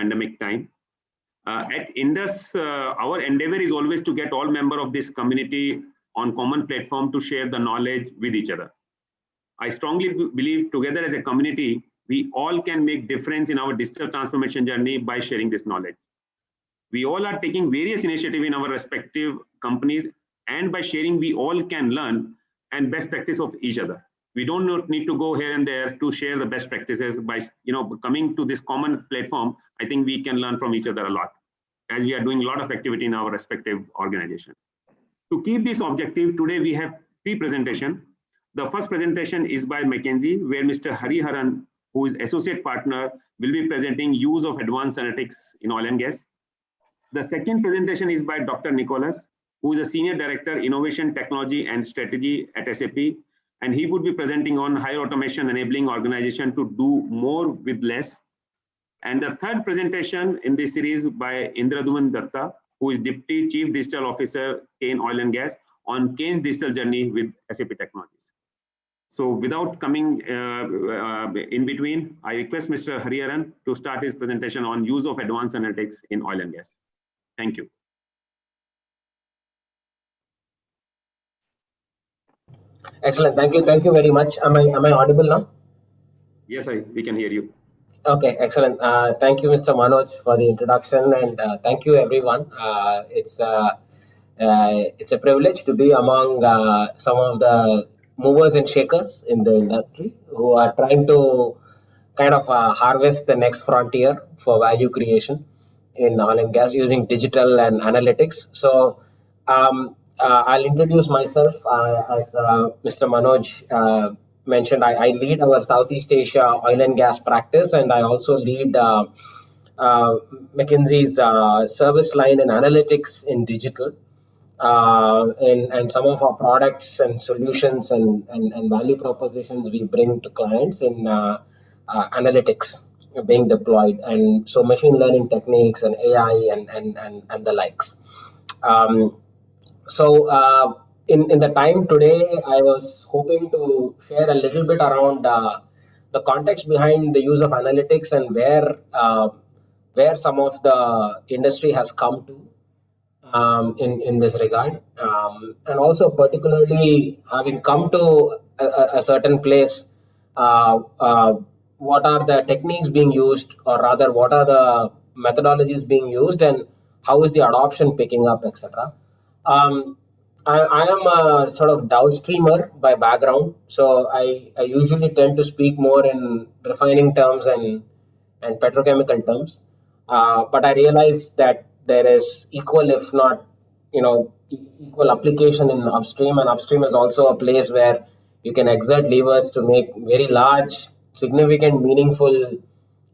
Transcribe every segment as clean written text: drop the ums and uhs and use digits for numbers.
pandemic time. At INDUS, our endeavor is always to get all members of this community on common platform to share the knowledge with each other. I strongly believe together as a community, we all can make difference in our digital transformation journey by sharing this knowledge. We all are taking various initiatives in our respective companies, and by sharing, we all can learn and best practice of each other. We don't need to go here and there to share the best practices. By coming to this common platform, I think we can learn from each other a lot, as we are doing a lot of activity in our respective organization. To keep this objective, today we have 3 presentations. The first presentation is by McKinsey, where Mr. Hariharan, who is associate partner, will be presenting use of advanced analytics in oil and gas. The second presentation is by Dr. Nicholas, who is a senior director, innovation, technology, and strategy at SAP. And he would be presenting on higher automation enabling organization to do more with less. And the third presentation in this series by Indraduman Datta, who is Deputy Chief Digital Officer, Kane Oil and Gas, on Kane's digital journey with SAP technologies. So without coming in between, I request Mr. Hariharan to start his presentation on use of advanced analytics in oil and gas. Thank you. Excellent. Thank you. Thank you very much. Am I audible now? Yes, we can hear you. Okay, excellent. Thank you, Mr. Manoj, for the introduction, and thank you, everyone. It's a privilege to be among some of the movers and shakers in the industry who are trying to kind of harvest the next frontier for value creation in oil and gas using digital and analytics. So I'll introduce myself. As Mr. Manoj mentioned, I lead our Southeast Asia oil and gas practice, and I also lead McKinsey's service line and analytics in digital. And some of our products and solutions and value propositions we bring to clients in analytics being deployed, and so machine learning techniques and AI and the likes. In the time today, I was hoping to share a little bit around the context behind the use of analytics and where some of the industry has come to in this regard, and also particularly having come to a certain place, what are the techniques being used, or rather what are the methodologies being used, and how is the adoption picking up, etc. I am a sort of downstreamer by background, so I usually tend to speak more in refining terms and petrochemical terms, but I realize that there is equal, if not equal application in upstream, and upstream is also a place where you can exert levers to make very large, significant, meaningful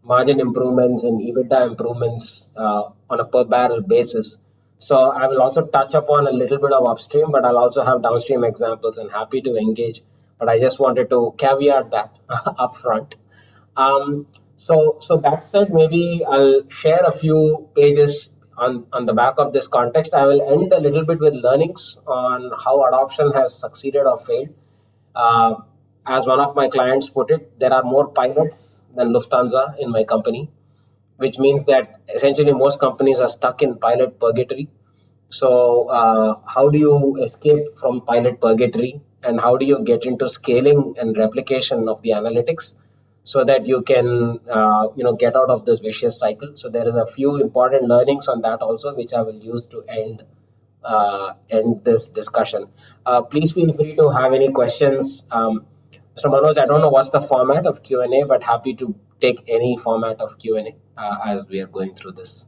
margin improvements and EBITDA improvements on a per barrel basis. So I will also touch upon a little bit of upstream, but I'll also have downstream examples, and happy to engage. But I just wanted to caveat that upfront. So that said, maybe I'll share a few pages on the back of this context. I will end a little bit with learnings on how adoption has succeeded or failed. As one of my clients put it, there are more pilots than Lufthansa in my company, which means that essentially most companies are stuck in pilot purgatory. So how do you escape from pilot purgatory, and how do you get into scaling and replication of the analytics so that you can get out of this vicious cycle? So there is a few important learnings on that also, which I will use to end this discussion. Please feel free to have any questions. So Manoj, I don't know what's the format of Q&A, but happy to take any format of Q&A as we are going through this.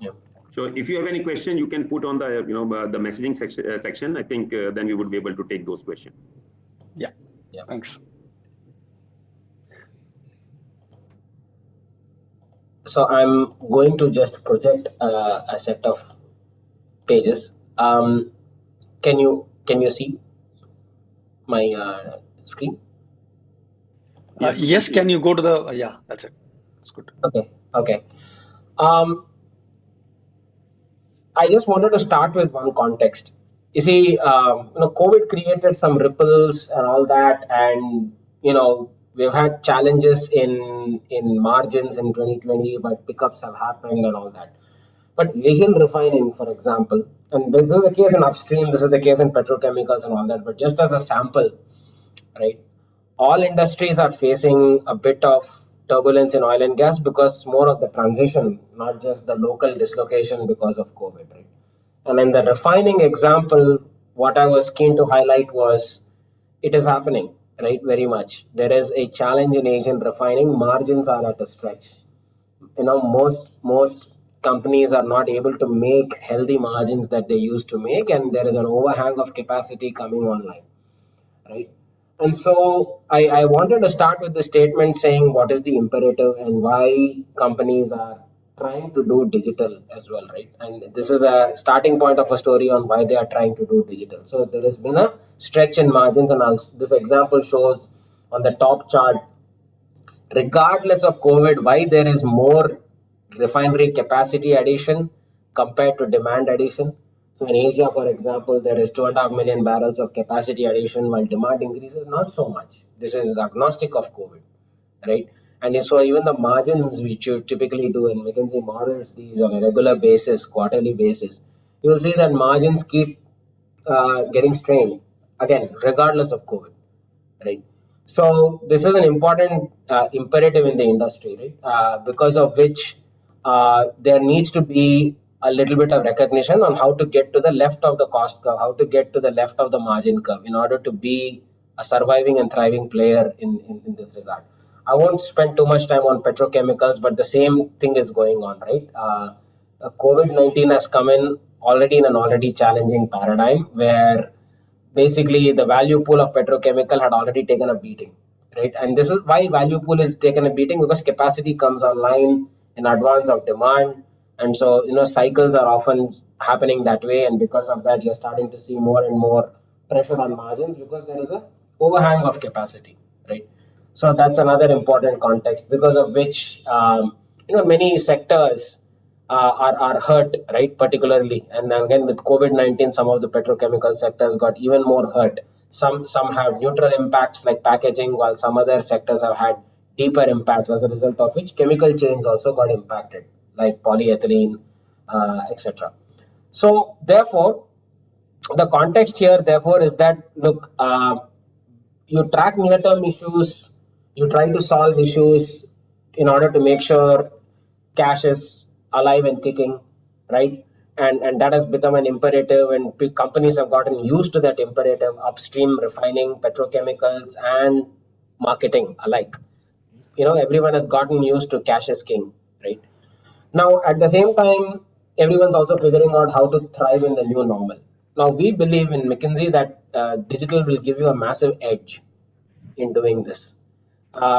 Yeah. So if you have any question, you can put on the the messaging section. I think then we would be able to take those questions. Yeah. Thanks. So I'm going to just project a set of pages. Can you see my screen? Yes. Can you go to the? Yeah, that's it. That's good. Okay. I just wanted to start with one context. You see, COVID created some ripples and all that, and we've had challenges in margins in 2020, but pickups have happened and all that. But Asian refining, for example, and this is the case in upstream, this is the case in petrochemicals and all that, but just as a sample, right? All industries are facing a bit of turbulence in oil and gas because more of the transition, not just the local dislocation because of COVID, right? And in the refining example, what I was keen to highlight was it is happening, right? Very much. There is a challenge in Asian refining. Margins are at a stretch. Most companies are not able to make healthy margins that they used to make, and there is an overhang of capacity coming online, right? And so I wanted to start with the statement saying what is the imperative and why companies are trying to do digital as well, right? And this is a starting point of a story on why they are trying to do digital. So there has been a stretch in margins, and this example shows on the top chart, regardless of COVID, why there is more refinery capacity addition compared to demand addition. So in Asia, for example, there is 2.5 million barrels of capacity addition while demand increases not so much. This is agnostic of COVID, right? And so even the margins which you typically do, and McKinsey models these on a regular basis, quarterly basis, you will see that margins keep getting strained again, regardless of COVID, right? So this is an important imperative in the industry, right? Because of which there needs to be a little bit of recognition on how to get to the left of the cost curve, how to get to the left of the margin curve in order to be a surviving and thriving player in this regard. I won't spend too much time on petrochemicals, but the same thing is going on, right? COVID-19 has come in already in an already challenging paradigm where basically the value pool of petrochemical had already taken a beating, right? And this is why value pool is taken a beating, because capacity comes online in advance of demand. And so, cycles are often happening that way. And because of that, you're starting to see more and more pressure on margins because there is a overhang of capacity, right? So that's another important context because of which, many sectors are hurt, right? Particularly, and again with COVID-19, some of the petrochemical sectors got even more hurt. Some have neutral impacts like packaging, while some other sectors have had deeper impacts, as a result of which chemical chains also got impacted, like polyethylene, etc. So therefore, the context here, therefore, is that look, you track near-term issues, you try to solve issues in order to make sure cash is alive and kicking, right? And that has become an imperative, and big companies have gotten used to that imperative, upstream, refining, petrochemicals, and marketing alike. Everyone has gotten used to cash is king, right? Now, at the same time, everyone's also figuring out how to thrive in the new normal. Now, we believe in McKinsey that digital will give you a massive edge in doing this,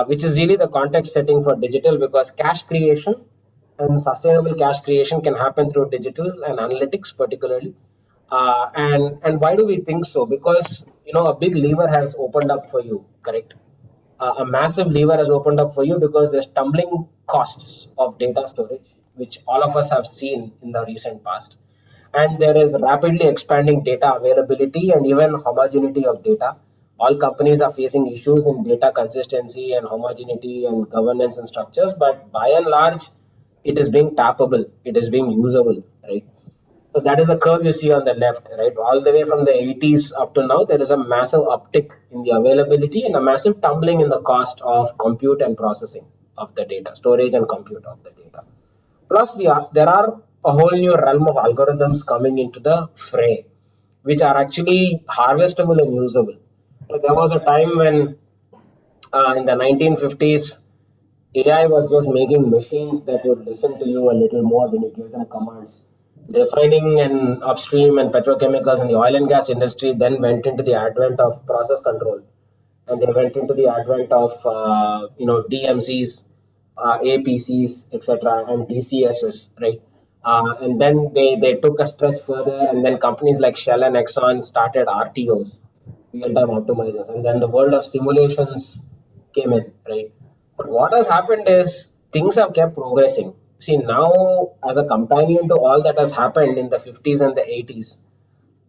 which is really the context setting for digital, because cash creation and sustainable cash creation can happen through digital and analytics particularly. And why do we think so? Because, a big lever has opened up for you, correct? A massive lever has opened up for you because there's tumbling costs of data storage, which all of us have seen in the recent past. And there is rapidly expanding data availability and even homogeneity of data. All companies are facing issues in data consistency and homogeneity and governance and structures, but by and large, it is being tappable, it is being usable, right? So that is the curve you see on the left, right? All the way from the 80s up to now, there is a massive uptick in the availability and a massive tumbling in the cost of compute and processing of the data, storage and compute of the data. Plus, there are a whole new realm of algorithms coming into the fray, which are actually harvestable and usable. So there was a time when, in the 1950s, AI was just making machines that would listen to you a little more when you give them commands. Refining and upstream and petrochemicals and the oil and gas industry then went into the advent of process control, and they went into the advent of DMCs, APCs, etc., and DCSs, right? And then they took a stretch further, and then companies like Shell and Exxon started RTOs, real-time optimizers, and then the world of simulations came in, right? But what has happened is things have kept progressing. See, now as a companion to all that has happened in the 50s and the 80s,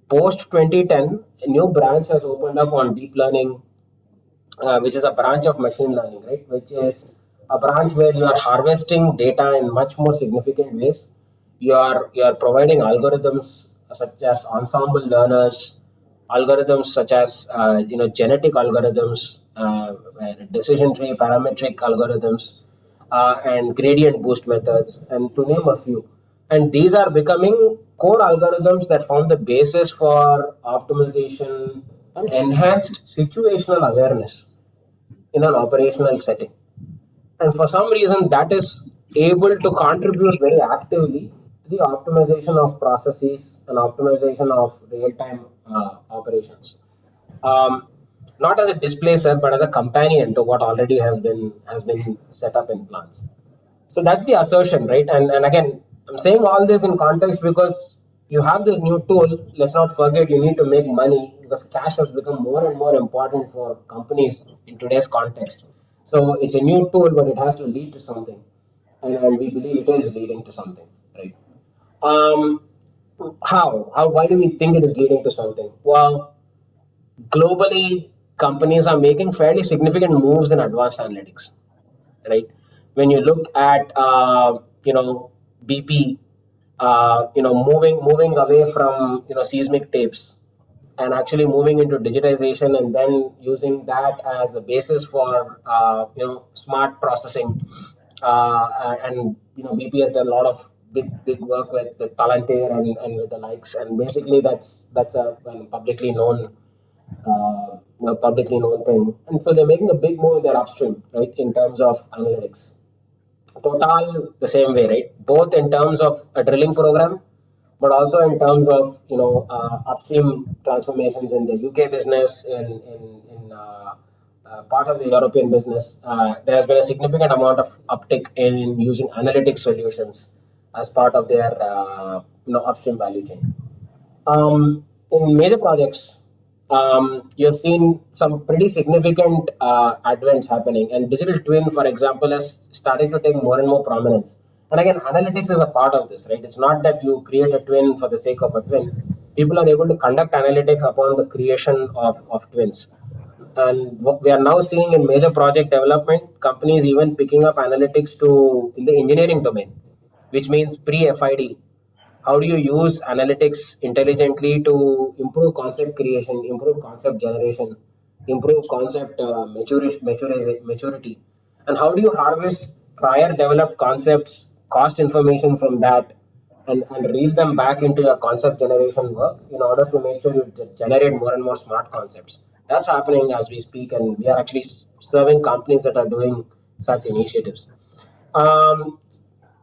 post 2010, a new branch has opened up on deep learning, which is a branch of machine learning, right? Which is a branch where you are harvesting data in much more significant ways. You are providing algorithms such as ensemble learners, algorithms such as genetic algorithms, decision tree parametric algorithms, and gradient boost methods, and to name a few. And these are becoming core algorithms that form the basis for optimization and enhanced situational awareness in an operational setting. And for some reason, that is able to contribute very actively to the optimization of processes and optimization of real-time operations. Um, Not as a displacer, but as a companion to what already has been set up in plants. So that's the assertion, right? And again, I'm saying all this in context because you have this new tool. Let's not forget you need to make money because cash has become more and more important for companies in today's context. So it's a new tool, but it has to lead to something, and we believe it is leading to something, right? Um, how? How? Why do we think it is leading to something? Well, globally, companies are making fairly significant moves in advanced analytics, right? When you look at BP, moving away from seismic tapes and actually moving into digitization and then using that as the basis for smart processing, and BP has done a lot of big work with Palantir and with the likes, and basically that's a publicly known thing. And so they're making a big move in their upstream, right, in terms of analytics. Total, the same way, right? Both in terms of a drilling program, but also in terms of upstream transformations in the UK business, in part of the European business. There has been a significant amount of uptick in using analytic solutions as part of their upstream value chain. In major projects, you've seen some pretty significant advents happening, and digital twin, for example, has started to take more and more prominence. And again, analytics is a part of this, right? It's not that you create a twin for the sake of a twin. People are able to conduct analytics upon the creation of twins. And what we are now seeing in major project development, companies even picking up analytics to in the engineering domain, which means pre-FID. How do you use analytics intelligently to improve concept creation, improve concept generation, improve concept maturity, and how do you harvest prior developed concepts, cost information from that, and reel them back into your concept generation work in order to make sure you generate more and more smart concepts. That's happening as we speak, and we are actually serving companies that are doing such initiatives. Um,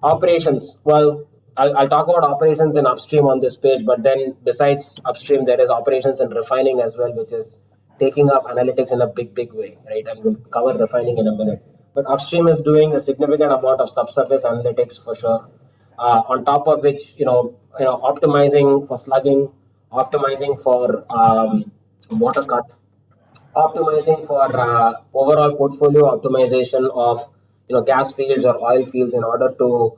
Operations. Well, I'll talk about operations in upstream on this page, but then besides upstream, there is operations in refining as well, which is taking up analytics in a big way, right? And we'll cover refining in a minute. But upstream is doing a significant amount of subsurface analytics for sure. On top of which, optimizing for slugging, optimizing for water cut, optimizing for overall portfolio optimization of gas fields or oil fields in order to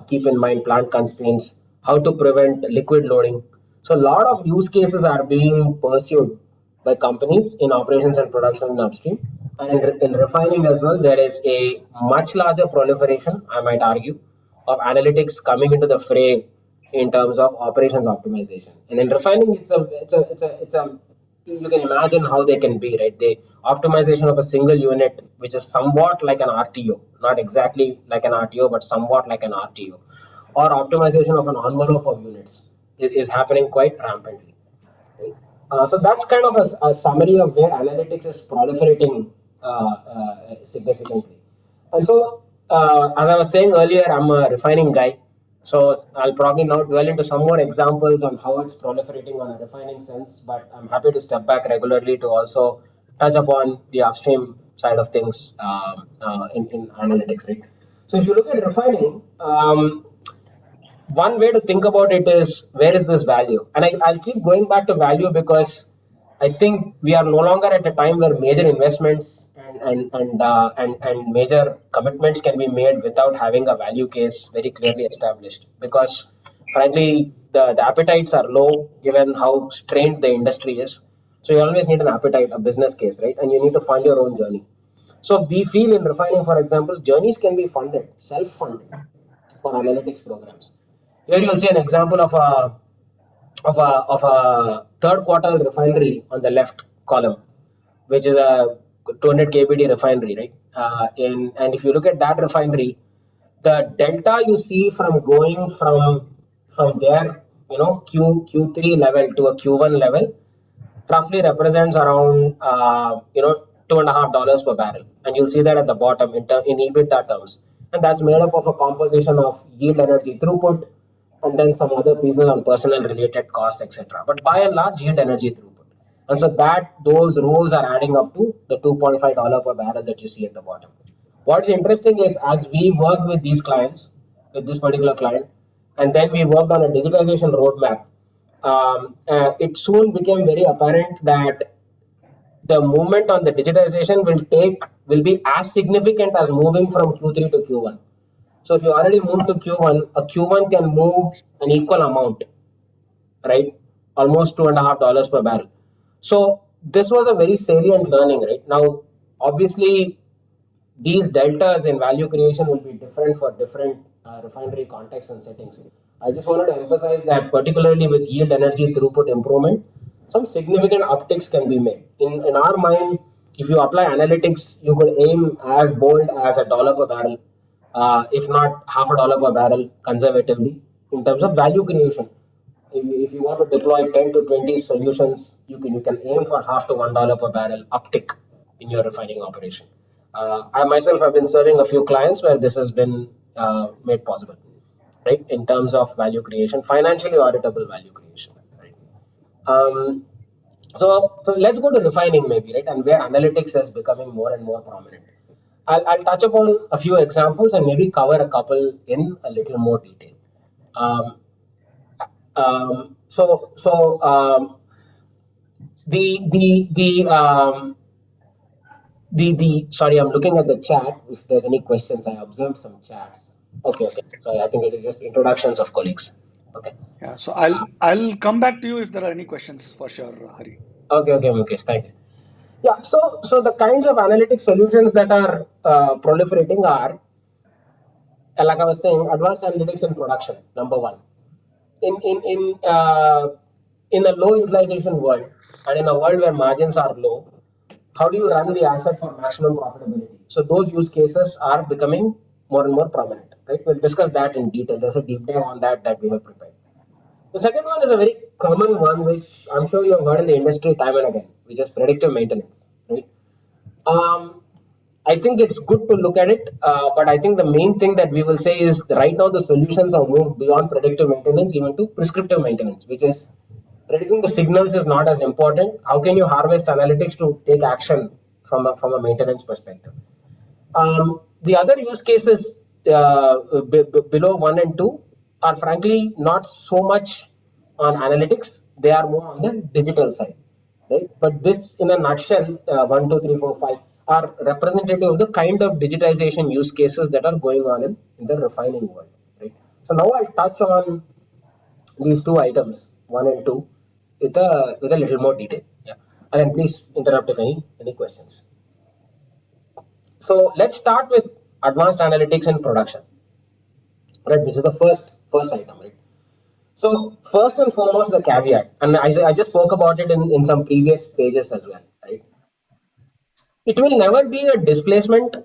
keep in mind plant constraints, how to prevent liquid loading. So a lot of use cases are being pursued by companies in operations and production in upstream. And in refining as well, there is a much larger proliferation, I might argue, of analytics coming into the fray in terms of operations optimization. And in refining, it's a you can imagine how they can be, right? The optimization of a single unit, which is somewhat like an RTO, not exactly like an RTO, but somewhat like an RTO, or optimization of an envelope of units is happening quite rampantly. Right? So that's kind of a summary of where analytics is proliferating significantly. And so, as I was saying earlier, I'm a refining guy. So I'll probably now dwell into some more examples on how it's proliferating on a refining sense, but I'm happy to step back regularly to also touch upon the upstream side of things in analytics. Right? So if you look at refining, one way to think about it is where is this value? And I'll keep going back to value because I think we are no longer at a time where major investments and major commitments can be made without having a value case very clearly established. Because frankly, the appetites are low given how strained the industry is. So you always need an appetite, a business case, right? And you need to fund your own journey. So we feel in refining, for example, journeys can be funded, self-funded for analytics programs. Here you'll see an example of a third quartile refinery on the left column, which is a 200 kbd refinery, right? And if you look at that refinery, the delta you see from going from their Q3 level to a Q1 level roughly represents around $2.50 per barrel, and you'll see that at the bottom in EBITDA terms, and that's made up of a composition of yield energy throughput and then some other pieces on personnel related costs, etc. But by and large, yield energy throughput, and so that those rows are adding up to the $2.50 per barrel that you see at the bottom. What's interesting is as we work with these clients, with this particular client, and then we worked on a digitization roadmap, it soon became very apparent that the movement on the digitization will be as significant as moving from Q3 to Q1. So if you already moved to Q1, a Q1 can move an equal amount, right? Almost $2.50 per barrel. So this was a very salient learning, right? Now, obviously, these deltas in value creation will be different for different refinery contexts and settings. I just wanted to emphasize that particularly with yield energy throughput improvement, some significant upticks can be made. In our mind, if you apply analytics, you could aim as bold as $1 per barrel, if not $0.50 per barrel conservatively in terms of value creation. If you want to deploy 10 to 20 solutions, you can aim for half to $1 per barrel uptick in your refining operation. I myself have been serving a few clients where this has been made possible, right? In terms of value creation, financially auditable value creation, right? So let's go to refining maybe, right? And where analytics is becoming more and more prominent. I'll touch upon a few examples and maybe cover a couple in a little more detail. Um, Sorry, I'm looking at the chat. If there's any questions, I observed some chats. Okay. Sorry, I think it is just introductions of colleagues. Okay. Yeah. So I'll come back to you if there are any questions for sure, Hari. Okay, Mukesh. Thank you. Yeah. So the kinds of analytic solutions that are proliferating are, like I was saying, advanced analytics in production. Number one. In a low utilization world and in a world where margins are low, how do you run the asset for maximum profitability? So those use cases are becoming more and more prominent, right? We'll discuss that in detail. There's a deep dive on that we have prepared. The second one is a very common one, which I'm sure you have heard in the industry time and again, which is predictive maintenance, right? I think it's good to look at it, but I think the main thing that we will say is right now the solutions have moved beyond predictive maintenance even to prescriptive maintenance, which is predicting the signals is not as important. How can you harvest analytics to take action from a maintenance perspective? The other use cases below 1 and 2 are frankly not so much on analytics. They are more on the digital side, right? But this in a nutshell, 1, 2, 3, 4, 5 are representative of the kind of digitization use cases that are going on in the refining world, right? So now I'll touch on these two items, 1 and 2, with a little more detail. Yeah. And then please interrupt if any questions. So let's start with advanced analytics in production, right? Which is the first item, right? So first and foremost, the caveat, and I just spoke about it in some previous pages as well, right? It will never be a displacement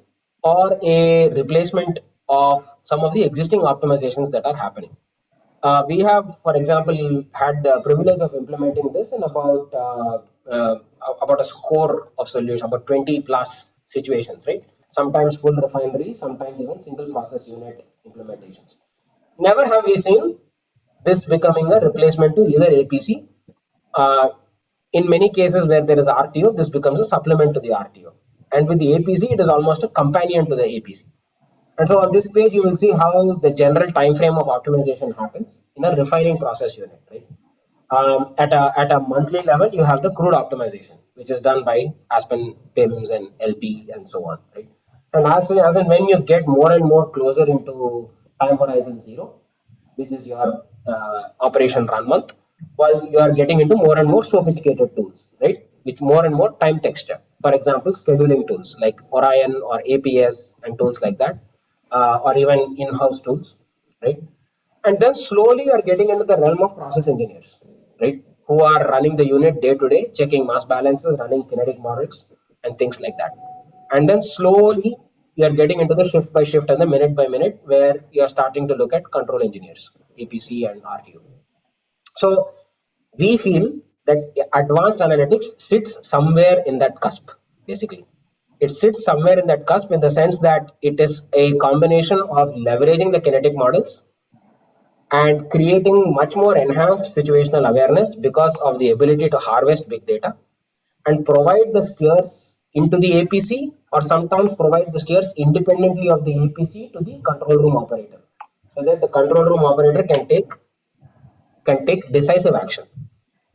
or a replacement of some of the existing optimizations that are happening. We have, for example, had the privilege of implementing this in about a score of solutions, about 20 plus situations, right? Sometimes full refinery, sometimes even single process unit implementations. Never have we seen this becoming a replacement to either APC. In many cases where there is RTO, this becomes a supplement to the RTO. And with the APC, it is almost a companion to the APC. And so on this page, you will see how the general time frame of optimization happens in a refining process unit, right? At a monthly level, you have the crude optimization, which is done by Aspen, PIMS, and LP, and so on, right? And as and when you get more and more closer into time horizon 0, which is your operation run month, while you are getting into more and more sophisticated tools, right? with more and more time texture. For example, scheduling tools like Orion or APS and tools like that, or even in-house tools, right? And then slowly you're getting into the realm of process engineers, right? Who are running the unit day to day, checking mass balances, running kinetic models, and things like that. And then slowly you're getting into the shift by shift and the minute by minute, where you're starting to look at control engineers, APC and RTO. So we feel that advanced analytics sits somewhere in that cusp, basically. It sits somewhere in that cusp in the sense that it is a combination of leveraging the kinetic models and creating much more enhanced situational awareness because of the ability to harvest big data and provide the steers into the APC, or sometimes provide the steers independently of the APC to the control room operator, so that the control room operator can take decisive action,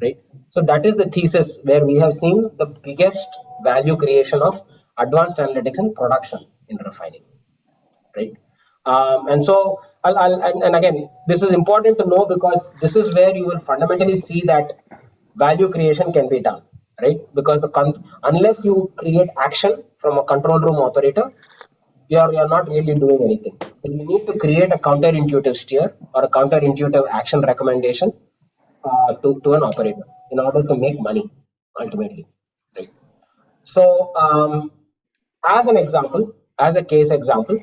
right? So that is the thesis where we have seen the biggest value creation of advanced analytics in production in refining, right? And so and again, this is important to know because this is where you will fundamentally see that value creation can be done, right? Because unless you create action from a control room operator, you're not really doing anything. So you need to create a counterintuitive steer or a counterintuitive action recommendation to an operator in order to make money ultimately, right? So as an example, as a case example,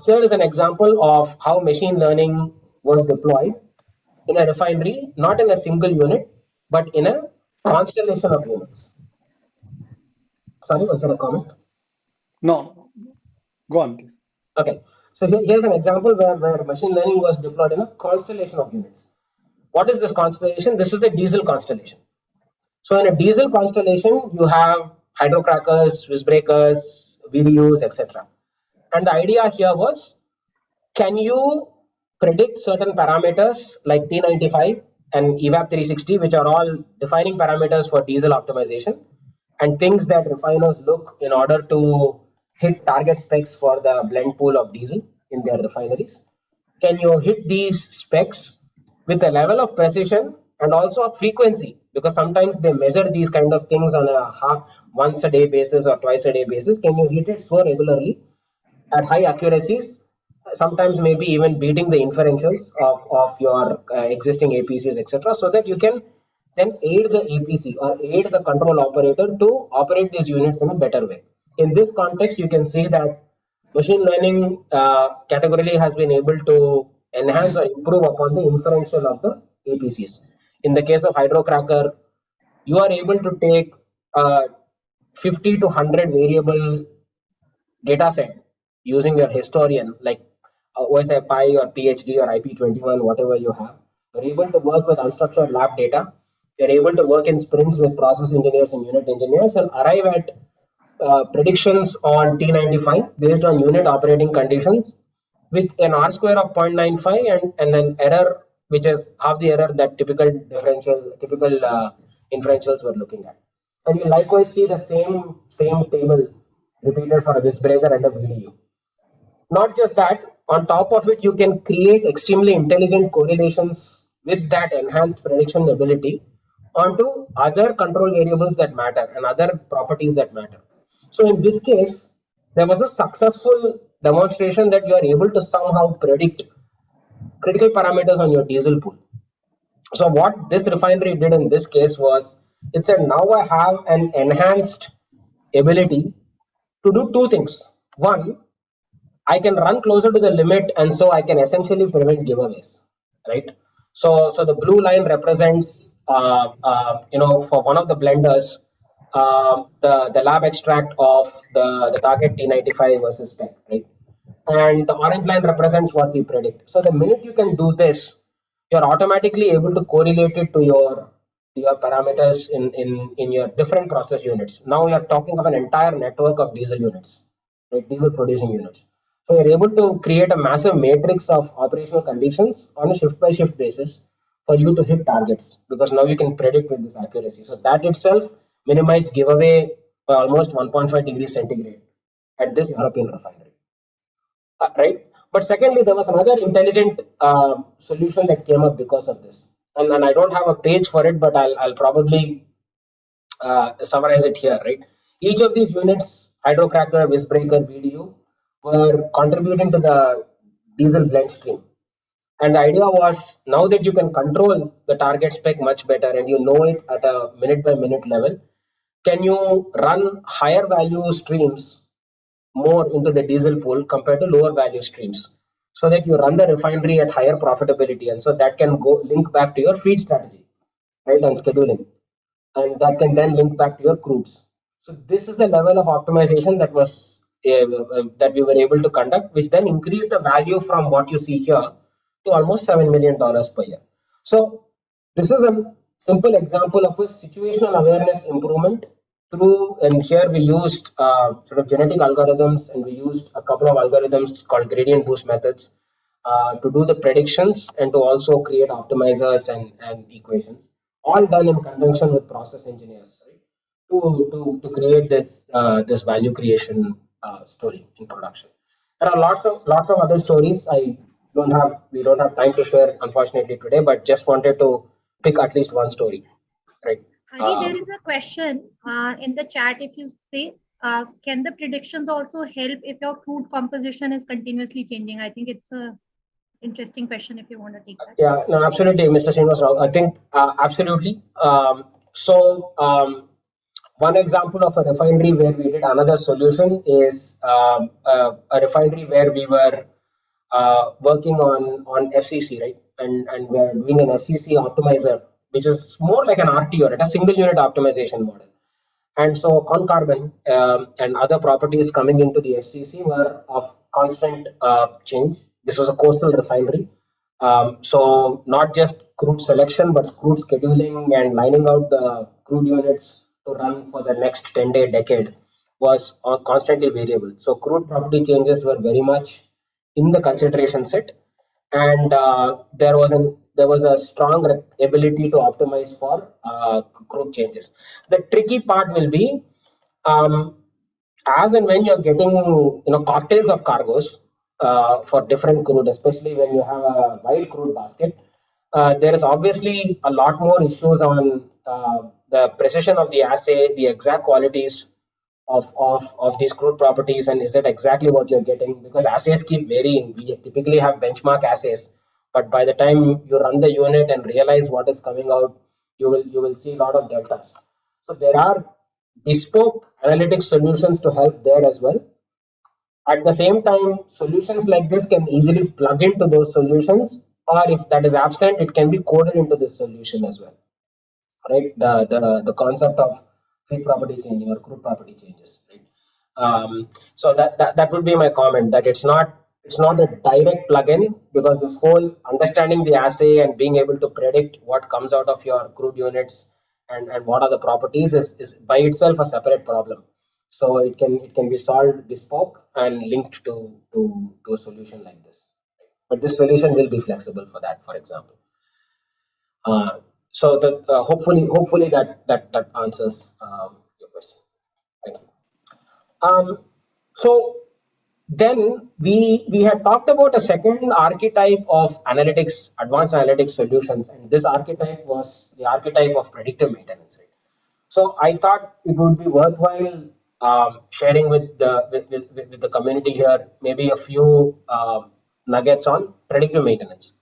here is an example of how machine learning was deployed in a refinery, not in a single unit, but in a constellation of units. Sorry, was there a comment? No, go on, please. Okay, so here's an example where machine learning was deployed in a constellation of units. What is this constellation? This is the diesel constellation. So in a diesel constellation, you have hydrocrackers, Swiss breakers, VDUs, etc. And the idea here was, can you predict certain parameters like P95 and evap 360, which are all defining parameters for diesel optimization, and things that refiners look in order to hit target specs for the blend pool of diesel in their refineries? Can you hit these specs with a level of precision and also a frequency? Because sometimes they measure these kind of things on a once a day basis or twice a day basis. Can you hit it so regularly at high accuracies, sometimes maybe even beating the inferentials of your existing APCs, etc., so that you can then aid the APC or aid the control operator to operate these units in a better way. In this context, you can see that machine learning categorically has been able to enhance or improve upon the inferential of the APCs. In the case of hydrocracker, you are able to take 50 to 100 variable data set using your historian like OSI Pi or PhD or IP21, whatever you have. You're able to work with unstructured lab data. You're able to work in sprints with process engineers and unit engineers and arrive at predictions on T95 based on unit operating conditions with an R square of 0.95 and an error which is half the error that typical inferentials were looking at. And you likewise see the same table repeated for a Swiss breaker and a VDU. Not just that, on top of it, you can create extremely intelligent correlations with that enhanced prediction ability onto other control variables that matter and other properties that matter. So in this case, there was a successful demonstration that you are able to somehow predict critical parameters on your diesel pool. So what this refinery did in this case was, it said, now I have an enhanced ability to do two things. One, I can run closer to the limit, and so I can essentially prevent giveaways, right? So the blue line represents, for one of the blenders, the lab extract of the target T95 versus spec, right? And the orange line represents what we predict. So the minute you can do this, you're automatically able to correlate it to your parameters in your different process units. Now you're talking of an entire network of diesel units, right? Diesel producing units. So you're able to create a massive matrix of operational conditions on a shift by shift basis for you to hit targets, because now you can predict with this accuracy. So that itself minimized giveaway by almost 1.5 degrees centigrade at this European refinery, right? But secondly, there was another intelligent solution that came up because of this, and I don't have a page for it, but I'll probably summarize it here, right? Each of these units, hydrocracker, visbreaker, BDU, were contributing to the diesel blend stream. And the idea was, now that you can control the target spec much better and you know it at a minute by minute level, can you run higher value streams more into the diesel pool compared to lower value streams, so that you run the refinery at higher profitability, and so that can go link back to your feed strategy, right, and scheduling, and that can then link back to your crudes. So this is the level of optimization that was that we were able to conduct, which then increased the value from what you see here to almost $7 million per year. So this is a simple example of a situational awareness improvement through, and here we used sort of genetic algorithms, and we used a couple of algorithms called gradient boost methods to do the predictions and to also create optimizers and equations, all done in conjunction with process engineers, right, to create this value creation story in production. There are lots of other stories. We don't have time to share, unfortunately, today, but just wanted to pick at least one story, right? Hari, there is a question in the chat. If you say, can the predictions also help if your crude composition is continuously changing? I think it's a interesting question if you want to take that. Yeah, no, absolutely, Mr. Srinivas Rao. I think absolutely. One example of a refinery where we did another solution is a refinery where we were working on FCC, right? And we're doing an FCC optimizer, which is more like an RTO, right? A single unit optimization model. And so con-carbon and other properties coming into the FCC were of constant change. This was a coastal refinery. So not just crude selection, but crude scheduling and lining out the crude units to run for the next 10-day decade was constantly variable. So crude property changes were very much in the consideration set, and there was a strong ability to optimize for crude changes. The tricky part will be as and when you're getting cocktails of cargoes for different crude, especially when you have a wide crude basket. There is obviously a lot more issues on the precision of the assay, the exact qualities of these crude properties, and is it exactly what you're getting, because assays keep varying. We typically have benchmark assays, but by the time you run the unit and realize what is coming out, you will see a lot of deltas. So there are bespoke analytics solutions to help there as well. At the same time, solutions like this can easily plug into those solutions, or if that is absent, it can be coded into this solution as well, right? The concept of feed property changing or crude property changes, right? So that would be my comment, that it's not a direct plug-in, because this whole understanding the assay and being able to predict what comes out of your crude units and what are the properties is by itself a separate problem. So it can be solved bespoke and linked to a solution like this. But this solution will be flexible for that, for example. So that hopefully that answers your question. Thank you. So then we had talked about a second archetype of analytics, advanced analytics solutions, and this archetype was the archetype of predictive maintenance. Right? So I thought it would be worthwhile sharing with the community here maybe a few nuggets on predictive maintenance.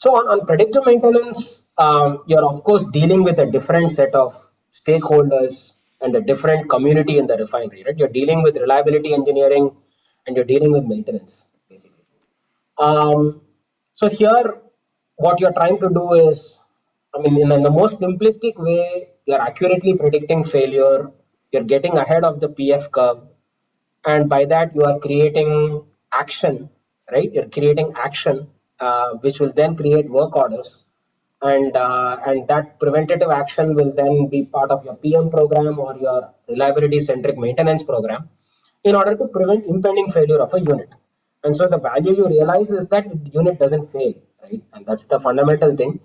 So on predictive maintenance, you're of course dealing with a different set of stakeholders and a different community in the refinery, right? You're dealing with reliability engineering and you're dealing with maintenance, basically. So here, what you're trying to do is, I mean, in the most simplistic way, you're accurately predicting failure, you're getting ahead of the PF curve, and by that you are creating action, right? You're creating action, which will then create work orders, and that preventative action will then be part of your PM program or your reliability centric maintenance program in order to prevent impending failure of a unit. And so the value you realize is that the unit doesn't fail, right? And that's the fundamental thing.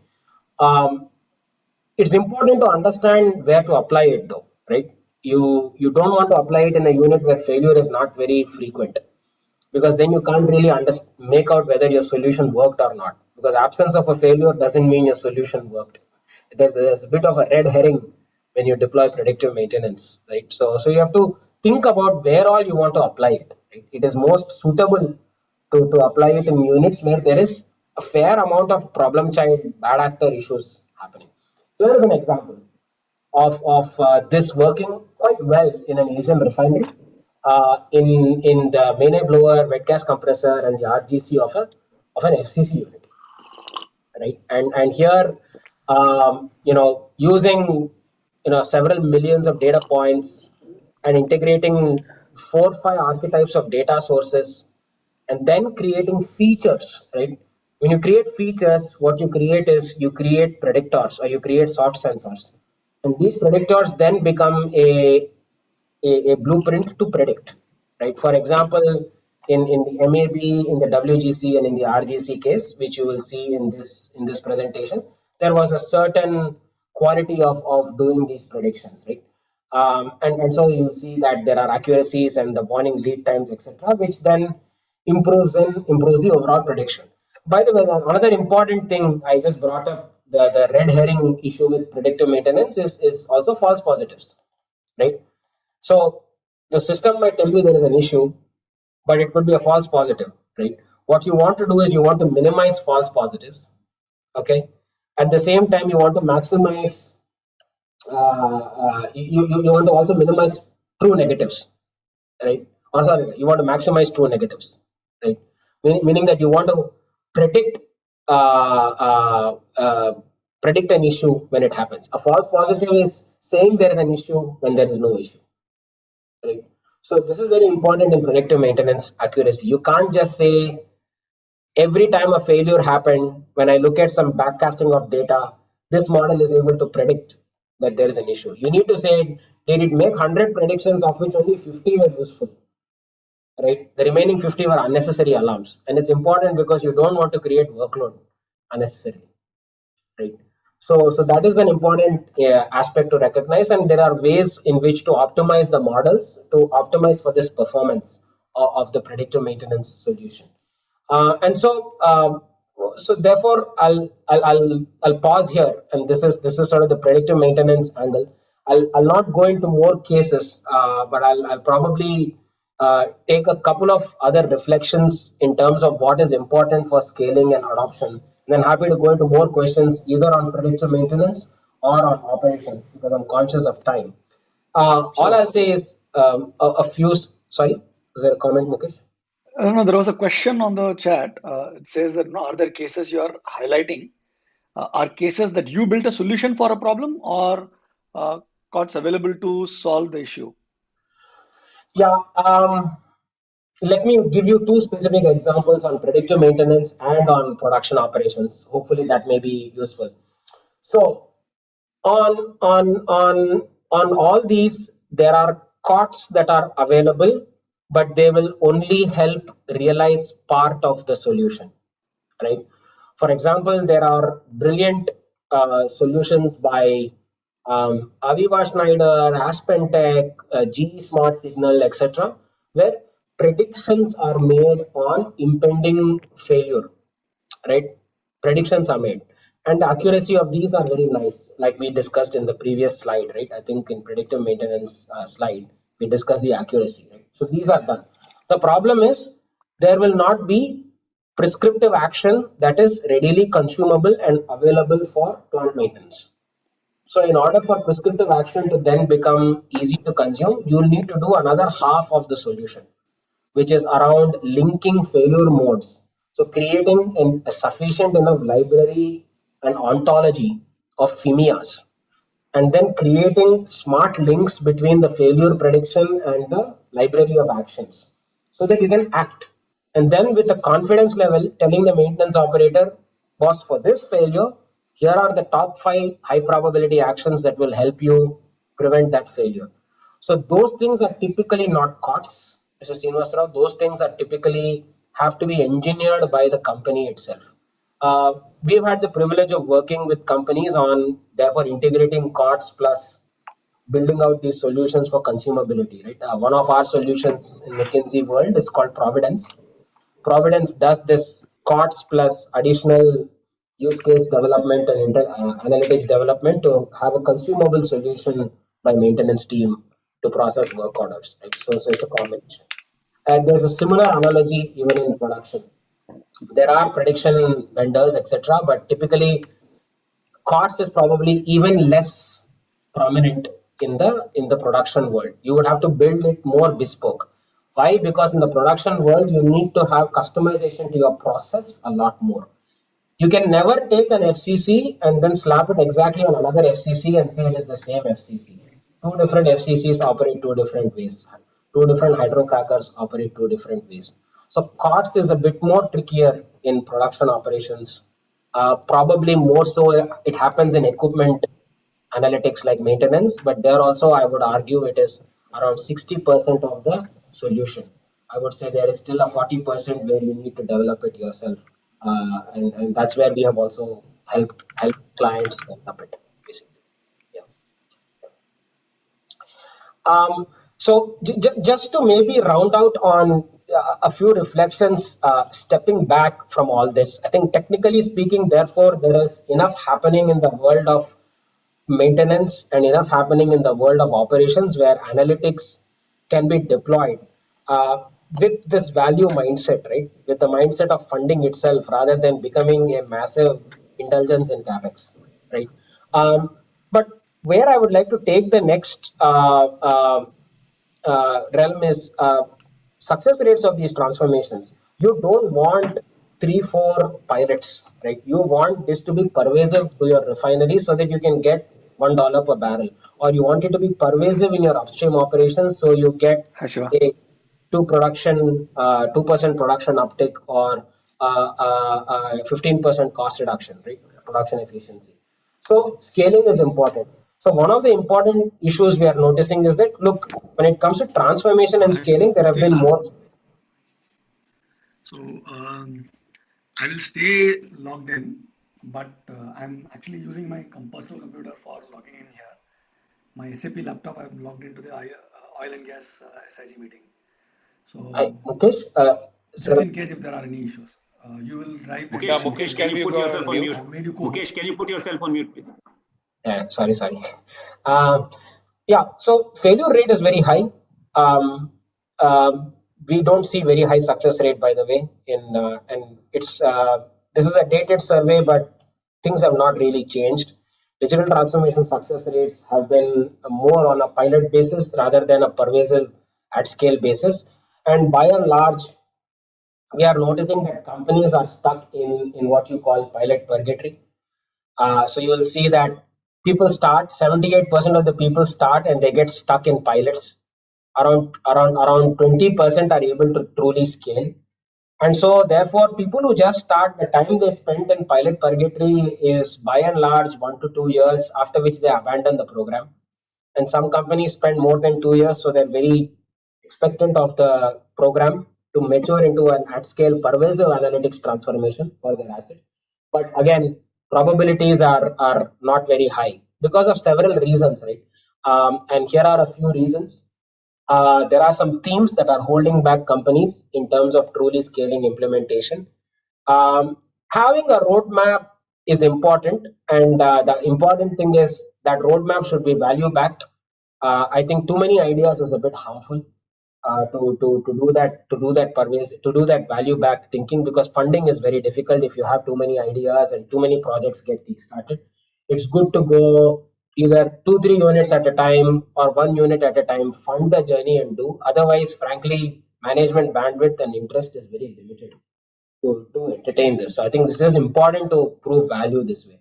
It's important to understand where to apply it though, right? You don't want to apply it in a unit where failure is not very frequent, because then you can't really make out whether your solution worked or not, because absence of a failure doesn't mean your solution worked. There's a bit of a red herring when you deploy predictive maintenance, right? So you have to think about where all you want to apply it. Right? It is most suitable to apply it in units where there is a fair amount of problem child, bad actor issues happening. Here is an example of this working quite well in an Asian refinery, in the main air blower, wet gas compressor, and the RGC of an FCC unit, right? And here, using several millions of data points and integrating 4 or 5 archetypes of data sources, and then creating features, right? When you create features, what you create is you create predictors or you create soft sensors, and these predictors then become a blueprint to predict, right? For example, in the MAB, in the WGC, and in the RGC case, which you will see in this presentation, there was a certain quality of doing these predictions, right? And so you see that there are accuracies and the warning lead times, etc., which then improves the overall prediction. By the way, another important thing I just brought up, the red herring issue with predictive maintenance is also false positives, right? So the system might tell you there is an issue, but it could be a false positive, right? What you want to do is you want to minimize false positives, okay? At the same time, you want to maximize, you want to also minimize true negatives, right? Or sorry, you want to maximize true negatives, right? Meaning that you want to predict predict an issue when it happens. A false positive is saying there is an issue when there is no issue, right? So this is very important in predictive maintenance accuracy. You can't just say every time a failure happened, when I look at some backcasting of data, this model is able to predict that there is an issue. You need to say, did it make 100 predictions of which only 50 were useful, right? The remaining 50 were unnecessary alarms. And it's important because you don't want to create workload unnecessarily, right? So that is an important aspect to recognize, and there are ways in which to optimize the models to optimize for this performance of the predictive maintenance solution. And so therefore I'll pause here, and this is sort of the predictive maintenance angle. I'll not go into more cases, but I'll probably take a couple of other reflections in terms of what is important for scaling and adoption. And then happy to go into more questions either on predictive maintenance or on operations, because I'm conscious of time. All I'll say is a few. Sorry, was there a comment, Mukesh? No, there was a question on the chat. It says that are there cases you are highlighting? Are cases that you built a solution for a problem, or COTS available to solve the issue? Yeah. Let me give you 2 specific examples on predictive maintenance and on production operations. Hopefully that may be useful. So on all these, there are COTS that are available, but they will only help realize part of the solution, right? For example, there are brilliant solutions by Aviva Schneider, AspenTech, GE Smart Signal, etc., where predictions are made on impending failure, right? Predictions are made, and the accuracy of these are very nice, like we discussed in the previous slide, right? I think in predictive maintenance slide, we discussed the accuracy, right? So these are done. The problem is there will not be prescriptive action that is readily consumable and available for plant maintenance. So in order for prescriptive action to then become easy to consume, you'll need to do another half of the solution, which is around linking failure modes. So creating a sufficient enough library and ontology of FIMIAs, and then creating smart links between the failure prediction and the library of actions so that you can act. And then with the confidence level, telling the maintenance operator, boss, for this failure, here are the top 5 high probability actions that will help you prevent that failure. So those things are typically not COTS, Mr. Srinivasarao. Those things are typically have to be engineered by the company itself. We've had the privilege of working with companies on therefore integrating COTS plus building out these solutions for consumability, right? One of our solutions in McKinsey world is called Providence. Providence does this COTS plus additional use case development and analytics development to have a consumable solution by maintenance team to process work orders. Right? So it's a combination. And there's a similar analogy even in production. There are prediction vendors, etc., but typically cost is probably even less prominent in the production world. You would have to build it more bespoke. Why? Because in the production world, you need to have customization to your process a lot more. You can never take an FCC and then slap it exactly on another FCC and say it is the same FCC. Two different FCCs operate two different ways. Two different hydrocrackers operate two different ways. So cost is a bit more trickier in production operations. Probably more so it happens in equipment analytics like maintenance, but there also I would argue it is around 60% of the solution. I would say there is still a 40% where you need to develop it yourself, and that's where we have also helped clients develop it basically. Yeah. So just to maybe round out on a few reflections, stepping back from all this, I think technically speaking, therefore, there is enough happening in the world of maintenance and enough happening in the world of operations where analytics can be deployed with this value mindset, right? With the mindset of funding itself rather than becoming a massive indulgence in capex, right? But where I would like to take the next realm is success rates of these transformations. You don't want 3-4 pilots, right? You want this to be pervasive to your refinery so that you can get $1 per barrel, or you want it to be pervasive in your upstream operations so you get Hi, Shiva. a 2% production uptick or 15% cost reduction, right? Production efficiency. So scaling is important. So one of the important issues we are noticing is that, look, when it comes to transformation and scaling, there have been more. So I will stay logged in, but I'm actually using my personal computer for logging in here. My SAP laptop, I'm logged into the oil and gas SIG meeting. So Mukesh, just in case if there are any issues, you will drive the Mukesh, can you put yourself on mute? Mukesh, can you put yourself on mute, please? Sorry. Yeah, so failure rate is very high. We don't see very high success rate, by the way. And it's this is a dated survey, but things have not really changed. Digital transformation success rates have been more on a pilot basis rather than a pervasive at scale basis. And by and large, we are noticing that companies are stuck in what you call pilot purgatory. So you will see that people start, 78% of the people start and they get stuck in pilots. Around 20% are able to truly scale. And so therefore people who just start, the time they spend in pilot purgatory is by and large 1 to 2 years, after which they abandon the program. And some companies spend more than 2 years, so they're very expectant of the program to mature into an at-scale pervasive analytics transformation for their asset. But again, probabilities are not very high because of several reasons, right? And here are a few reasons. There are some themes that are holding back companies in terms of truly scaling implementation. Having a roadmap is important, and the important thing is that roadmap should be value backed. I think too many ideas is a bit harmful. To do that value back thinking, because funding is very difficult if you have too many ideas and too many projects get kick-started. It's good to go either 2-3 units at a time or 1 unit at a time, fund the journey and do. Otherwise, frankly, management bandwidth and interest is very limited to entertain this. So I think this is important to prove value this way.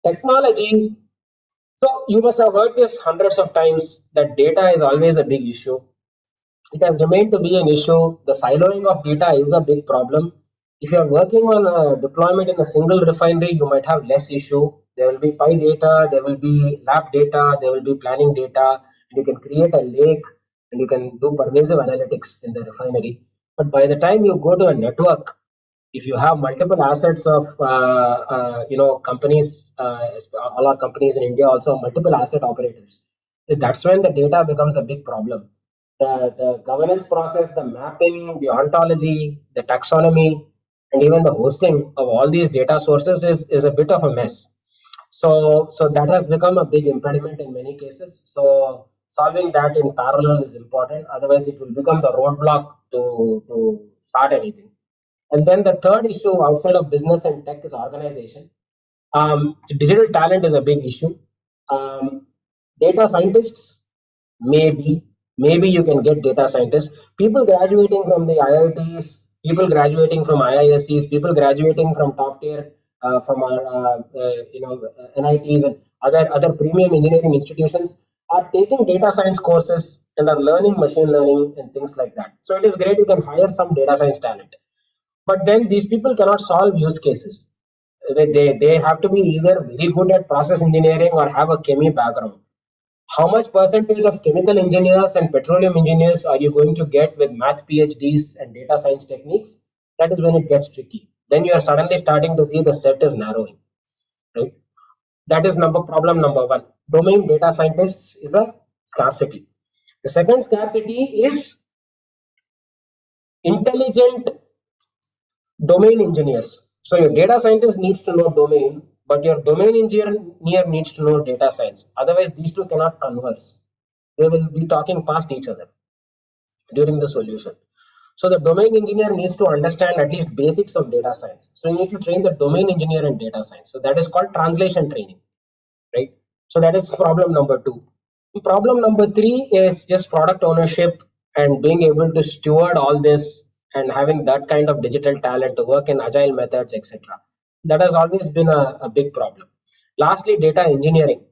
Technology. So you must have heard this hundreds of times that data is always a big issue. It has remained to be an issue. The siloing of data is a big problem. If you are working on a deployment in a single refinery, you might have less issue. There will be PI data, there will be lab data, there will be planning data, and you can create a lake and you can do pervasive analytics in the refinery. But by the time you go to a network, if you have multiple assets of companies, all our companies in India also have multiple asset operators. That's when the data becomes a big problem. The governance process, the mapping, the ontology, the taxonomy, and even the hosting of all these data sources is a bit of a mess. So that has become a big impediment in many cases. So solving that in parallel is important. Otherwise, it will become the roadblock to start anything. And then the third issue outside of business and tech is organization. Digital talent is a big issue. Data scientists, maybe you can get data scientists. People graduating from the IITs, people graduating from IISCs, people graduating from top tier, from our NITs and other premium engineering institutions are taking data science courses and are learning machine learning and things like that. So it is great, you can hire some data science talent, but then these people cannot solve use cases. They have to be either very good at process engineering or have a chemie background. How much percentage of chemical engineers and petroleum engineers are you going to get with math PhDs and data science techniques? That is when it gets tricky. Then you are suddenly starting to see the set is narrowing, right? That is problem number one. Domain data scientists is a scarcity. The second scarcity is intelligent domain engineers. So your data scientist needs to know domain, but your domain engineer needs to know data science. Otherwise, these two cannot converse. They will be talking past each other during the solution. So the domain engineer needs to understand at least basics of data science. So you need to train the domain engineer in data science. So that is called translation training, right? So that is problem number two. Problem number three is just product ownership and being able to steward all this and having that kind of digital talent to work in agile methods, etc. That has always been a big problem. Lastly, data engineering.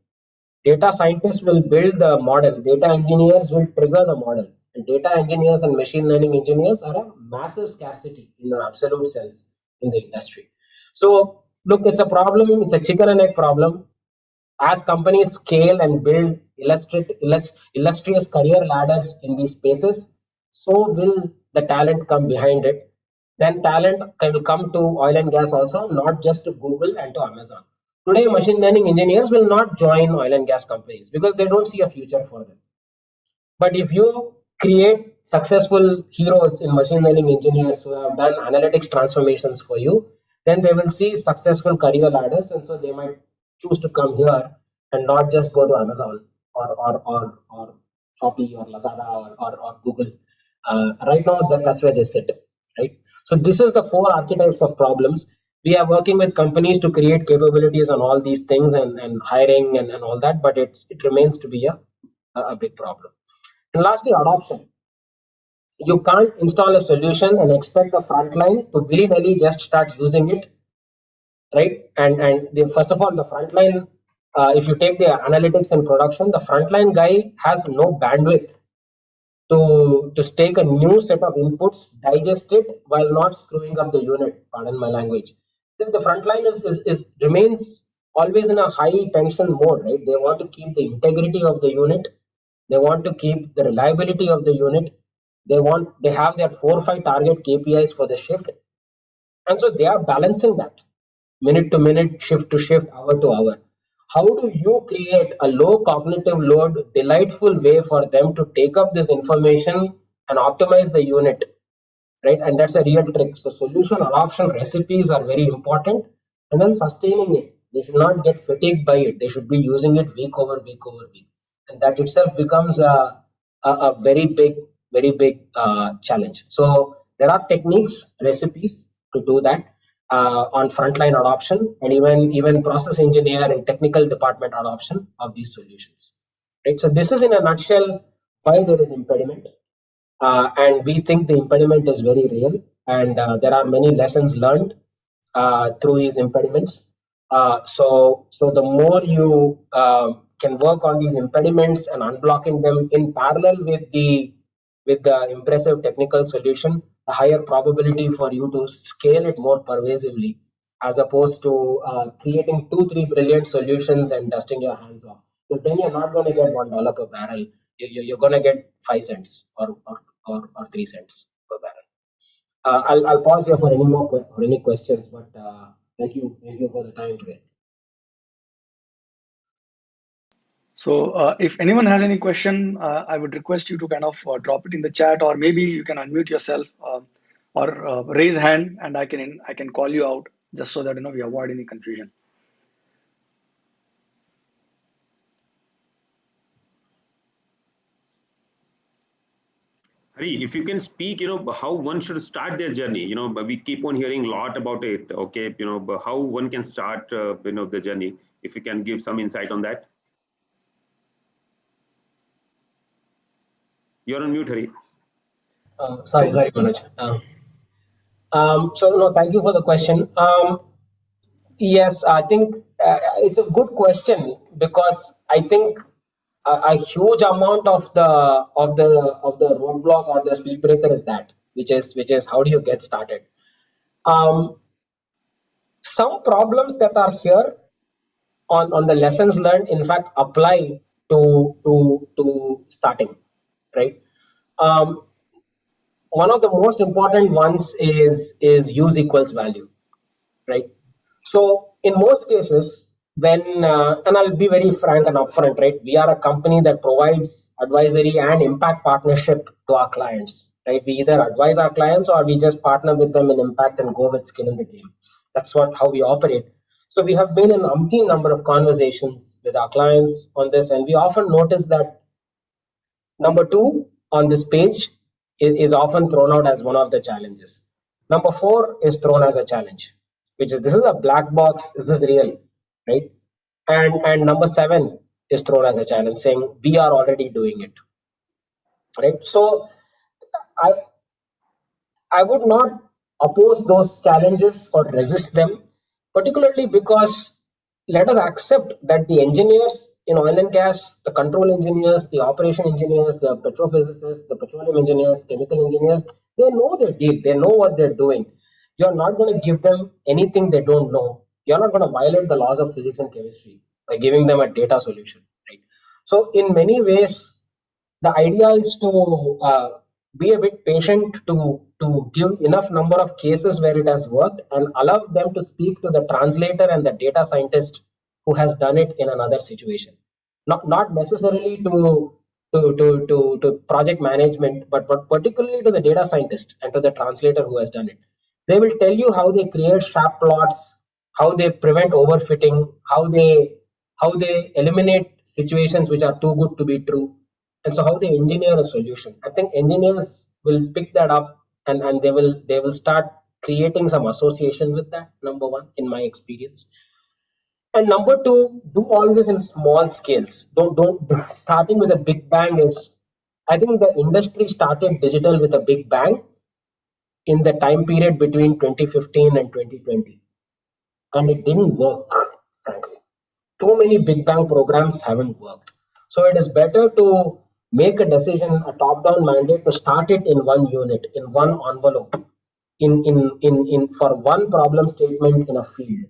Data scientists will build the model, data engineers will trigger the model. And data engineers and machine learning engineers are a massive scarcity in an absolute sense in the industry. So look, it's a problem, it's a chicken and egg problem. As companies scale and build illustrious career ladders in these spaces, so will the talent come behind it. Then talent will come to oil and gas also, not just to Google and to Amazon. Today, machine learning engineers will not join oil and gas companies because they don't see a future for them. But if you create successful heroes in machine learning engineers who have done analytics transformations for you, then they will see successful career ladders, and so they might choose to come here and not just go to Amazon or Shopee or Lazada or Google. Right now, that's where they sit, right? So this is the four archetypes of problems. We are working with companies to create capabilities on all these things and hiring and all that, but it remains to be a big problem. And lastly, adoption. You can't install a solution and expect the frontline to willy-nilly just start using it, right? First of all, the frontline, if you take the analytics and production, the frontline guy has no bandwidth to take a new set of inputs, digest it while not screwing up the unit. Pardon my language. The frontline remains always in a high tension mode, right? They want to keep the integrity of the unit. They want to keep the reliability of the unit. They have their 4 or 5 target KPIs for the shift, and so they are balancing that minute to minute, shift to shift, hour to hour. How do you create a low cognitive load, delightful way for them to take up this information and optimize the unit, right? And that's a real trick. So solution adoption recipes are very important, and then sustaining it. They should not get fatigued by it. They should be using it week over week over week, and that itself becomes a very big challenge. So there are techniques, recipes to do that on frontline adoption, and even process engineer and technical department adoption of these solutions. Right. So this is in a nutshell why there is impediment. And we think the impediment is very real, and there are many lessons learned through these impediments. So the more you can work on these impediments and unblocking them in parallel with the impressive technical solution, a higher probability for you to scale it more pervasively, as opposed to creating 2-3 brilliant solutions and dusting your hands off. Because then you're not going to get $1 per barrel. You're going to get 5 cents or 3 cents per barrel. I'll pause here for any questions, but thank you for the time today. So if anyone has any question, I would request you to kind of drop it in the chat, or maybe you can unmute yourself. or raise hand, and I can call you out, just so that we avoid any confusion. Hari, if you can speak, how one should start their journey. But we keep on hearing a lot about it. Okay, but how one can start, the journey. If you can give some insight on that. You're on mute, Hari. Sorry, Manoj. Thank you for the question. Yes, I think it's a good question, because I think a huge amount of the roadblock or the speed breaker is that, which is how do you get started. Some problems that are here on the lessons learned, in fact, apply to starting, right? One of the most important ones is use equals value, right? So in most cases, when and I'll be very frank and upfront, right? We are a company that provides advisory and impact partnership to our clients, right? We either advise our clients or we just partner with them in impact and go with skin in the game. That's how we operate. So we have been in umpteen number of conversations with our clients on this, and we often notice that number 2 on this page is often thrown out as one of the challenges. Number 4 is thrown as a challenge, which is, this is a black box, is this real, right? And number 7 is thrown as a challenge, saying we are already doing it, right? So I would not oppose those challenges or resist them, particularly because let us accept that the engineers in oil and gas, the control engineers, the operation engineers, the petrophysicists, the petroleum engineers, chemical engineers, they know their deal, they know what they're doing. You're not going to give them anything they don't know. You're not going to violate the laws of physics and chemistry by giving them a data solution, right? So in many ways, the idea is to be a bit patient, to give enough number of cases where it has worked and allow them to speak to the translator and the data scientist who has done it in another situation. Not necessarily to project management, but particularly to the data scientist and to the translator who has done it. They will tell you how they create sharp plots, how they prevent overfitting, how they eliminate situations which are too good to be true, and so how they engineer a solution. I think engineers will pick that up, and they will start creating some association with that. Number 1, in my experience. And number 2, do all this in small scales. Don't starting with a big bang is, I think the industry started digital with a big bang in the time period between 2015 and 2020, and it didn't work, frankly. Too many big bang programs haven't worked. So it is better to make a decision, a top-down mandate, to start it in one unit, in one envelope, in for one problem statement in a field.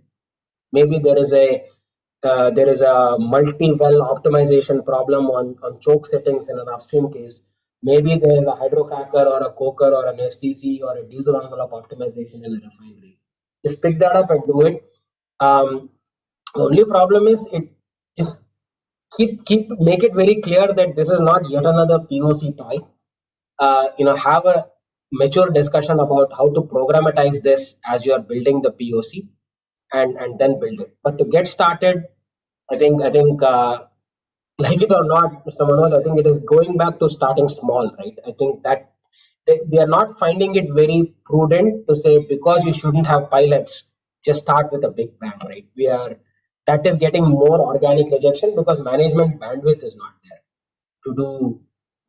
Maybe there is a multi-well optimization problem on choke settings in an upstream case. Maybe there is a hydrocracker or a coker or an FCC or a diesel envelope optimization in a refinery. Just pick that up and do it. The only problem is, it just make it very clear that this is not yet another POC toy. Have a mature discussion about how to programmatize this as you are building the POC, and then build it. But to get started, I think like it or not, Mr. Manoj, I think it is going back to starting small, right? I think that we are not finding it very prudent to say, because you shouldn't have pilots, just start with a big bang, right? That is getting more organic rejection because management bandwidth is not there to do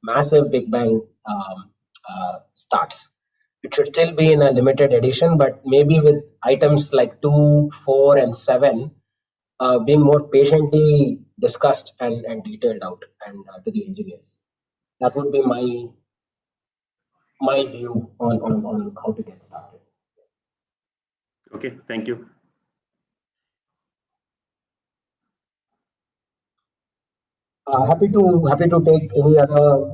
massive big bang starts. It should still be in a limited edition, but maybe with items like 2, 4, and 7 being more patiently discussed and detailed out and to the engineers. That would be my view on how to get started. Okay, thank you. Happy to take any other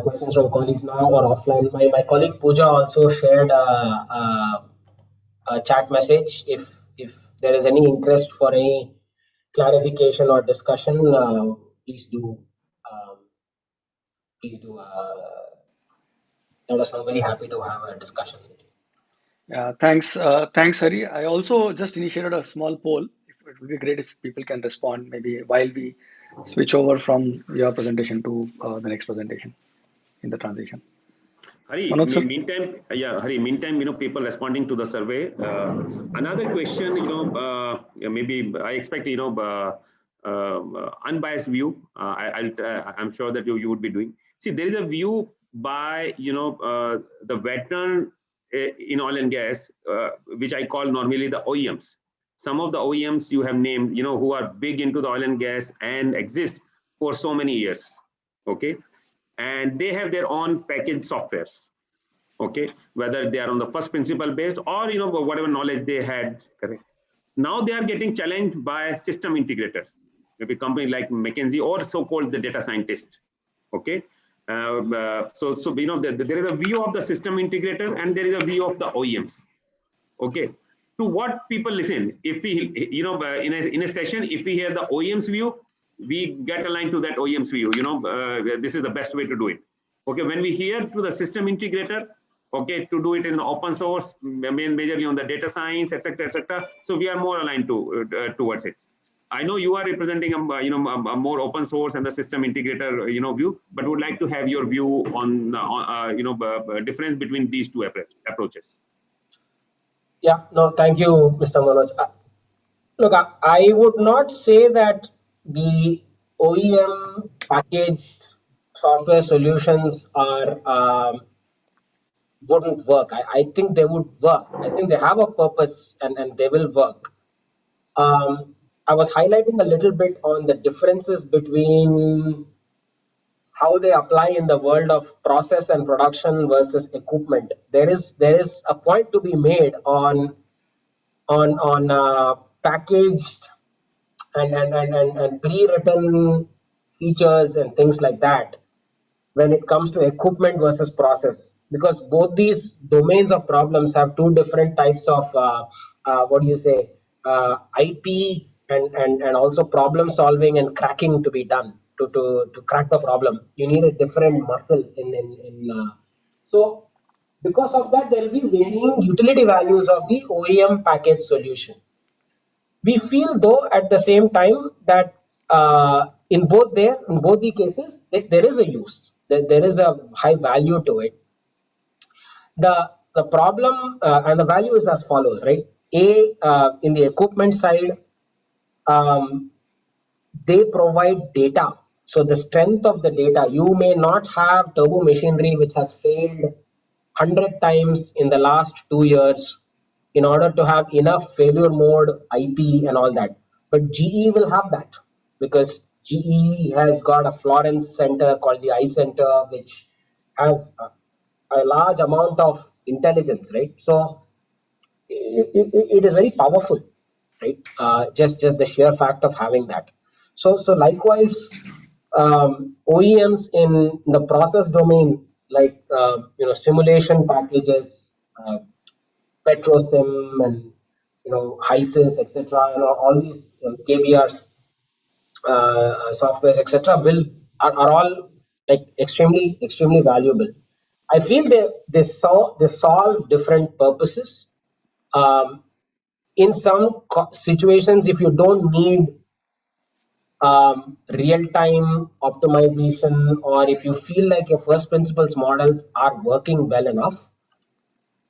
questions from colleagues now or offline. My colleague Pooja also shared a chat message. If there is any interest for any clarification or discussion, please do let us know. Very happy to have a discussion with you. Yeah, thanks, Hari. I also just initiated a small poll. It would be great if people can respond maybe while we switch over from your presentation to the next presentation in the transition. Hari, Manoj sir? meantime, yeah, Hari, meantime, people responding to the survey. Another question, yeah, maybe I expect, unbiased view. I'm sure that you would be doing. See, there is a view by, the veteran in oil and gas, which I call normally the OEMs. Some of the OEMs you have named, who are big into the oil and gas and exist for so many years. Okay, and they have their own packaged softwares, okay, whether they are on the first principle based or whatever knowledge they had, correct. Now they are getting challenged by system integrators, maybe company like McKinsey or so-called the data scientist, okay. So there is a view of the system integrator and there is a view of the OEMs, okay. To what people listen, if we in a session, if we hear the OEM's view, we get aligned to that OEM's view, this is the best way to do it, okay. When we hear to the system integrator, okay, to do it in the open source, majorly on the data science, etc., so we are more aligned to towards it. I know you are representing a more open source and the system integrator view, but would like to have your view on difference between these two approaches. Yeah, no, thank you, Mr. Manoj. Look, I would not say that the OEM packaged software solutions are wouldn't work. I think they would work. I think they have a purpose and they will work. I was highlighting a little bit on the differences between how they apply in the world of process and production versus equipment. There is a point to be made on packaged and pre-written features and things like that when it comes to equipment versus process, because both these domains of problems have two different types of what do you say, IP and also problem solving and cracking to be done to crack the problem. You need a different muscle in so because of that there will be varying utility values of the OEM package solution. We feel though at the same time that in both the cases there is a use, there is a high value to it. The problem and the value is as follows, right? In the equipment side, um, they provide data. So the strength of the data, you may not have turbo machinery which has failed 100 times in the last 2 years in order to have enough failure mode IP and all that. But GE will have that because GE has got a Florence center called the I Center, which has a large amount of intelligence, right? So it is very powerful, right? Just the sheer fact of having that. So likewise, OEMs in the process domain, like simulation packages, PetroSim and HYSYS, etc. All these KBRs, softwares, etc. Are all like extremely valuable. I feel they solve different purposes. In some situations, if you don't need real-time optimization, or if you feel like your first principles models are working well enough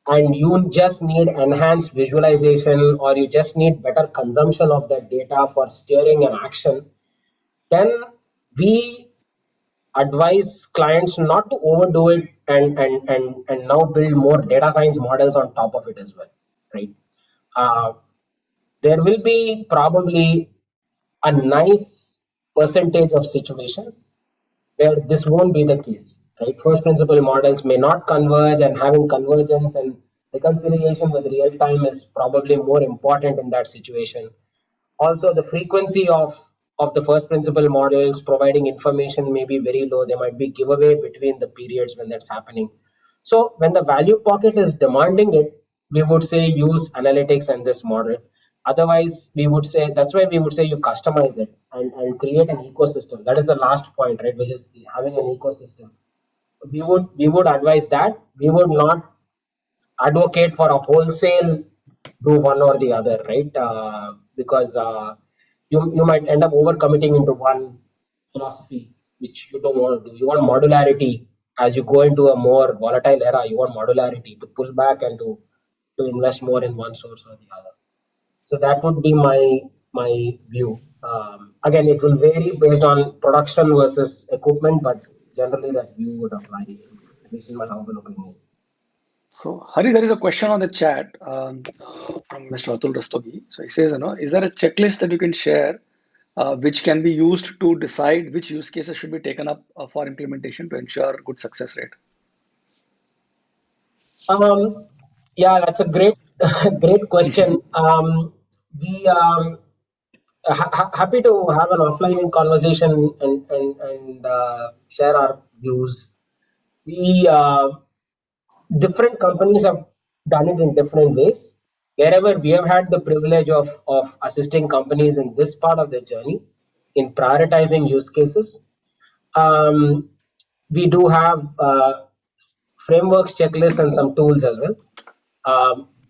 and you just need enhanced visualization or you just need better consumption of that data for steering an action, then we advise clients not to overdo it and now build more data science models on top of it as well, right? There will be probably a nice percentage of situations where this won't be the case, right? First principle models may not converge, and having convergence and reconciliation with real time is probably more important in that situation. Also, the frequency of the first principle models providing information may be very low. There might be giveaway between the periods when that's happening. So when the value pocket is demanding it, we would say use analytics and this model. Otherwise, we would say that's why we would say you customize it and create an ecosystem. That is the last point, right? Which is having an ecosystem. We would advise that. We would not advocate for a wholesale do one or the other, right? Because you might end up overcommitting into one philosophy, which you don't want to do. You want modularity as you go into a more volatile era. You want modularity to pull back and to invest more in one source or the other. So that would be my view. Again, it will vary based on production versus equipment, but generally that view would apply, at least in my humble opinion. So, Hari, there is a question on the chat from Mr. Atul Rastogi. So he says, is there a checklist that you can share which can be used to decide which use cases should be taken up for implementation to ensure good success rate? Yeah, that's a great great question. We happy to have an offline conversation and share our views. We different companies have done it in different ways. Wherever we have had the privilege of assisting companies in this part of the journey in prioritizing use cases, we do have frameworks, checklists, and some tools as well.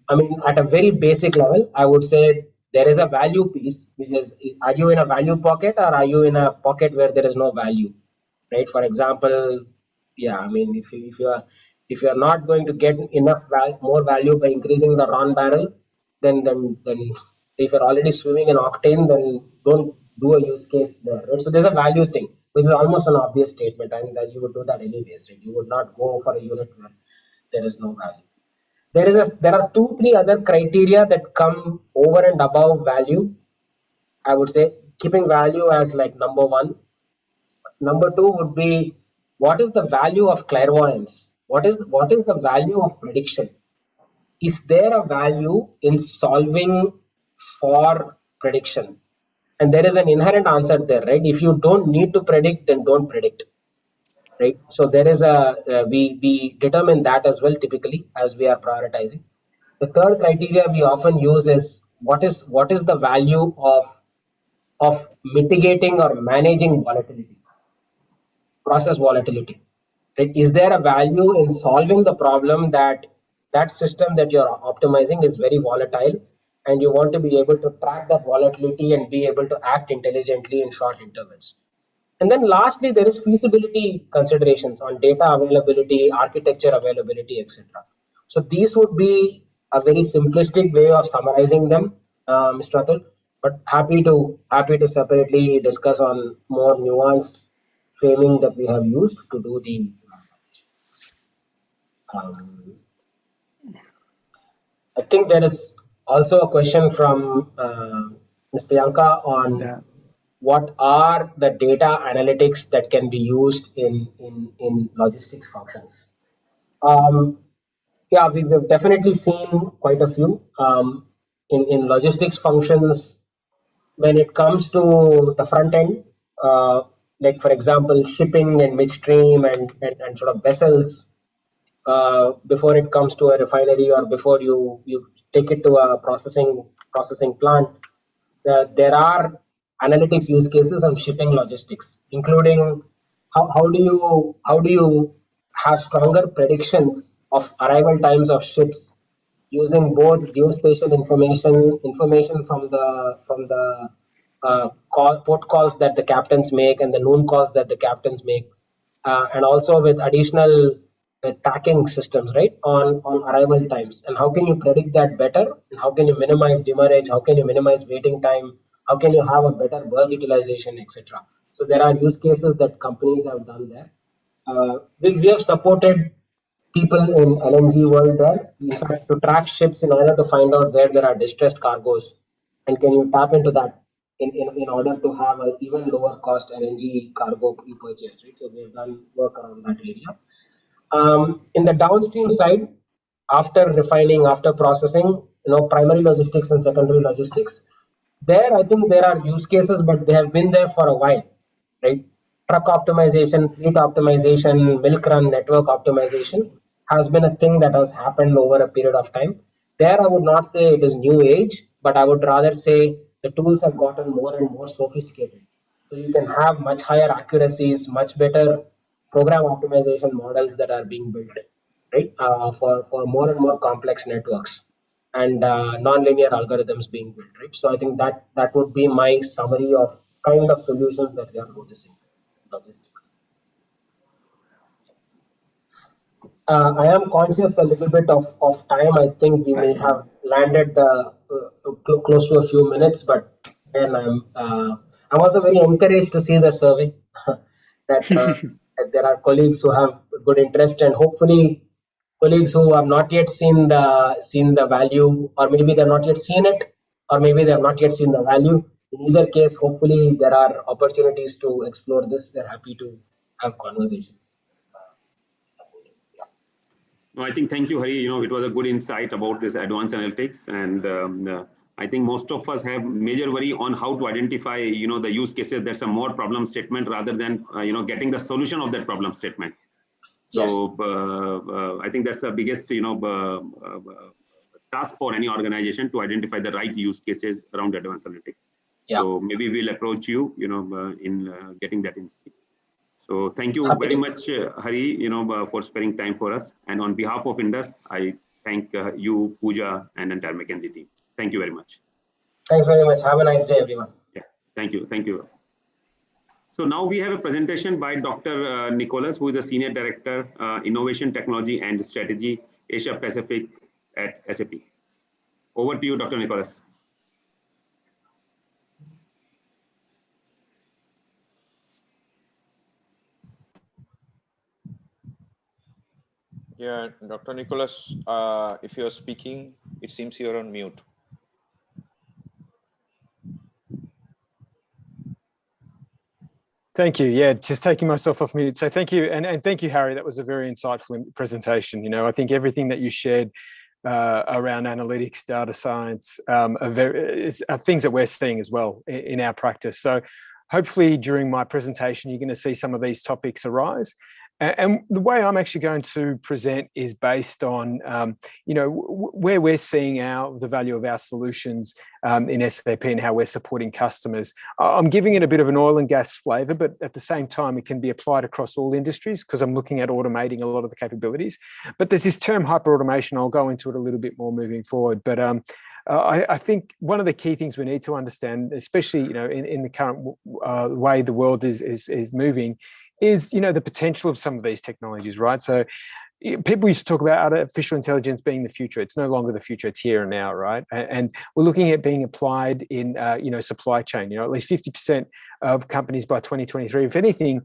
I mean, at a very basic level, I would say there is a value piece, which is, are you in a value pocket or are you in a pocket where there is no value, right? For example, yeah, I mean, if you are not going to get enough more value by increasing the RON barrel, then if you're already swimming in octane, then don't do a use case there, right? So there's a value thing, which is almost an obvious statement, and that you would do that anyways, right? You would not go for a unit where there is no value. There are 2-3 other criteria that come over and above value. I would say keeping value as like number one. Number two would be, what is the value of clairvoyance? What is the value of prediction? Is there a value in solving for prediction? And there is an inherent answer there, right? If you don't need to predict, then don't predict, right? So there is we determine that as well typically as we are prioritizing. The third criteria we often use is, what is the value of mitigating or managing volatility, process volatility, right? Is there a value in solving the problem that system that you're optimizing is very volatile, and you want to be able to track that volatility and be able to act intelligently in short intervals? And then lastly, there is feasibility considerations on data availability, architecture availability, etc. So these would be a very simplistic way of summarizing them, Mr. Atul. But happy to separately discuss on more nuanced framing that we have used to do the. I think there is also a question from Ms. Priyanka on what are the data analytics that can be used in logistics functions. Yeah, we've definitely seen quite a few in logistics functions. When it comes to the front end, like for example, shipping and midstream and sort of vessels, before it comes to a refinery or before you take it to a processing plant, there are analytics use cases on shipping logistics, including how do you have stronger predictions of arrival times of ships using both geospatial information from the port calls that the captains make and the noon calls that the captains make, and also with additional tracking systems, right, on arrival times. And how can you predict that better? And how can you minimize demurrage? How can you minimize waiting time? How can you have a better berth utilization, etc.? So there are use cases that companies have done there. We have supported people in LNG world there, in fact, to track ships in order to find out where there are distressed cargoes, and can you tap into that in order to have an even lower cost LNG cargo you purchase, right? So we have done work around that area. In the downstream side, after refining, after processing, primary logistics and secondary logistics, there I think there are use cases, but they have been there for a while, right? Truck optimization, fleet optimization, milk run network optimization has been a thing that has happened over a period of time. There I would not say it is new age, but I would rather say the tools have gotten more and more sophisticated. So you can have much higher accuracies, much better program optimization models that are being built, right? For more and more complex networks and non-linear algorithms being built, right? So I think that would be my summary of kind of solutions that we are noticing in logistics. I am conscious a little bit of time. I think we may have landed close to a few minutes, but then I'm also very encouraged to see the survey that, that there are colleagues who have good interest, and hopefully colleagues who have not yet seen the value, or maybe they've not yet seen it, or maybe they have not yet seen the value. In either case, hopefully there are opportunities to explore this. We're happy to have conversations. No, I think thank you, Hari. It was a good insight about this advanced analytics, and I think most of us have major worry on how to identify, the use cases. There's a more problem statement rather than, getting the solution of that problem statement. So yes. I think that's the biggest, task for any organization to identify the right use cases around advanced analytics. Yeah. So maybe we'll approach you, in getting that insight. So thank you very much, Hari, for sparing time for us. And on behalf of INDUS, I thank you, Pooja, and entire McKinsey team. Thank you very much. Thanks very much. Have a nice day, everyone. Yeah, thank you. Thank you. So now we have a presentation by Dr. Nicholas, who is a Senior Director, Innovation, Technology and Strategy, Asia Pacific at SAP. Over to you, Dr. Nicholas. Yeah, Dr. Nicholas, if you're speaking, it seems you're on mute. Thank you. Yeah, just taking myself off mute. So thank you. And thank you, Harry. That was a very insightful presentation. I think everything that you shared around analytics, data science, are things that we're seeing as well in our practice. So hopefully during my presentation, you're going to see some of these topics arise. And the way I'm actually going to present is based on, where we're seeing the value of our solutions in SAP and how we're supporting customers. I'm giving it a bit of an oil and gas flavor, but at the same time, it can be applied across all industries because I'm looking at automating a lot of the capabilities. But there's this term hyperautomation. I'll go into it a little bit more moving forward. But I think one of the key things we need to understand, especially in the current way the world is moving, is the potential of some of these technologies, right? So people used to talk about artificial intelligence being the future. It's no longer the future; it's here and now, right? And we're looking at being applied in supply chain. At least 50% of companies by 2023. If anything,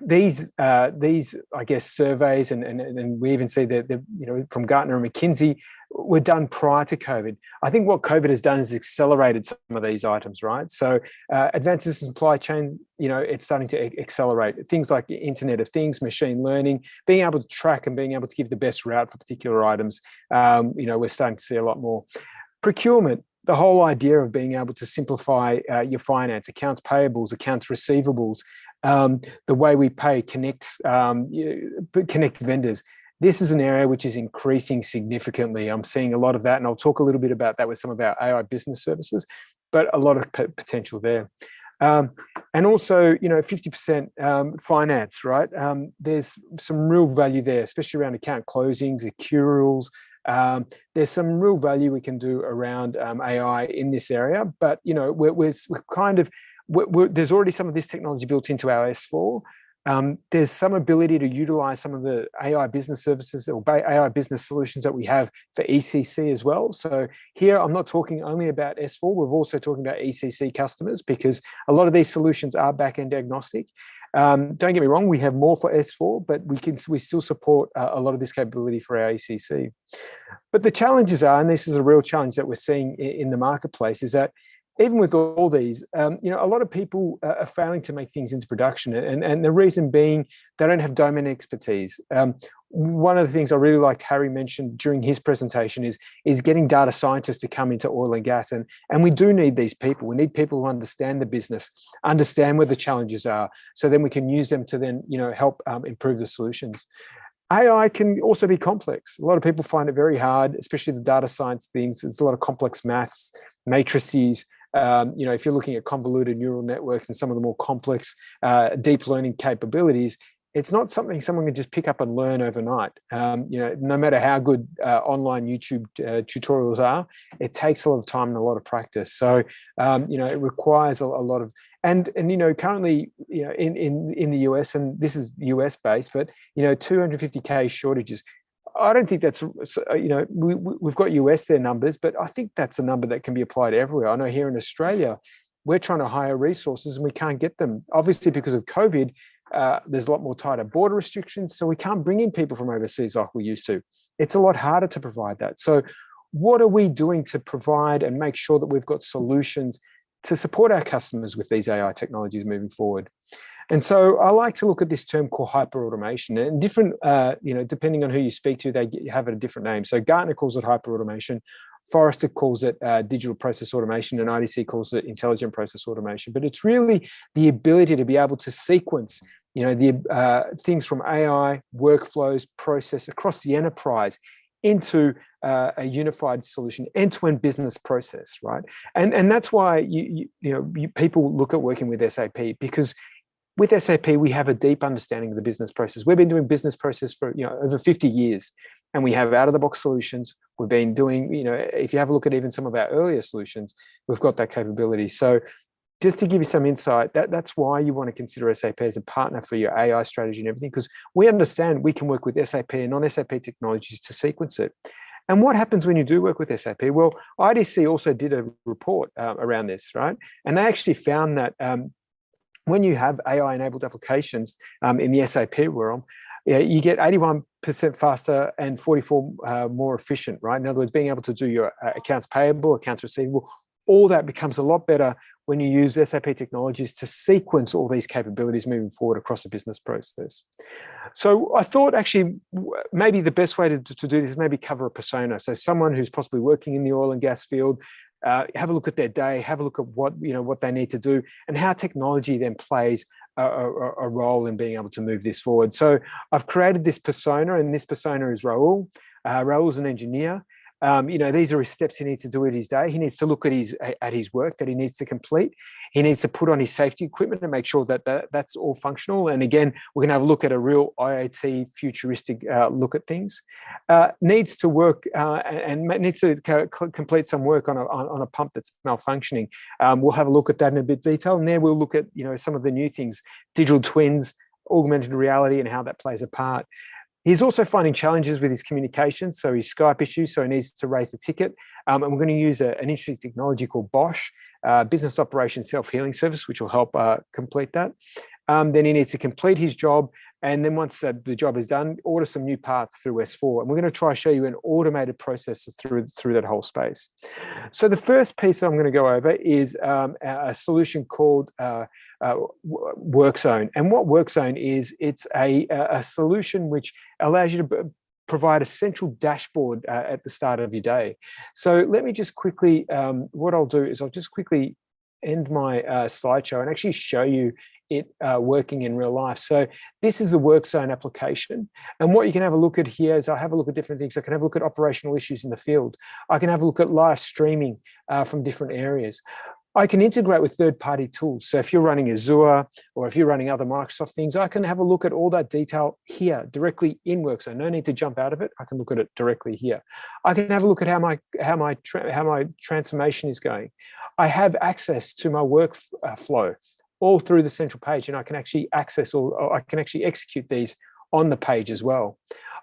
these I guess surveys and we even see that from Gartner and McKinsey were done prior to COVID. I think what COVID has done is accelerated some of these items, right? So advances in supply chain, it's starting to accelerate things like the Internet of Things, machine learning, being able to track and being able to give the best route for particular items. We're starting to see a lot more. Procurement. The whole idea of being able to simplify your finance, accounts payables, accounts receivables, the way we pay, connect vendors. This is an area which is increasing significantly. I'm seeing a lot of that, and I'll talk a little bit about that with some of our AI business services, but a lot of potential there. And also, 50% finance, right? There's some real value there, especially around account closings, accruals. There's some real value we can do around AI in this area, but we're kind of there's already some of this technology built into our S4. There's some ability to utilize some of the AI business services or AI business solutions that we have for ECC as well. So here, I'm not talking only about S4. We're also talking about ECC customers because a lot of these solutions are back-end agnostic. Don't get me wrong, we have more for S4, but we still support a lot of this capability for our ECC. But the challenges are, and this is a real challenge that we're seeing in the marketplace, is that even with all these, a lot of people are failing to make things into production, and the reason being they don't have domain expertise. One of the things I really liked Harry mentioned during his presentation is getting data scientists to come into oil and gas, and we do need these people. We need people who understand the business, understand where the challenges are, so then we can use them to then help improve the solutions. AI can also be complex. A lot of people find it very hard, especially the data science things. There's a lot of complex maths, matrices. If you're looking at convoluted neural networks and some of the more complex deep learning capabilities, it's not something someone can just pick up and learn overnight. No matter how good online YouTube tutorials are, it takes a lot of time and a lot of practice. So, it requires a lot of, and currently, in the US, and this is US based, but 250K shortages. I don't think that's, we've got US their numbers, but I think that's a number that can be applied everywhere. I know here in Australia, we're trying to hire resources and we can't get them. Obviously, because of COVID, there's a lot more tighter border restrictions, so we can't bring in people from overseas like we used to. It's a lot harder to provide that. So what are we doing to provide and make sure that we've got solutions to support our customers with these AI technologies moving forward? And so I like to look at this term called hyperautomation, and different, depending on who you speak to, they have it a different name. So Gartner calls it hyperautomation, Forrester calls it digital process automation, and IDC calls it intelligent process automation. But it's really the ability to be able to sequence, the things from AI, workflows, process across the enterprise into a unified solution, end-to-end business process, right? And that's why people look at working with SAP, because with SAP, we have a deep understanding of the business process. We've been doing business process for over 50 years, and we have out-of-the-box solutions. We've been doing, if you have a look at even some of our earlier solutions, we've got that capability. So just to give you some insight, that's why you want to consider SAP as a partner for your AI strategy and everything, because we understand we can work with SAP and non-SAP technologies to sequence it. And what happens when you do work with SAP? Well, IDC also did a report around this, right? And they actually found that when you have AI-enabled applications in the SAP realm, you get 81% faster and 44% more efficient, right? In other words, being able to do your accounts payable, accounts receivable, all that becomes a lot better when you use SAP technologies to sequence all these capabilities moving forward across a business process. So I thought actually maybe the best way to do this is maybe cover a persona. So someone who's possibly working in the oil and gas field, have a look at their day, have a look at what they need to do, and how technology then plays a role in being able to move this forward. So I've created this persona, and this persona is Raul. Raul's an engineer. These are his steps he needs to do at his day. He needs to look at his work that he needs to complete. He needs to put on his safety equipment and make sure that that's all functional. And again, we're going to have a look at a real IoT futuristic look at things. Needs to work and needs to complete some work on a pump that's malfunctioning. We'll have a look at that in a bit of detail. And there we'll look at some of the new things, digital twins, augmented reality, and how that plays a part. He's also finding challenges with his communication, so his Skype issues, so he needs to raise a ticket. And we're going to use an interesting technology called Bosch, Business Operations Self-Healing Service, which will help complete that. Then he needs to complete his job, and then once the job is done, order some new parts through S4. And we're going to try to show you an automated process through that whole space. So the first piece I'm going to go over is a solution called WorkZone. And what WorkZone is, it's a solution which allows you to provide a central dashboard at the start of your day. So let me just quickly, what I'll do is I'll just quickly end my slideshow and actually show you it working in real life. So this is a WorkZone application. And what you can have a look at here is I have a look at different things. I can have a look at operational issues in the field. I can have a look at live streaming from different areas. I can integrate with third-party tools. So if you're running Azure or if you're running other Microsoft things, I can have a look at all that detail here directly in WorkZone. No need to jump out of it. I can look at it directly here. I can have a look at how my transformation is going. I have access to my workflow all through the central page, and I can actually access or I can actually execute these on the page as well.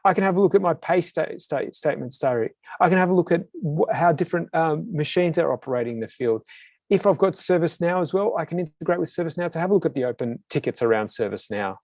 I can have a look at my pay statements diary. I can have a look at how different machines are operating in the field. If I've got ServiceNow as well, I can integrate with ServiceNow to have a look at the open tickets around ServiceNow.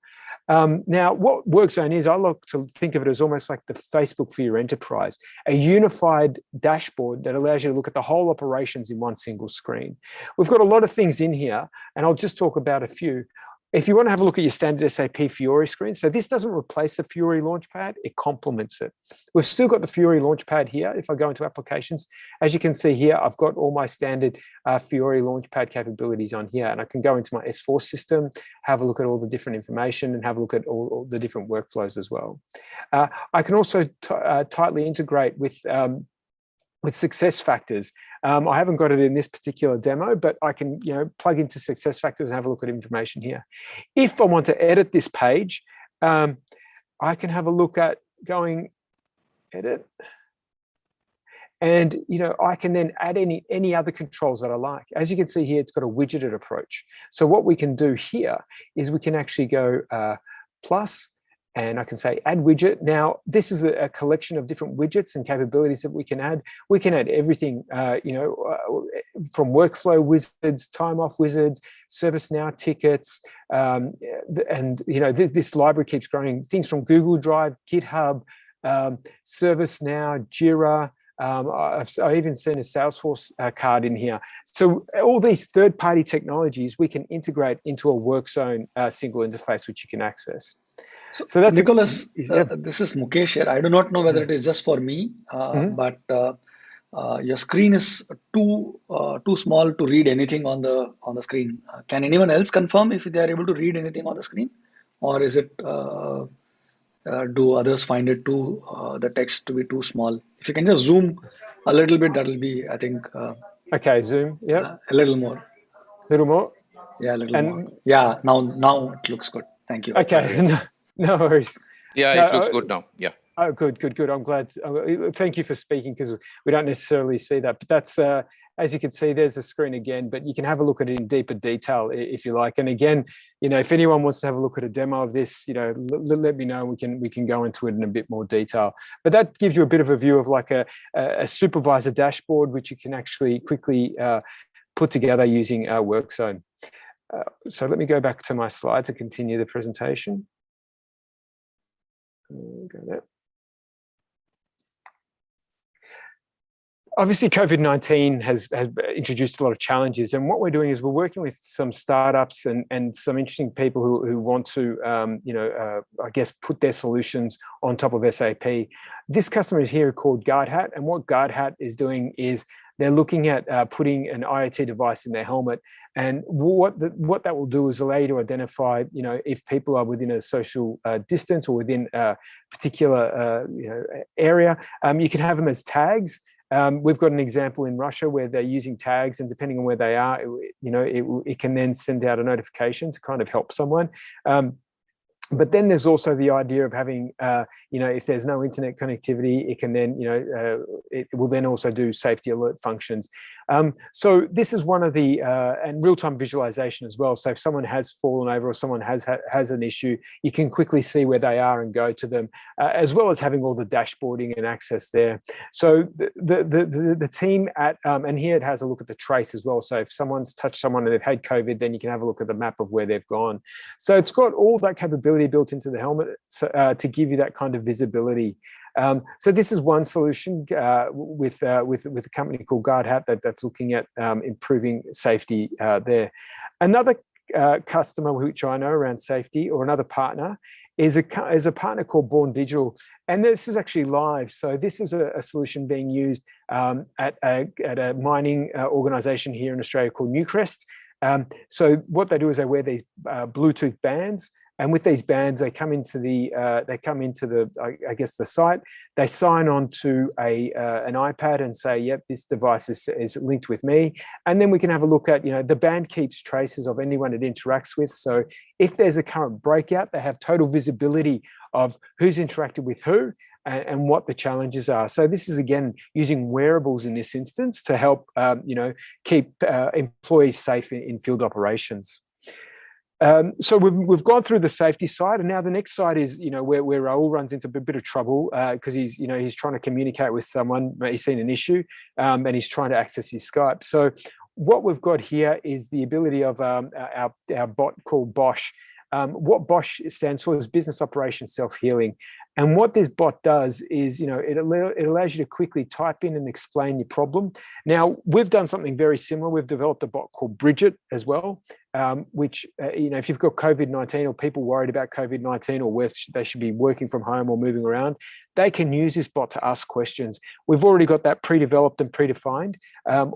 Now, what WorkZone is, I like to think of it as almost like the Facebook for your enterprise, a unified dashboard that allows you to look at the whole operations in one single screen. We've got a lot of things in here, and I'll just talk about a few. If you want to have a look at your standard SAP Fiori screen, so this doesn't replace the Fiori Launchpad, it complements it. We've still got the Fiori Launchpad here. If I go into applications, as you can see here, I've got all my standard Fiori Launchpad capabilities on here, and I can go into my S4 system, have a look at all the different information, and have a look at all the different workflows as well. I can also tightly integrate with SuccessFactors. I haven't got it in this particular demo, but I can plug into SuccessFactors and have a look at information here. If I want to edit this page, I can have a look at going edit. And I can then add any other controls that I like. As you can see here, it's got a widgeted approach. So what we can do here is we can actually go plus, and I can say add widget. Now, this is a collection of different widgets and capabilities that we can add. We can add everything, from workflow wizards, time off wizards, ServiceNow tickets, and this library keeps growing. Things from Google Drive, GitHub, ServiceNow, Jira. I've even seen a Salesforce card in here. So all these third-party technologies we can integrate into a WorkZone single interface, which you can access. So that's Nicholas. This is Mukesh here. I do not know whether it is just for me, but your screen is too small to read anything on the screen. Can anyone else confirm if they are able to read anything on the screen, or is it? Do others find it the text to be too small? If you can just zoom a little bit, that will be, I think. Okay, zoom. Yeah. A little more. Little more. Yeah, a little more. Yeah. Now it looks good. Thank you. Okay. No worries. Yeah, it looks good now. Yeah. Oh, good. I'm glad. Thank you for speaking, because we don't necessarily see that. But that's, as you can see, there's the screen again, but you can have a look at it in deeper detail if you like. And again, if anyone wants to have a look at a demo of this, let me know. We can go into it in a bit more detail. But that gives you a bit of a view of like a supervisor dashboard, which you can actually quickly put together using WorkZone. So let me go back to my slide to continue the presentation. Go there. Obviously, COVID-19 has introduced a lot of challenges, and what we're doing is we're working with some startups and some interesting people who want to, I guess, put their solutions on top of SAP. This customer is here called GuardHat, and what GuardHat is doing is they're looking at putting an IoT device in their helmet, and what that will do is allow you to identify, if people are within a social distance or within a particular area. You can have them as tags. We've got an example in Russia where they're using tags, and depending on where they are, it can then send out a notification to kind of help someone. But then there's also the idea of having, if there's no internet connectivity, it can then, it will then also do safety alert functions. So this is one of the, and real-time visualization as well. So if someone has fallen over or someone has an issue, you can quickly see where they are and go to them, as well as having all the dashboarding and access there. So the team at, and here it has a look at the trace as well. So if someone's touched someone and they've had COVID, then you can have a look at the map of where they've gone. So it's got all that capability built into the helmet to give you that kind of visibility. So this is one solution with a company called GuardHat that's looking at improving safety there. Another customer which I know around safety, or another partner, is a partner called Born Digital, and this is actually live. So this is a solution being used at a mining organization here in Australia called Newcrest. So what they do is they wear these Bluetooth bands, and with these bands, they come into the I guess the site. They sign on to an iPad and say, "Yep, this device is linked with me." And then we can have a look at, the band keeps traces of anyone it interacts with. So if there's a current breakout, they have total visibility of who's interacted with who and what the challenges are. So this is, again, using wearables in this instance to help, keep employees safe in field operations. So we've gone through the safety side, and now the next side is, where Raul runs into a bit of trouble because he's trying to communicate with someone. He's seen an issue, and he's trying to access his Skype. So what we've got here is the ability of our bot called Bosch. What Bosch stands for is Business Operations Self-Healing. And what this bot does is, it allows you to quickly type in and explain your problem. Now, we've done something very similar. We've developed a bot called Bridget as well, which, if you've got COVID-19 or people worried about COVID-19 or where they should be working from home or moving around, they can use this bot to ask questions. We've already got that pre-developed and predefined.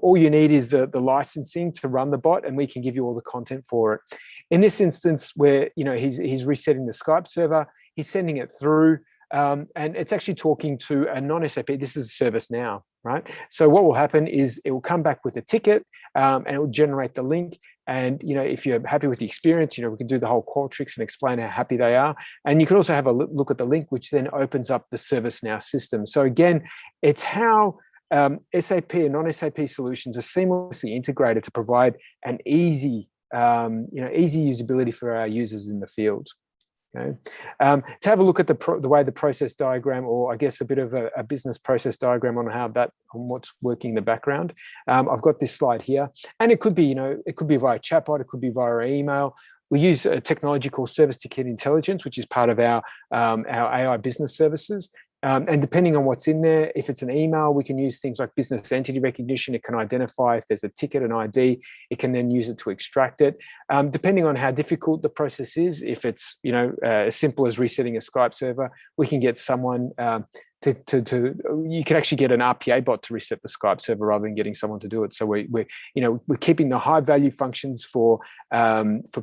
All you need is the licensing to run the bot, and we can give you all the content for it. In this instance, where he's resetting the Skype server, he's sending it through. and it's actually talking to a non-SAP. This is ServiceNow, right? So what will happen is it will come back with a ticket, and it will generate the link. And, you know, if you're happy with the experience, you know, we can do the whole Qualtrics and explain how happy they are. And you can also have a look at the link, which then opens up the ServiceNow system. So again, it's how SAP and non-SAP solutions are seamlessly integrated to provide an easy, easy usability for our users in the field. Okay. To have a look at the way the process diagram, or I guess a bit of a business process diagram on what's working in the background. I've got this slide here, and it could be, it could be via chatbot, it could be via email. We use a technology called Service Ticket Intelligence, which is part of our AI business services. And depending on what's in there, if it's an email, we can use things like business entity recognition. It can identify if there's a ticket, an ID. It can then use it to extract it. Depending on how difficult the process is, if it's as simple as resetting a Skype server, we can get someone you can actually get an RPA bot to reset the Skype server rather than getting someone to do it. So we're keeping the high value functions for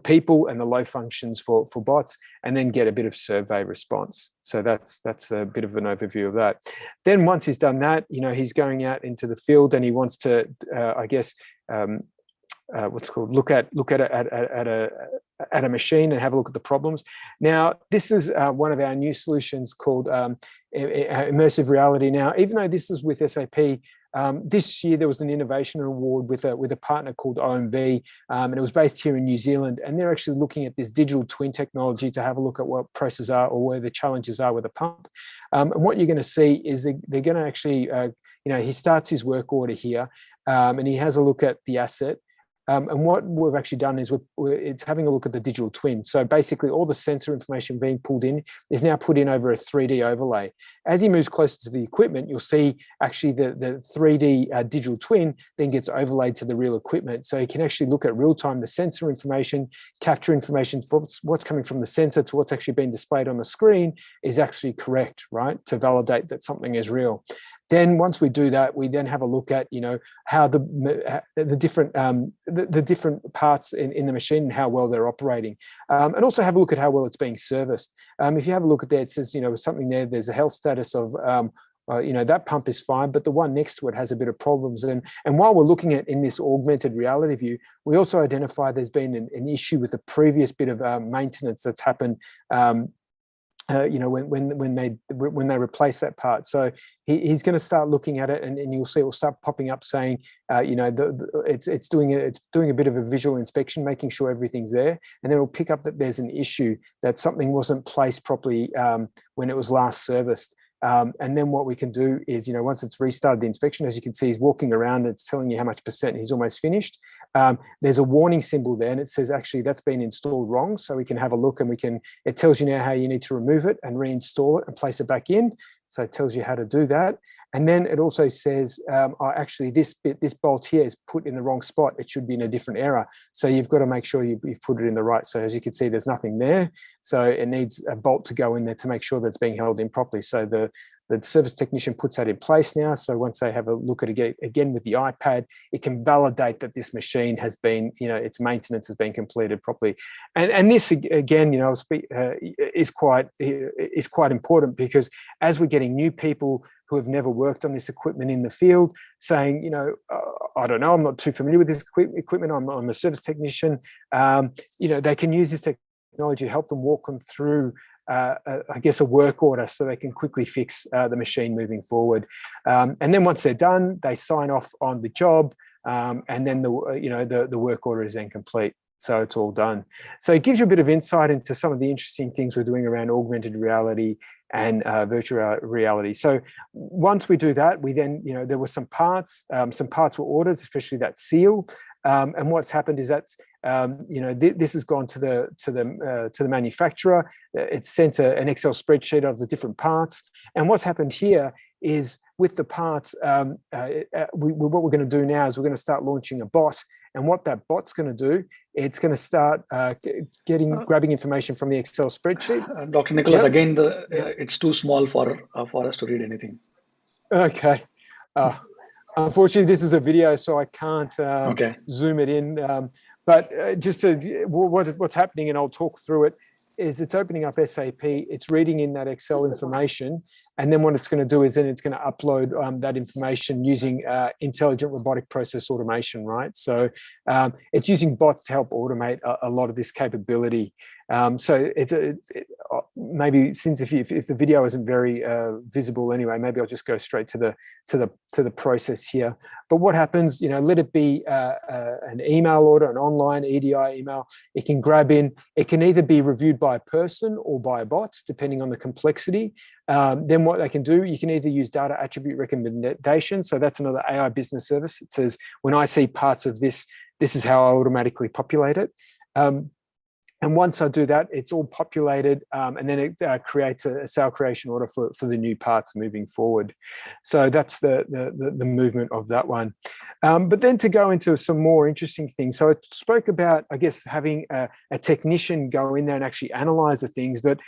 people and the low functions for bots, and then get a bit of survey response. So that's a bit of an overview of that. Then once he's done that, he's going out into the field and he wants to, look at a machine and have a look at the problems. Now, this is one of our new solutions called immersive reality. Now, even though this is with SAP, this year there was an innovation award with a partner called OMV, and it was based here in New Zealand. And they're actually looking at this digital twin technology to have a look at what processes are or where the challenges are with a pump. And what you're going to see is they're going to actually, he starts his work order here, and he has a look at the asset. And what we've actually done is it's having a look at the digital twin. So basically all the sensor information being pulled in is now put in over a 3D overlay. As he moves closer to the equipment, you'll see actually the 3D digital twin then gets overlaid to the real equipment. So you can actually look at real time the sensor information, capture information from what's coming from the sensor to what's actually being displayed on the screen is actually correct, right? To validate that something is real. Then once we do that, we then have a look at, how the different parts in the machine and how well they're operating, and also have a look at how well it's being serviced. If you have a look at there, it says, something there. There's a health status of, that pump is fine, but the one next to it has a bit of problems. And while we're looking at in this augmented reality view, we also identify there's been an issue with the previous bit of maintenance that's happened. When they replace that part. So he's going to start looking at it, and you'll see it will start popping up saying, it's doing a bit of a visual inspection, making sure everything's there, and then it'll pick up that there's an issue, that something wasn't placed properly when it was last serviced. And then what we can do is, once it's restarted the inspection, as you can see, he's walking around, it's telling you how much % he's almost finished. There's a warning symbol there, and it says actually that's been installed wrong. So we can have a look, and it tells you now how you need to remove it and reinstall it and place it back in. So it tells you how to do that. And then it also says, actually this bolt here is put in the wrong spot. It should be in a different error. So you've got to make sure you've put it in the right. So as you can see, there's nothing there. So it needs a bolt to go in there to make sure that it's being held in properly. So the service technician puts that in place now. So once they have a look at it again with the iPad, it can validate that this machine has been, its maintenance has been completed properly. And this again, is quite important, because as we're getting new people who have never worked on this equipment in the field saying, I don't know, I'm not too familiar with this equipment, I'm a service technician, they can use this technology to help them walk them through I guess a work order, so they can quickly fix the machine moving forward. And then once they're done, they sign off on the job, and then the work order is then complete. So it's all done. So it gives you a bit of insight into some of the interesting things we're doing around augmented reality and virtual reality. So once we do that, we then, there were some parts were ordered, especially that seal. And what's happened is that this has gone to the manufacturer. It's sent an Excel spreadsheet of the different parts. And what's happened here is with the parts, what we're going to do now is we're going to start launching a bot. And what that bot's going to do, it's going to start grabbing information from the Excel spreadsheet. Dr. Nicholas, again, it's too small for us to read anything. Okay. Unfortunately, this is a video, so I can't Okay. zoom it in. But just to what's happening, and I'll talk through it, is it's opening up SAP, it's reading in that Excel information, and then what it's going to do is then it's going to upload that information using intelligent robotic process automation, right? So it's using bots to help automate a lot of this capability. So maybe since if the video isn't very visible anyway, maybe I'll just go straight to the process here. But what happens, let it be an email order, an online EDI email. It can grab in. It can either be reviewed by a person or by a bot, depending on the complexity. Then what they can do, you can either use data attribute recommendation. So that's another AI business service. It says, when I see parts of this, this is how I automatically populate it. And once I do that, it's all populated, and then it creates a sale creation order for the new parts moving forward. So that's the movement of that one. But then to go into some more interesting things. So I spoke about, I guess, having a technician go in there and actually analyze the things. But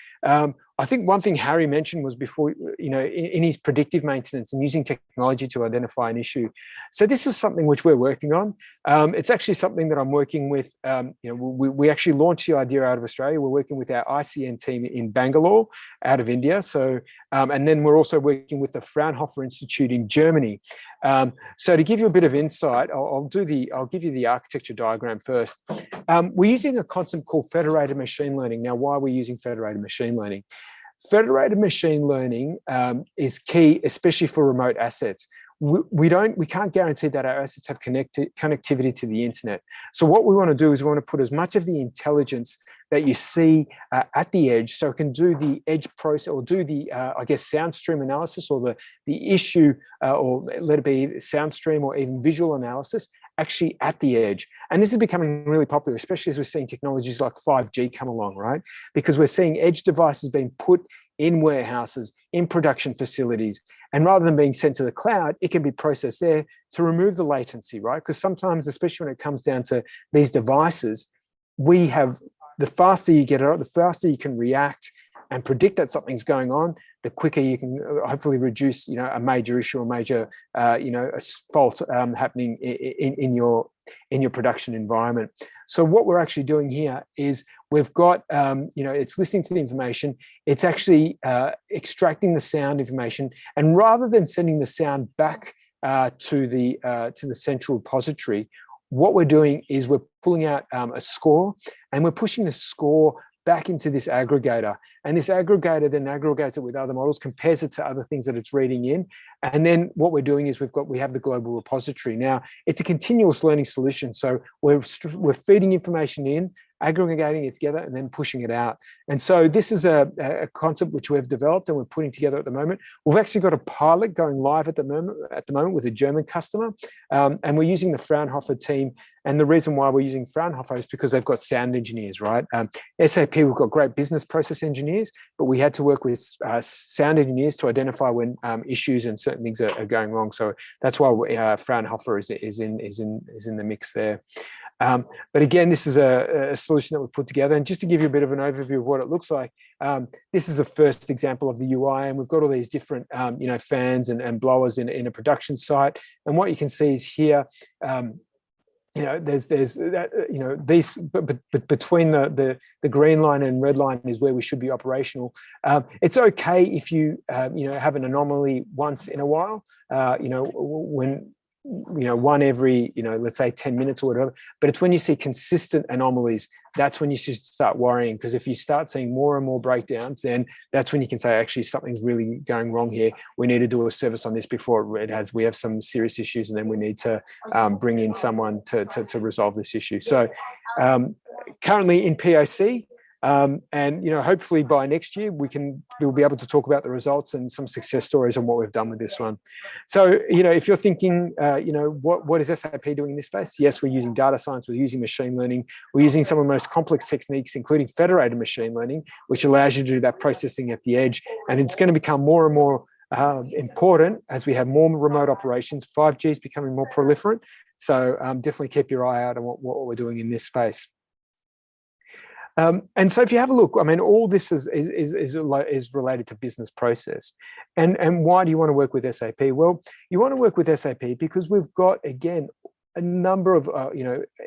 I think one thing Harry mentioned was before, in his predictive maintenance and using technology to identify an issue. So this is something which we're working on. It's actually something that I'm working with. We actually launched the idea out of Australia. We're working with our ICN team in Bangalore, out of India. So, and then we're also working with the Fraunhofer Institute in Germany. So to give you a bit of insight, I'll give you the architecture diagram first. We're using a concept called federated machine learning. Now, why are we using federated machine learning? Federated machine learning is key, especially for remote assets. We can't guarantee that our assets have connectivity to the internet. So what we want to do is we want to put as much of the intelligence that you see at the edge, so it can do the edge process or do the, I guess, sound stream analysis or the issue, or let it be sound stream or even visual analysis, actually at the edge. And this is becoming really popular, especially as we're seeing technologies like 5G come along, right? Because we're seeing edge devices being put in warehouses, in production facilities, and rather than being sent to the cloud, it can be processed there to remove the latency, right? Because sometimes, especially when it comes down to these devices, the faster you get it out, the faster you can react and predict that something's going on, the quicker you can hopefully reduce, a major issue or major, a fault happening in your production environment. So what we're actually doing here is we've got, it's listening to the information, it's actually extracting the sound information, and rather than sending the sound back to the central repository, what we're doing is we're pulling out a score, and we're pushing the score back into this aggregator, and this aggregator then aggregates it with other models, compares it to other things that it's reading in, and then what we're doing is we have the global repository. Now it's a continuous learning solution, so we're feeding information in, aggregating it together, and then pushing it out. And so this is a concept which we've developed and we're putting together at the moment. We've actually got a pilot going live at the moment with a German customer, and we're using the Fraunhofer team. And the reason why we're using Fraunhofer is because they've got sound engineers, right? SAP, we've got great business process engineers, but we had to work with sound engineers to identify when issues and certain things are going wrong. So that's why Fraunhofer is in the mix there. But again, this is a solution that we put together. And just to give you a bit of an overview of what it looks like, this is a first example of the UI, and we've got all these different, fans and blowers in a production site. And what you can see is here, there's that, these, but between the green line and red line is where we should be operational. It's okay if you, have an anomaly once in a while, when, one every, let's say 10 minutes or whatever, but it's when you see consistent anomalies, that's when you should start worrying, because if you start seeing more and more breakdowns, then that's when you can say, actually, something's really going wrong here. We need to do a service on this before we have some serious issues, and then we need to bring in someone to resolve this issue. So currently in POC, and hopefully by next year we'll be able to talk about the results and some success stories on what we've done with this one. So if you're thinking what is SAP doing in this space? Yes, we're using data science, we're using machine learning, we're using some of the most complex techniques, including federated machine learning, which allows you to do that processing at the edge, and it's going to become more and more important as we have more remote operations. 5G is becoming more proliferant, so definitely keep your eye out on what we're doing in this space. And so if you have a look, all this is related to business process. And why do you want to work with SAP? Well, you want to work with SAP because we've got, again, a number of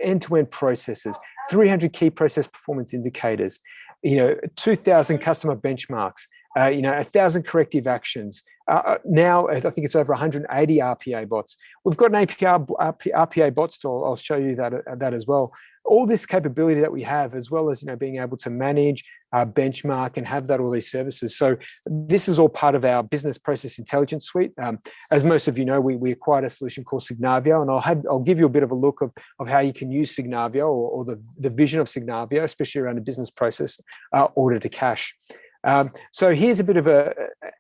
end-to-end processes, 300 key process performance indicators, 2,000 customer benchmarks, 1,000 corrective actions. Now, I think it's over 180 RPA bots. We've got an RPA bot store. I'll show you that as well. All this capability that we have, as well as being able to manage, benchmark, and have all these services. So this is all part of our business process intelligence suite. As most of you know, we acquired a solution called Signavio, and I'll give you a bit of a look of how you can use Signavio or the vision of Signavio, especially around the business process order to cash. So here's a bit of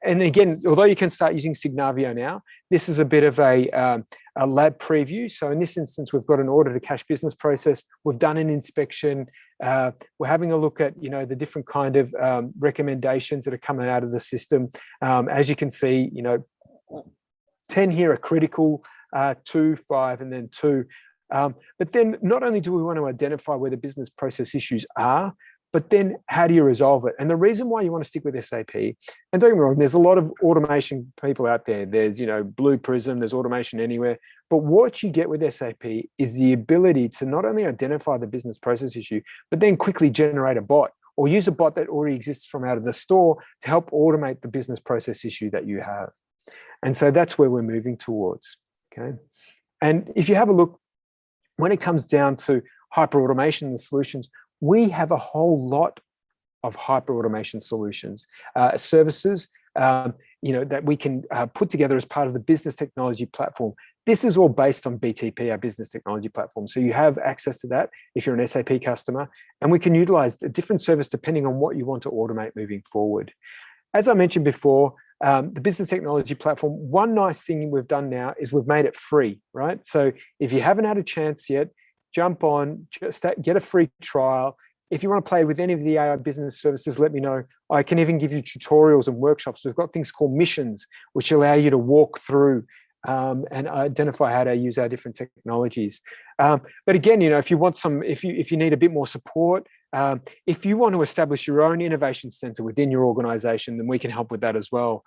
and again, although you can start using Signavio now, this is a bit of a lab preview. So in this instance, we've got an order to cash business process. We've done an inspection. We're having a look at, the different kind of recommendations that are coming out of the system. As you can see, 10 here are critical, 2, 5, and then 2. But then not only do we want to identify where the business process issues are, but then how do you resolve it? And the reason why you want to stick with SAP, and don't get me wrong, there's a lot of automation people out there. There's, Blue Prism, there's automation anywhere. But what you get with SAP is the ability to not only identify the business process issue, but then quickly generate a bot or use a bot that already exists from out of the store to help automate the business process issue that you have. And so that's where we're moving towards, okay? And if you have a look, when it comes down to hyper-automation and solutions, we have a whole lot of hyper-automation solutions, services, that we can put together as part of the business technology platform. This is all based on BTP, our business technology platform. So you have access to that if you're an SAP customer, and we can utilize a different service depending on what you want to automate moving forward. As I mentioned before, the business technology platform, one nice thing we've done now is we've made it free, right? So if you haven't had a chance yet, jump on, just get a free trial. If you want to play with any of the AI business services, let me know. I can even give you tutorials and workshops. We've got things called missions, which allow you to walk through and identify how to use our different technologies. But again, if you want if you need a bit more support, if you want to establish your own innovation center within your organization, then we can help with that as well.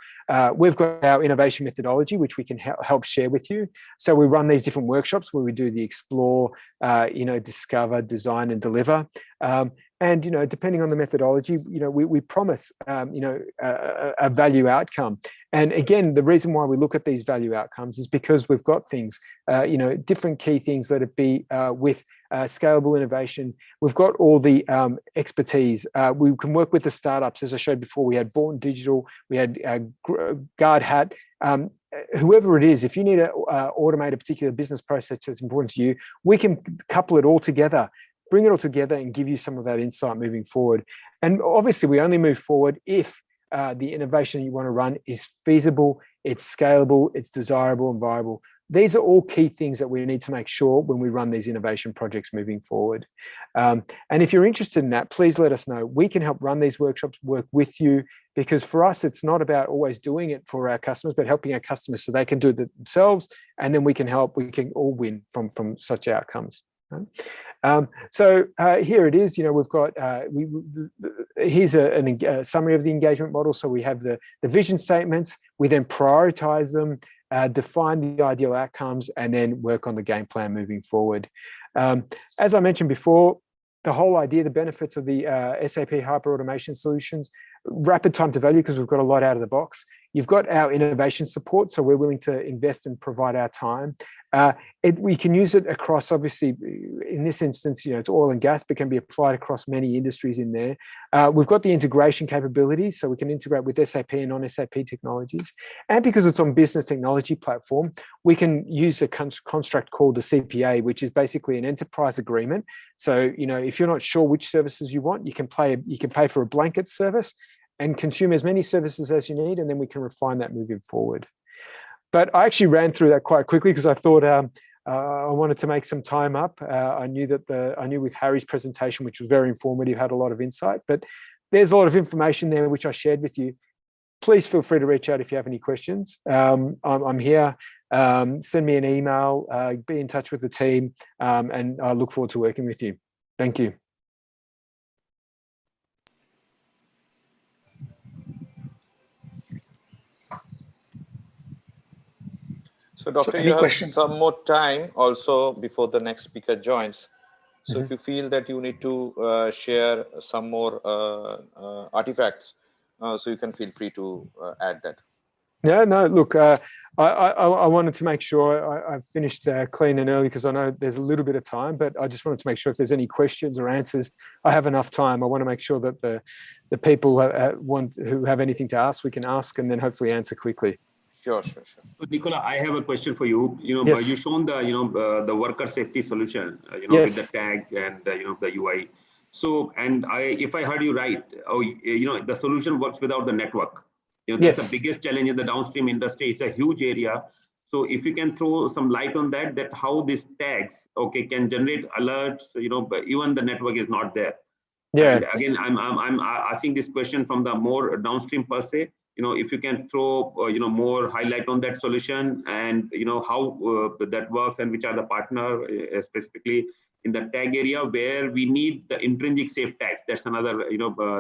We've got our innovation methodology, which we can help share with you. So we run these different workshops where we do the explore, discover, design, and deliver. And depending on the methodology, we promise a value outcome. And again, the reason why we look at these value outcomes is because we've got things, different key things that it be with scalable innovation. We've got all the expertise. We can work with the startups. As I showed before, we had Born Digital, we had Guard Hat. Whoever it is, if you need to automate a particular business process that's important to you, we can couple it all together, bring it all together and give you some of that insight moving forward. And obviously, we only move forward if the innovation you want to run is feasible, it's scalable, it's desirable and viable. These are all key things that we need to make sure when we run these innovation projects moving forward. And if you're interested in that, please let us know. We can help run these workshops, work with you, because for us, it's not about always doing it for our customers, but helping our customers so they can do it themselves. And then we can all win from such outcomes. So here it is. We've got here's a summary of the engagement model. So we have the vision statements. We then prioritize them, define the ideal outcomes, and then work on the game plan moving forward. As I mentioned before, the whole idea, the benefits of the SAP hyperautomation solutions, rapid time to value because we've got a lot out of the box. You've got our innovation support, so we're willing to invest and provide our time. We can use it across, obviously, in this instance, it's oil and gas, but can be applied across many industries in there. We've got the integration capabilities, so we can integrate with SAP and non-SAP technologies. And because it's on business technology platform, we can use a construct called the CPA, which is basically an enterprise agreement. So, if you're not sure which services you want, you can pay for a blanket service and consume as many services as you need, and then we can refine that moving forward. But I actually ran through that quite quickly because I thought I wanted to make some time up. I knew with Harry's presentation, which was very informative, had a lot of insight, but there's a lot of information there which I shared with you. Please feel free to reach out if you have any questions. I'm here. Send me an email, be in touch with the team, and I look forward to working with you. Thank you. So Doctor, any you have questions? some more time also before the next speaker joins. So if you feel that you need to share some more artifacts, so you can feel free to add that. Yeah, no, look, I wanted to make sure I finished clean and early because I know there's a little bit of time, but I just wanted to make sure if there's any questions or answers, I have enough time. I want to make sure that the people who have anything to ask, we can ask and then hopefully answer quickly. Sure. So Nicola, I have a question for you. Yes. You shown the the worker safety solution, Yes. with the tag and the UI. So, and if I heard you right, the solution works without the network. That's Yes. the biggest challenge in the downstream industry. It's a huge area. So, if you can throw some light on that how these tags, can generate alerts, but even the network is not there. Yeah. And again, I'm asking this question from the more downstream per se. If you can throw more highlight on that solution and how that works and which are the partner specifically in the tag area where we need the intrinsic safe tags. That's another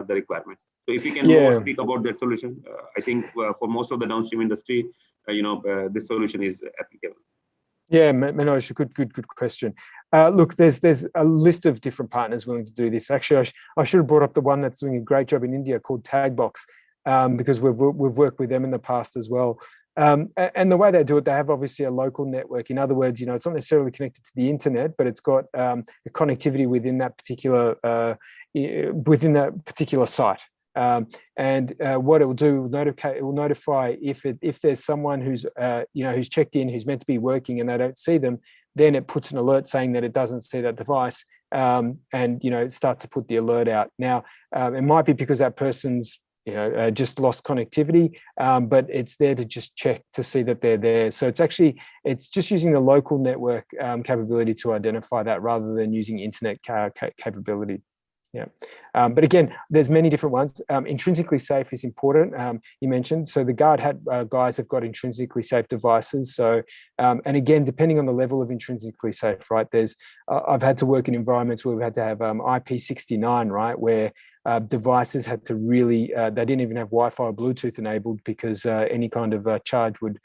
the requirement. So if you can more speak about that solution, I think for most of the downstream industry, this solution is applicable. Yeah, Manoj, good question. Look, there's a list of different partners willing to do this. Actually, I should have brought up the one that's doing a great job in India called Tagbox, because we've worked with them in the past as well. And the way they do it, they have obviously a local network. In other words, it's not necessarily connected to the internet, but it's got a connectivity within that particular site. And what it will do, it will notify if there's someone who's who's checked in, who's meant to be working, and they don't see them. Then it puts an alert saying that it doesn't see that device, and it starts to put the alert out. Now, it might be because that person's just lost connectivity, but it's there to just check to see that they're there. So it's just using the local network capability to identify that rather than using internet capability. Yeah, but again, there's many different ones. Intrinsically safe is important. You mentioned, so the guard hat guys have got intrinsically safe devices. So, and again, depending on the level of intrinsically safe, right? I've had to work in environments where we've had to have IP69, right, where devices had to really, they didn't even have Wi-Fi or Bluetooth enabled because any kind of charge would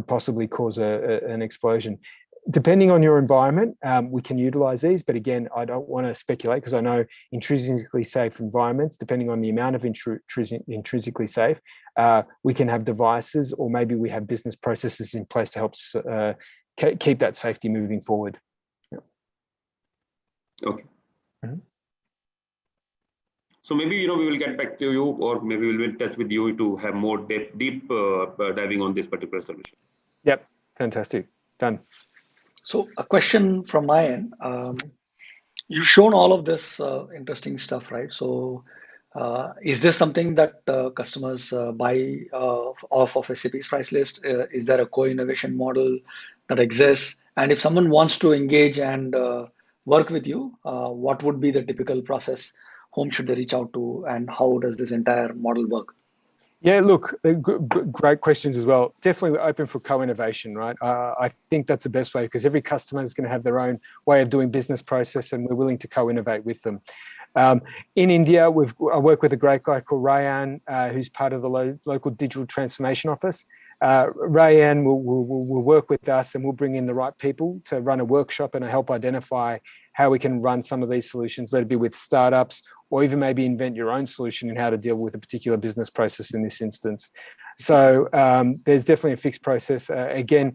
possibly cause an explosion. Depending on your environment, we can utilize these, but again, I don't want to speculate because I know intrinsically safe environments, depending on the amount of intrinsically safe, we can have devices, or maybe we have business processes in place to help keep that safety moving forward. Yeah. Okay. Mm-hmm. So maybe we will get back to you, or maybe we'll be in touch with you to have more deep diving on this particular solution. Yep, fantastic. Done. So a question from my end. You've shown all of this interesting stuff, right? So is this something that customers buy off of SAP's price list? Is there a co-innovation model that exists? And if someone wants to engage and work with you, what would be the typical process? Whom should they reach out to? And how does this entire model work? Yeah, look, great questions as well. Definitely open for co-innovation, right? I think that's the best way because every customer is going to have their own way of doing business process, and we're willing to co-innovate with them. In India, I work with a great guy called Rayan, who's part of the local digital transformation office. Rayan will work with us, and we'll bring in the right people to run a workshop and help identify how we can run some of these solutions, let it be with startups, or even maybe invent your own solution in how to deal with a particular business process in this instance. So there's definitely a fixed process. Again,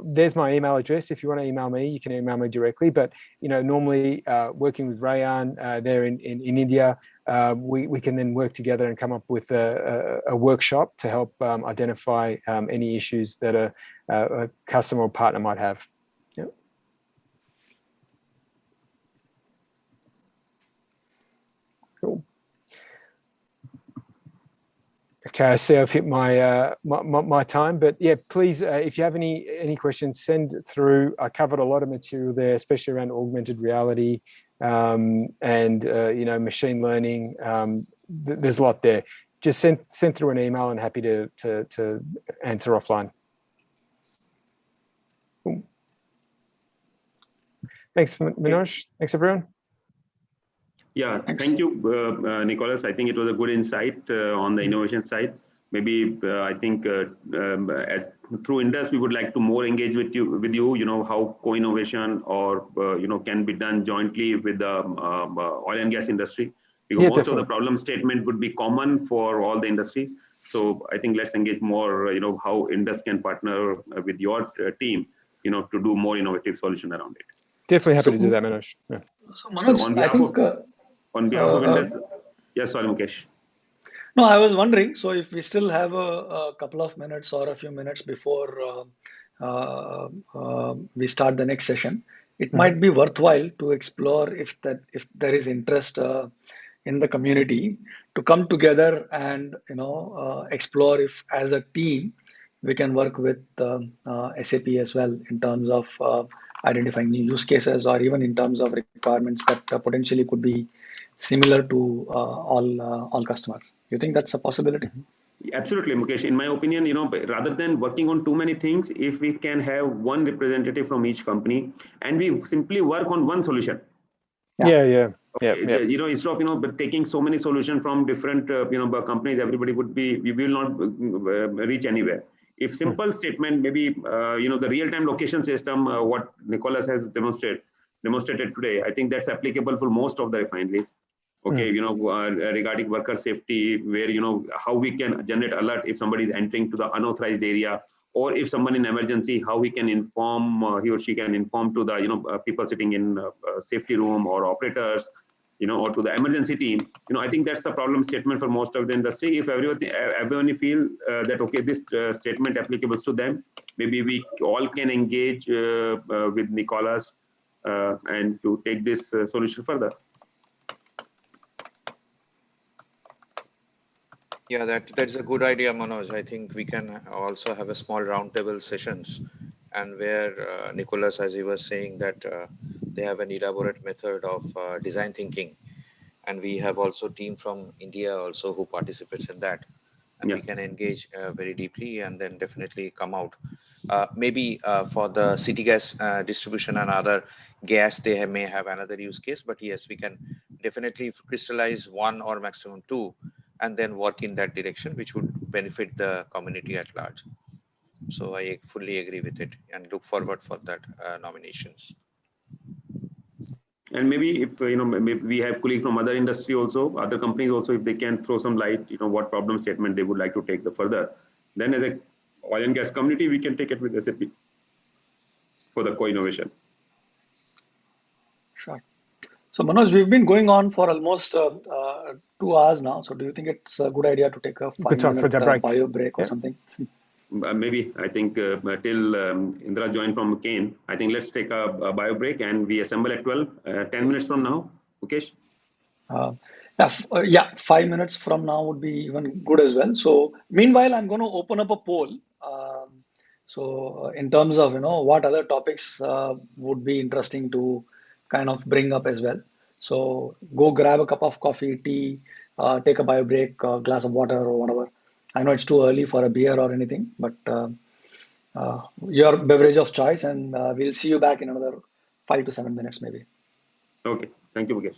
there's my email address. If you want to email me, you can email me directly. But normally working with Rayan there in India, we can then work together and come up with a workshop to help identify any issues that a customer or partner might have. Yep. Cool. Okay, I see I've hit my my time, but yeah, please, if you have any questions, send through. I covered a lot of material there, especially around augmented reality and machine learning. There's a lot there. Just send through an email, and happy to answer offline. Cool. Thanks, Manoj. Thanks, everyone. Yeah, thank you, Nicholas. I think it was a good insight on the innovation side. maybe I think as through Indus, we would like to more engage with you, how co-innovation or, can be done jointly with the oil and gas industry. Because Yeah, most of the definitely. problem statement would be common for all the industry. So I think let's engage more, how Indus can partner with your team, to do more innovative solution around it. Definitely happy So- to do that, Manoj. Yeah. So Manoj, on I behalf think of Indus, yes, sorry, Mukesh. no, I was wondering. So if we still have a couple of minutes or a few minutes before we start the next session, it might be worthwhile to explore if there is interest in the community to come together and explore if as a team we can work with SAP as well in terms of identifying new use cases or even in terms of requirements that potentially could be similar to all customers. You think that's a possibility? Absolutely, Mukesh. In my opinion, rather than working on too many things, if we can have one representative from each company and we simply work on one solution. Yeah. Instead of but taking so many solutions from different companies, we will not reach anywhere. If simple statement, maybe the real-time location system, what Nicholas has demonstrated today, I think that's applicable for most of the refineries. Okay, regarding worker safety, where how we can generate alert if somebody is entering to the unauthorized area, or if someone in emergency, how we can inform, he or she can inform to the people sitting in safety room or operators, or to the emergency team. I think that's the problem statement for most of the industry. If everyone feel that okay, this statement applicable to them, maybe we all can engage with Nicholas and to take this solution further. Yeah, that's a good idea, Manoj. I think we can also have a small roundtable sessions, and where Nicholas, as he was saying, that they have an elaborate method of design thinking, and we have also team from India also who participates in that, and we Yes. can engage very deeply and then definitely come out. Maybe for the city gas distribution and other gas, they may have another use case, but yes, we can definitely crystallize one or maximum two and then work in that direction, which would benefit the community at large. So I fully agree with it and look forward for that nominations. And maybe if maybe we have colleagues from other industry also, other companies also, if they can throw some light, what problem statement they would like to take the further, then as a oil and gas community, we can take it with SAP for the co-innovation. Sure. So Manoj, we've been going on for almost 2 hours now. So do you think it's a good idea to take a Good time for 5-minute the break. bio break or Yeah. something? Maybe I think till Indra joined from Kane, I think let's take a bio break and we assemble at 12, 10 minutes from now. Mukesh? Yeah, 5 minutes from now would be even good as well. So meanwhile, I'm going to open up a poll. So in terms of what other topics would be interesting to kind of bring up as well. So go grab a cup of coffee, tea, take a bio break, a glass of water or whatever. I know it's too early for a beer or anything, but your beverage of choice, and we'll see you back in another 5 to 7 minutes maybe. Okay, thank you, Mukesh.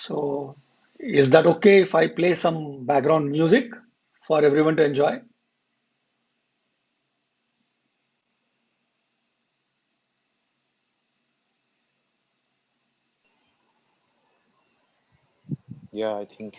So is that okay if I play some background music for everyone to enjoy? Yeah, I think.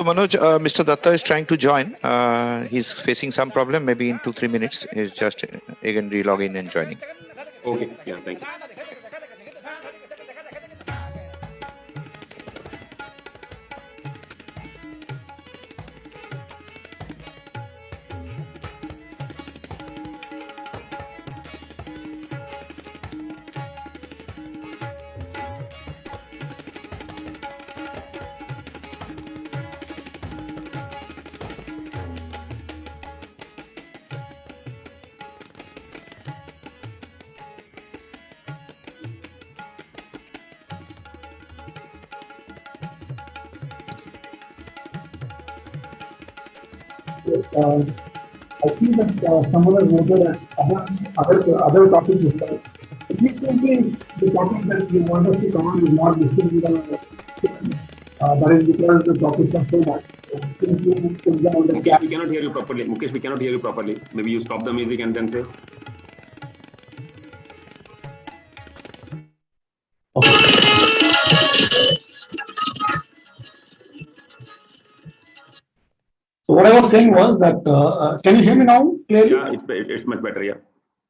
So Manoj, Mr. Datta is trying to join. He's facing some problem. Maybe in 2-3 minutes, he's just again relogging and joining. Okay. Yeah. Thank you. I see that some other voted as other topics as well. Please simply the topic that you want us to cover is not listed in the that is because the topics are so much. Mukesh, we cannot hear you properly. Mukesh, we cannot hear you properly. Maybe you stop the music and then say. So what I was saying was that can you hear me now clearly? Yeah, it's much better. Yeah.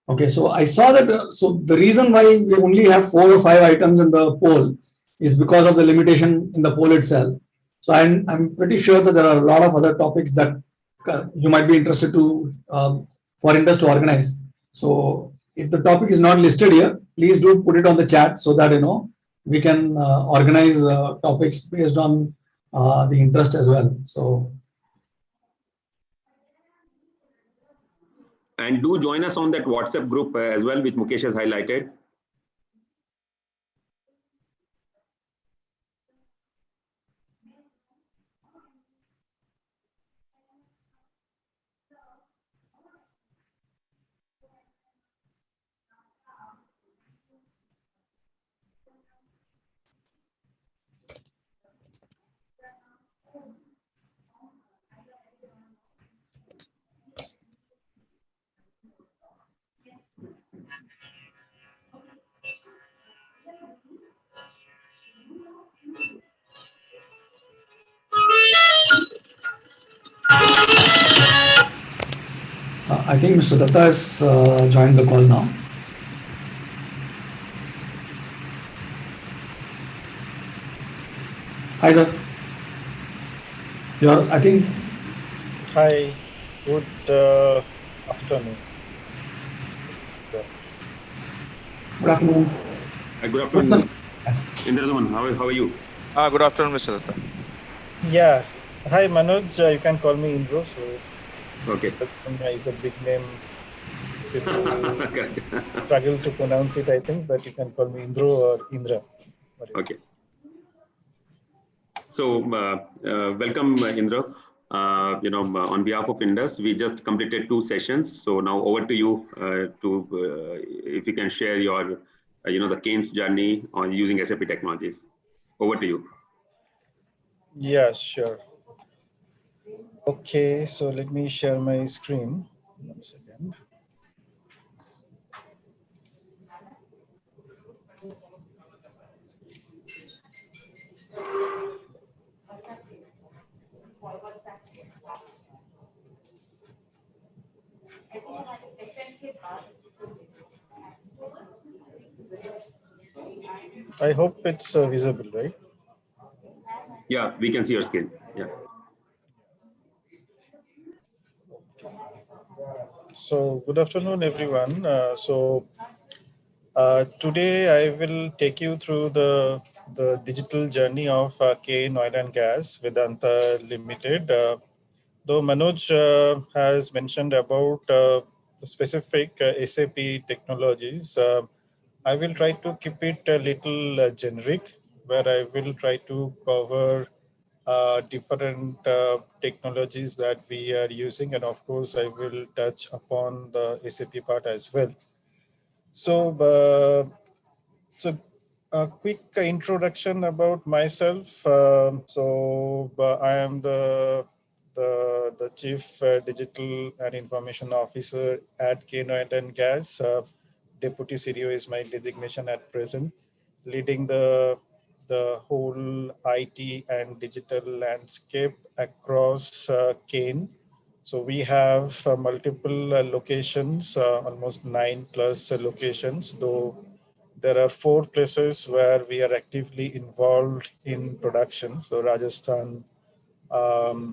Okay, so I saw that. So the reason why we only have 4 or 5 items in the poll is because of the limitation in the poll itself. So I'm pretty sure that there are a lot of other topics that you might be interested to for INDUS to organize. So if the topic is not listed here, please do put it on the chat so that we can organize topics based on the interest as well. So. And do join us on that WhatsApp group as well, which Mukesh has highlighted. I think Mr. Datta has joined the call now. Hi, sir. I think. Hi, good afternoon. Good afternoon. Good afternoon, Indradaman. How are you? Good afternoon, Mr. Datta. Yeah. Hi, Manoj. You can call me Indro. So, okay. Is a big name. People struggle to pronounce it, I think, but you can call me Indro or Indra. Okay. So, welcome, Indra. On behalf of INDUS, we just completed 2 sessions. So now over to you if you can share your, the Kane's journey on using SAP technologies. Over to you. Yeah, sure. Okay, so let me share my screen. 1 second. I hope it's visible, right? Yeah, we can see your screen. Yeah. So good afternoon, everyone. Today I will take you through the digital journey of Kane Oil and Gas Vedanta Limited. Though Manoj has mentioned about specific SAP technologies, I will try to keep it a little generic, where I will try to cover different technologies that we are using, and of course I will touch upon the SAP part as well. So a quick introduction about myself. I am the Chief Digital and Information Officer at Kane Oil and Gas. Deputy CDO is my designation at present, leading the whole IT and digital landscape across Kane. So we have multiple locations, almost 9 plus locations, though there are 4 places where we are actively involved in production. So Rajasthan,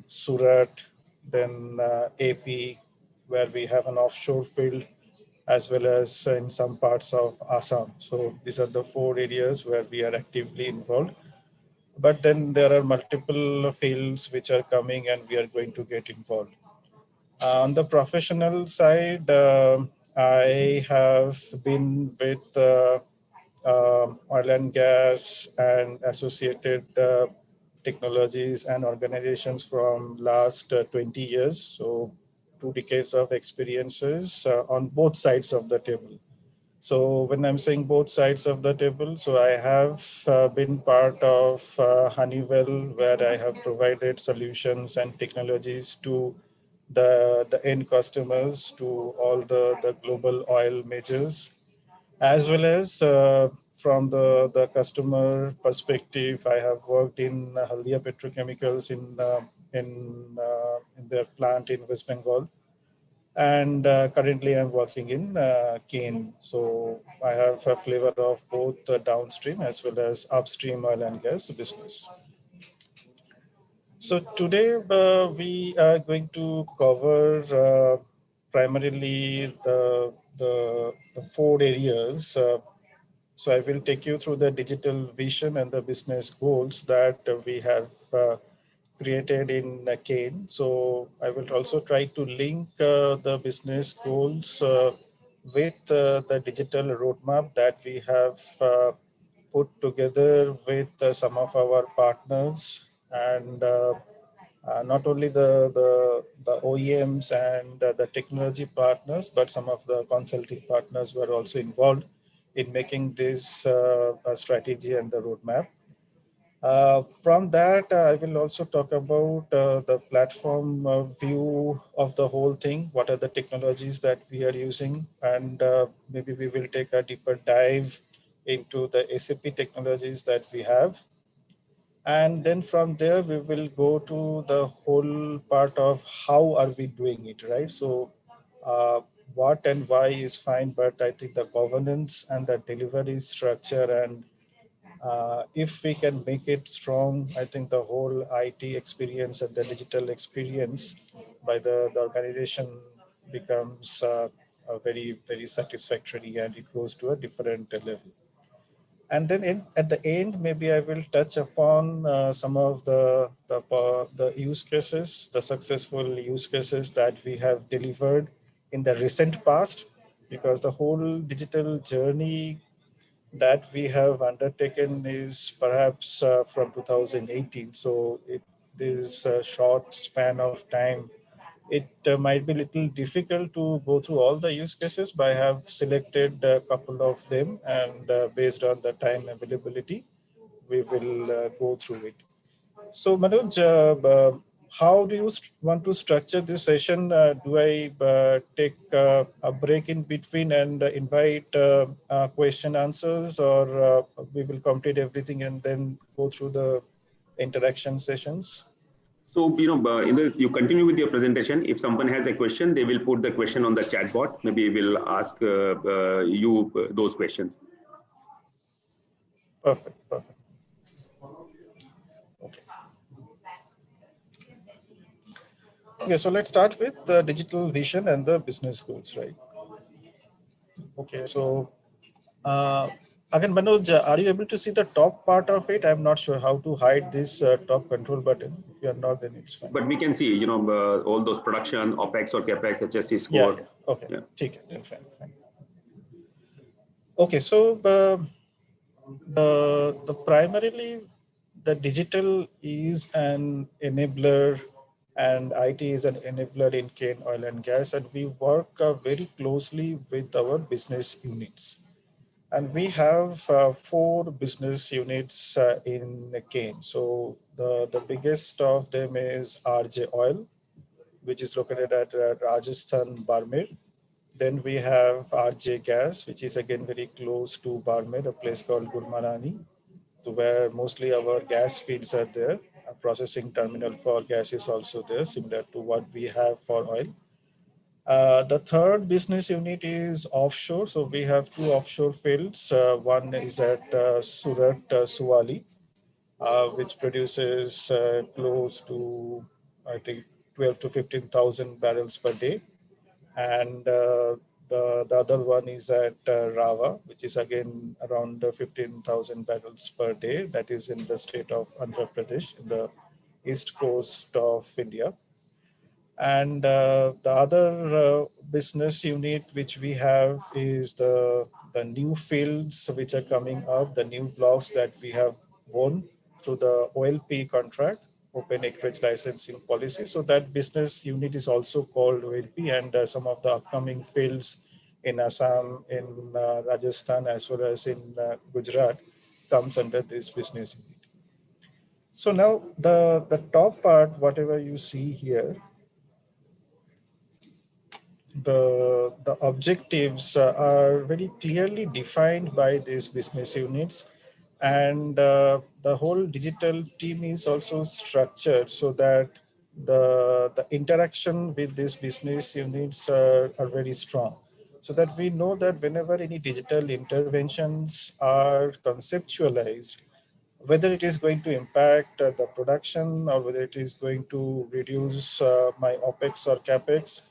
Surat, then AP, where we have an offshore field, as well as in some parts of Assam. So these are the 4 areas where we are actively involved. But then there are multiple fields which are coming and we are going to get involved. On the professional side, I have been with oil and gas and associated technologies and organizations from last 20 years. So 2 decades of experiences on both sides of the table. So when I'm saying both sides of the table, so I have been part of Honeywell, where I have provided solutions and technologies to the end customers, to all the global oil majors, as well as from the customer perspective. I have worked in Haldia Petrochemicals in their plant in West Bengal, And currently I'm working in cane. So I have a flavor of both downstream as well as upstream oil and gas business. So today we are going to cover primarily the 4 areas. So I will take you through the digital vision and the business goals that we have created in Kane. So I will also try to link the business goals with the digital roadmap that we have put together with some of our partners, and not only the OEMs and the technology partners, but some of the consulting partners were also involved in making this strategy and the roadmap. From that, I will also talk about the platform view of the whole thing. What are the technologies that we are using? And maybe we will take a deeper dive into the SAP technologies that we have. And then from there, we will go to the whole part of how are we doing it, right? So what and why is fine, but I think the governance and the delivery structure, and if we can make it strong, I think the whole IT experience and the digital experience by the organization becomes very, very satisfactory, and it goes to a different level. And then at the end, maybe I will touch upon some of the use cases, the successful use cases that we have delivered in the recent past, because the whole digital journey that we have undertaken is perhaps from 2018. So it is a short span of time. It might be a little difficult to go through all the use cases, but I have selected a couple of them, and based on the time availability, we will go through it. So Manoj, how do you want to structure this session? Do I take a break in between and invite question answers, or we will complete everything and then go through the interaction sessions? So, you continue with your presentation. If someone has a question, they will put the question on the chat bot. Maybe we'll ask you those questions. Perfect. Okay. Okay, so let's start with the digital vision and the business goals, right? Okay, so again, Manoj, are you able to see the top part of it? I'm not sure how to hide this top control button. If you're not, then it's fine. But we can see, all those production, OPEX or CAPEX, HSC score. Yeah. Okay. Yeah. Then fine. Okay, so the primarily the digital is an enabler, and IT is an enabler in cane, oil and gas, and we work very closely with our business units. And we have 4 business units in cane. So the biggest of them is RJ Oil, which is located at Rajasthan, Barmer. Then we have RJ Gas, which is again very close to Barmer, a place called Gurmarani, so where mostly our gas fields are there. A processing terminal for gas is also there, similar to what we have for oil. The third business unit is offshore. So we have 2 offshore fields. One is at Surat, Suwali, which produces close to, I think, 12 to 15,000 barrels per day. And the other one is at Rava, which is again around 15,000 barrels per day. That is in the state of Andhra Pradesh, in the east coast of India. And the other business unit which we have is the new fields which are coming up, the new blocks that we have won through the OLP contract, Open Acreage Licensing Policy. So that business unit is also called OLP, and some of the upcoming fields in Assam, in Rajasthan, as well as in Gujarat comes under this business unit. So now the top part, whatever you see here, the objectives are very clearly defined by these business units, and the whole digital team is also structured so that the interaction with these business units are very strong, so that we know that whenever any digital interventions are conceptualized, whether it is going to impact the production, or whether it is going to reduce my OPEX or CAPEX,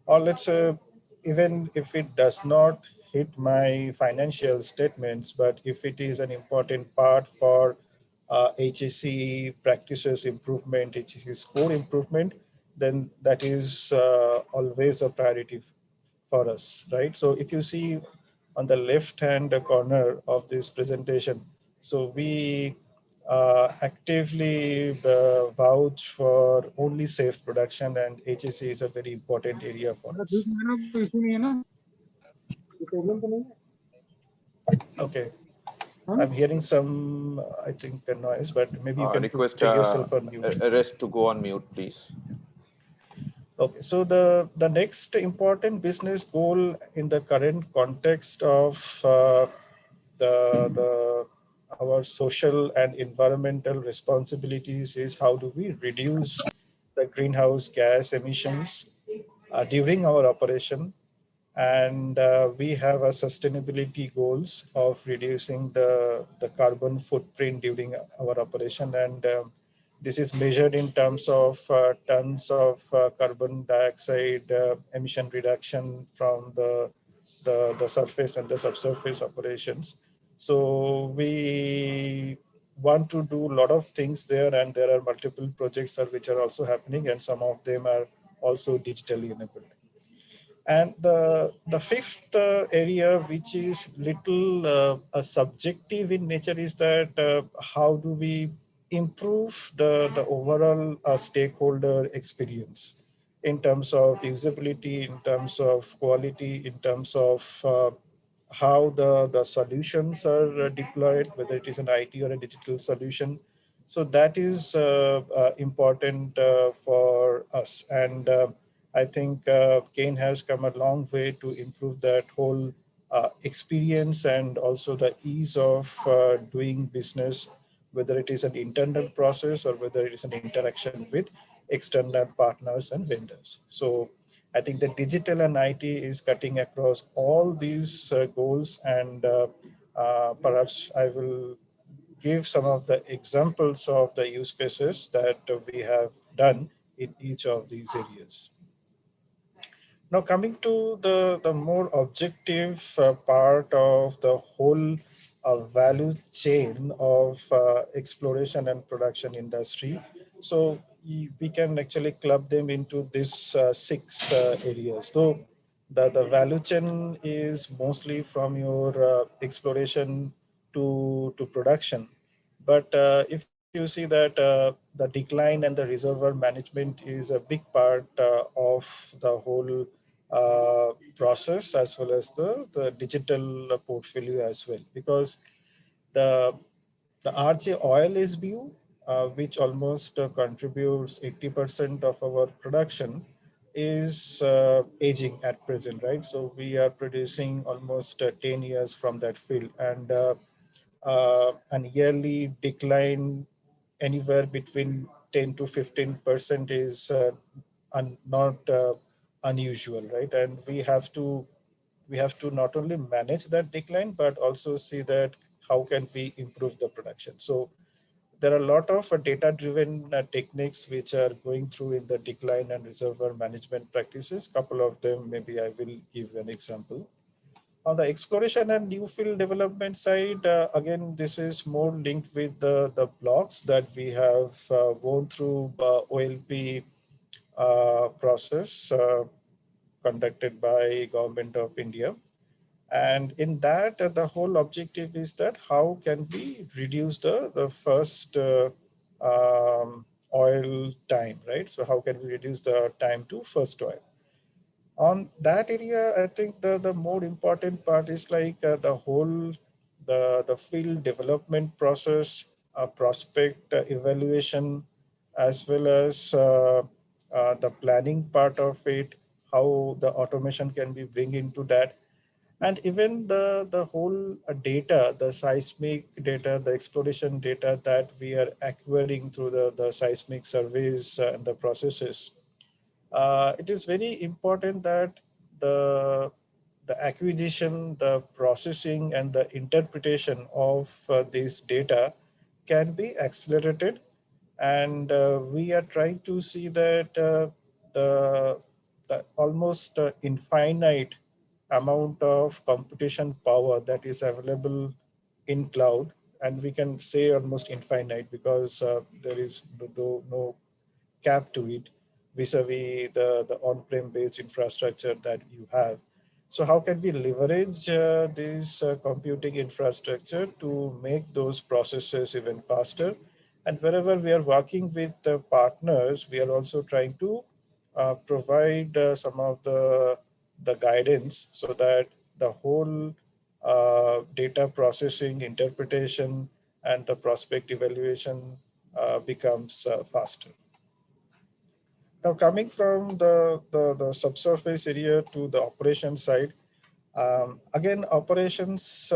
or let's say even if it does not hit my financial statements, but if it is an important part for HSE practices improvement, HSE score improvement, then that is always a priority for us, right? So if you see on the left hand corner of this presentation, so we actively vouch for only safe production, and HSE is a very important area for us. Okay, I'm hearing some, I think, a noise, but maybe you can Request take yourself on mute. rest to go on mute, please. Okay, so the next important business goal in the current context of the our social and environmental responsibilities is how do we reduce the greenhouse gas emissions during our operation, and we have a sustainability goals of reducing the carbon footprint during our operation, and this is measured in terms of tons of carbon dioxide emission reduction from the surface and the subsurface operations. So we want to do a lot of things there, and there are multiple projects which are also happening, and some of them are also digitally enabled. And the fifth area, which is little subjective in nature, is that how do we improve the overall stakeholder experience in terms of usability, in terms of quality, in terms of how the solutions are deployed, whether it is an IT or a digital solution. So that is important for us. And I think Kane has come a long way to improve that whole experience, and also the ease of doing business, whether it is an internal process or whether it is an interaction with external partners and vendors. So I think the digital and IT is cutting across all these goals, and perhaps I will give some of the examples of the use cases that we have done in each of these areas. Now, coming to the more objective part of the whole value chain of exploration and production industry. So we can actually club them into these six areas. So the value chain is mostly from your exploration to production. But if you see that the decline and the reservoir management is a big part of the whole process, as well as the digital portfolio as well, because the RJ oil SBU, which almost contributes 80% of our production, is aging at present, right? So we are producing almost 10 years from that field, and an yearly decline anywhere between 10 to 15% is not unusual, right? And we have to not only manage that decline, but also see that how can we improve the production. So there are a lot of data-driven techniques which are going through in the decline and reservoir management practices. Couple of them, maybe I will give an example. On the exploration and new field development side, again, this is more linked with the blocks that we have gone through OLP process conducted by Government of India. And in that, the whole objective is that how can we reduce the first oil time, right? So how can we reduce the time to first oil? On that area, I think the more important part is like the whole the field development process, prospect evaluation, as well as the planning part of it, how the automation can be bring into that. And even the whole data, the seismic data, the exploration data that we are acquiring through the seismic surveys and the processes, it is very important that the acquisition, the processing, and the interpretation of this data can be accelerated. And we are trying to see that the, the almost infinite amount of computation power that is available in cloud, and we can say almost infinite because there is no cap to it vis-a-vis the on-prem based infrastructure that you have. So how can we leverage this computing infrastructure to make those processes even faster? And wherever we are working with the partners, we are also trying to provide some of the guidance so that the whole data processing, interpretation, and the prospect evaluation becomes faster. Now, coming from the subsurface area to the operation side, again, operations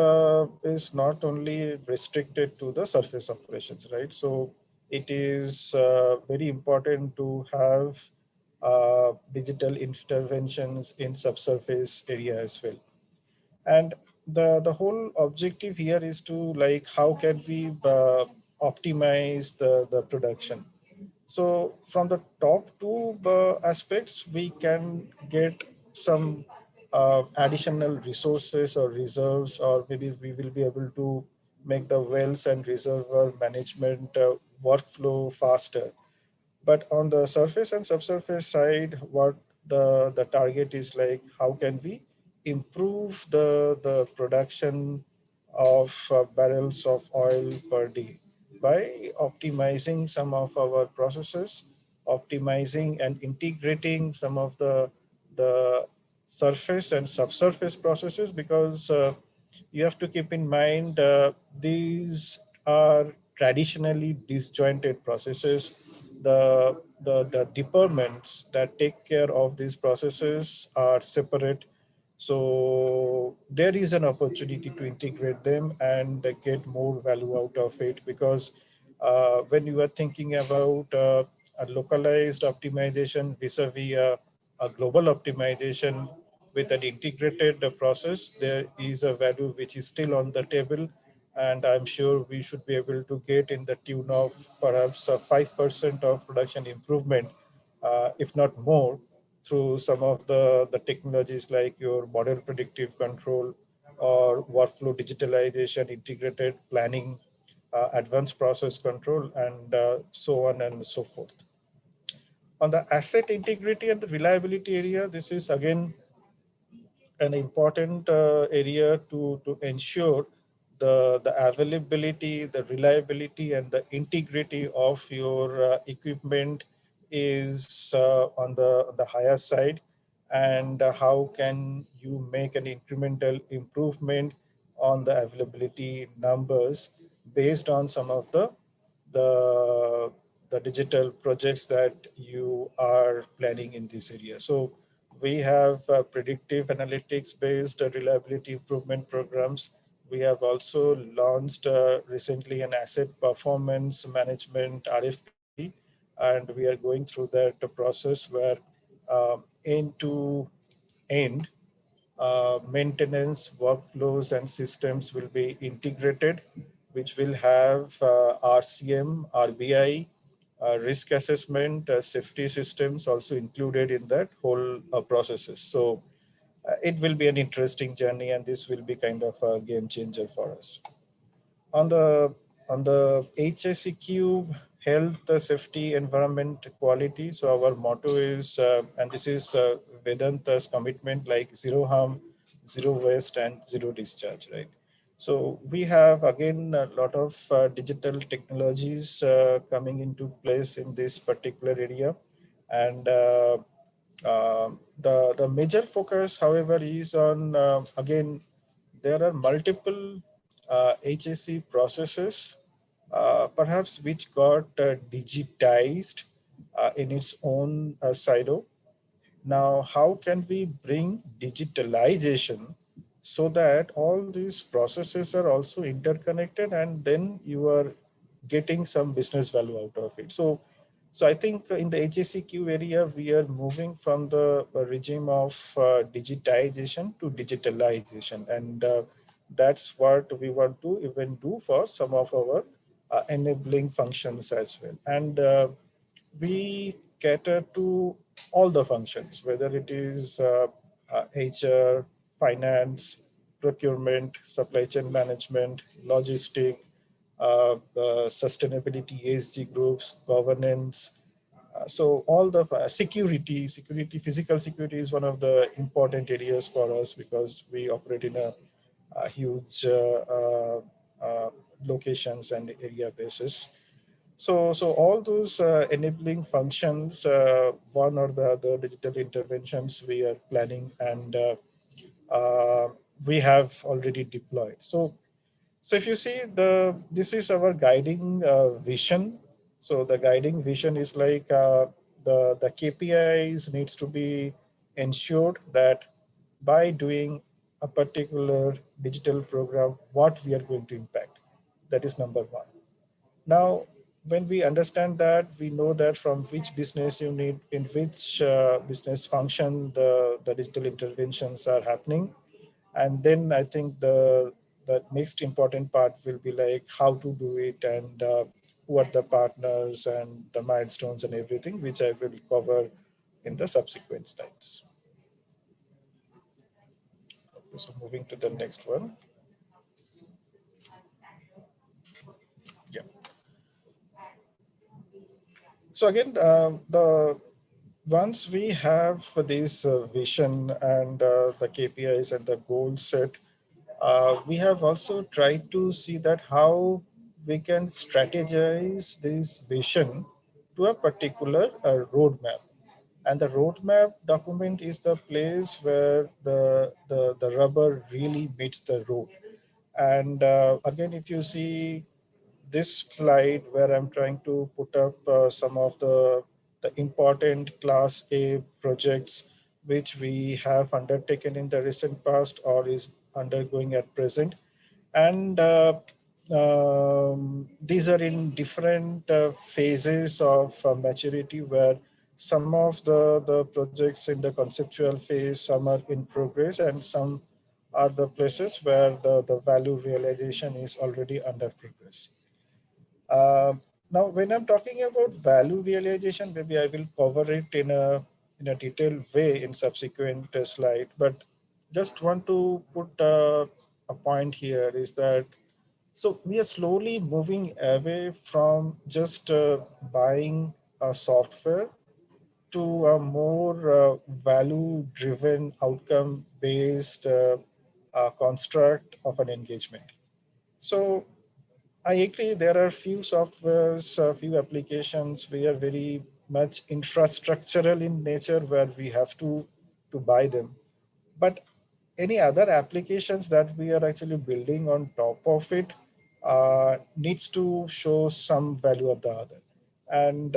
is not only restricted to the surface operations, right? So it is very important to have digital interventions in subsurface area as well. And the whole objective here is to, like, how can we optimize the production. So from the top two aspects, we can get some additional resources or reserves, or maybe we will be able to make the wells and reservoir management workflow faster. But on the surface and subsurface side, what the target is, like, how can we improve the production of barrels of oil per day by optimizing some of our processes, optimizing and integrating some of the surface and subsurface processes, because you have to keep in mind these are traditionally disjointed processes. The departments that take care of these processes are separate. So there is an opportunity to integrate them and get more value out of it, because when you are thinking about a localized optimization vis-a-vis a global optimization with an integrated process, there is a value which is still on the table. And I'm sure we should be able to get in the tune of perhaps 5% of production improvement, if not more, through some of the technologies like your model predictive control or workflow digitalization, integrated planning, advanced process control, and so on and so forth. On the asset integrity and the reliability area, this is again an important area to ensure the availability, the reliability, and the integrity of your equipment is on the higher side. And how can you make an incremental improvement on the availability numbers based on some of the, the digital projects that you are planning in this area. So we have predictive analytics based reliability improvement programs. We have also launched recently an asset performance management RFP, and we are going through that process where end to end maintenance workflows and systems will be integrated, which will have RCM, RBI, risk assessment, safety systems also included in that whole processes. So it will be an interesting journey, and this will be kind of a game changer for us. On the HSEQ, health, safety, environment, quality. So our motto is, and this is Vedanta's commitment, like zero harm, zero waste, and zero discharge, right? So we have again a lot of digital technologies coming into place in this particular area, and the major focus, however, is on again, there are multiple HSE processes, perhaps which got digitized in its own silo. Now, how can we bring digitalization so that all these processes are also interconnected, and then you are getting some business value out of it. So I think in the HACQ area, we are moving from the regime of digitization to digitalization. And that's what we want to even do for some of our enabling functions as well. And we cater to all the functions, whether it is HR, finance, procurement, supply chain management, logistic, sustainability, ESG groups, governance. So all the security, physical security is one of the important areas for us because we operate in a huge locations and area basis. So all those enabling functions, one or the other digital interventions we are planning, and we have already deployed. So if you see this is our guiding vision. So the guiding vision is like the KPIs needs to be ensured that by doing a particular digital program, what we are going to impact. That is number one. Now, when we understand that, we know that from which business unit, in which business function the digital interventions are happening. And then I think the next important part will be like how to do it, and who are the partners and the milestones and everything, which I will cover in the subsequent slides. So moving to the next one. Yeah. So again, the once we have this vision and the KPIs and the goals set, we have also tried to see that how we can strategize this vision to a particular roadmap. And the roadmap document is the place where the rubber really meets the road. And again, if you see this slide where I'm trying to put up some of the important class A projects which we have undertaken in the recent past or is undergoing at present. And these are in different phases of maturity, where some of the projects in the conceptual phase, some are in progress, and some are the places where the value realization is already under progress. Now, when I'm talking about value realization, maybe I will cover it in a detailed way in subsequent slide. But just want to put a point here is that so we are slowly moving away from just buying a software to a more value-driven, outcome-based construct of an engagement. So I agree. There are few softwares, few applications. We are very much infrastructural in nature, where we have to buy them. But any other applications that we are actually building on top of it needs to show some value of the other. And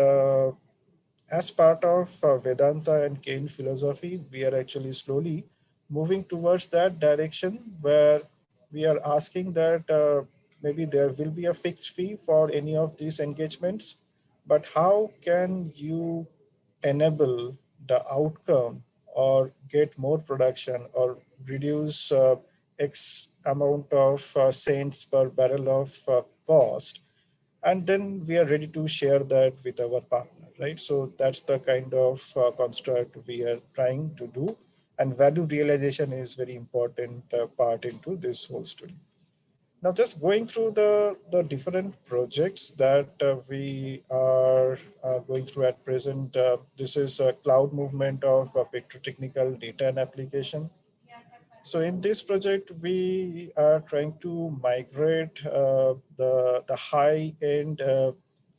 as part of Vedanta and Kane philosophy, we are actually slowly moving towards that direction, where we are asking that maybe there will be a fixed fee for any of these engagements, but how can you enable the outcome or get more production or reduce X amount of cents per barrel of cost, and then we are ready to share that with our partner, right? So that's the kind of construct we are trying to do, and value realization is very important part into this whole story. Now, just going through the different projects that we are going through at present. This is a cloud movement of petrotechnical data and application. So in this project, we are trying to migrate the high-end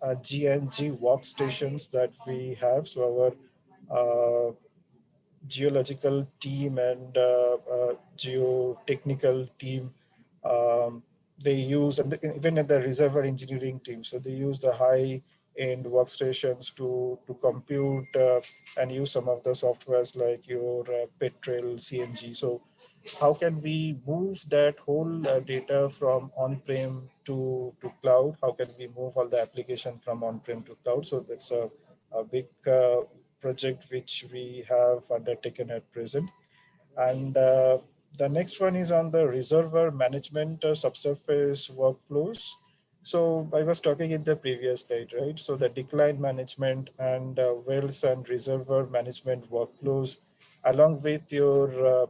GNG workstations that we have. So our geological team and geotechnical team, they use, and even at the reservoir engineering team, so they use the high-end workstations to compute and use some of the softwares like your Petrel, CNG. So how can we move that whole data from on-prem to cloud? How can we move all the application from on-prem to cloud? So that's a big project which we have undertaken at present. And the next one is on the reservoir management subsurface workflows. So I was talking in the previous slide, right? So the decline management and wells and reservoir management workflows, along with your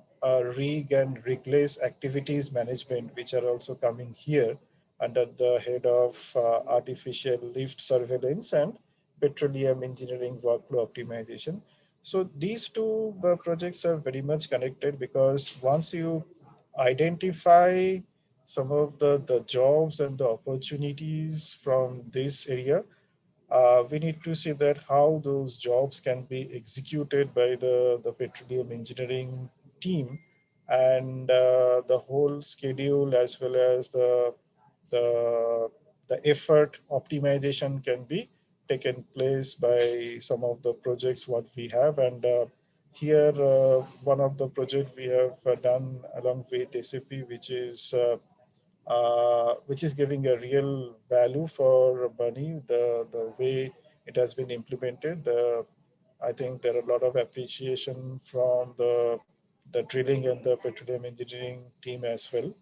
rig and rigless activities management, which are also coming here under the head of artificial lift surveillance and petroleum engineering workflow optimization. So these two projects are very much connected, because once you identify some of the jobs and the opportunities from this area, we need to see that how those jobs can be executed by the petroleum engineering team, and the whole schedule as well as the, the effort optimization can be taken place by some of the projects what we have. And here one of the projects we have done along with SAP, which is giving a real value for money, the way it has been implemented. I think there are a lot of appreciation from the drilling and the petroleum engineering team as well.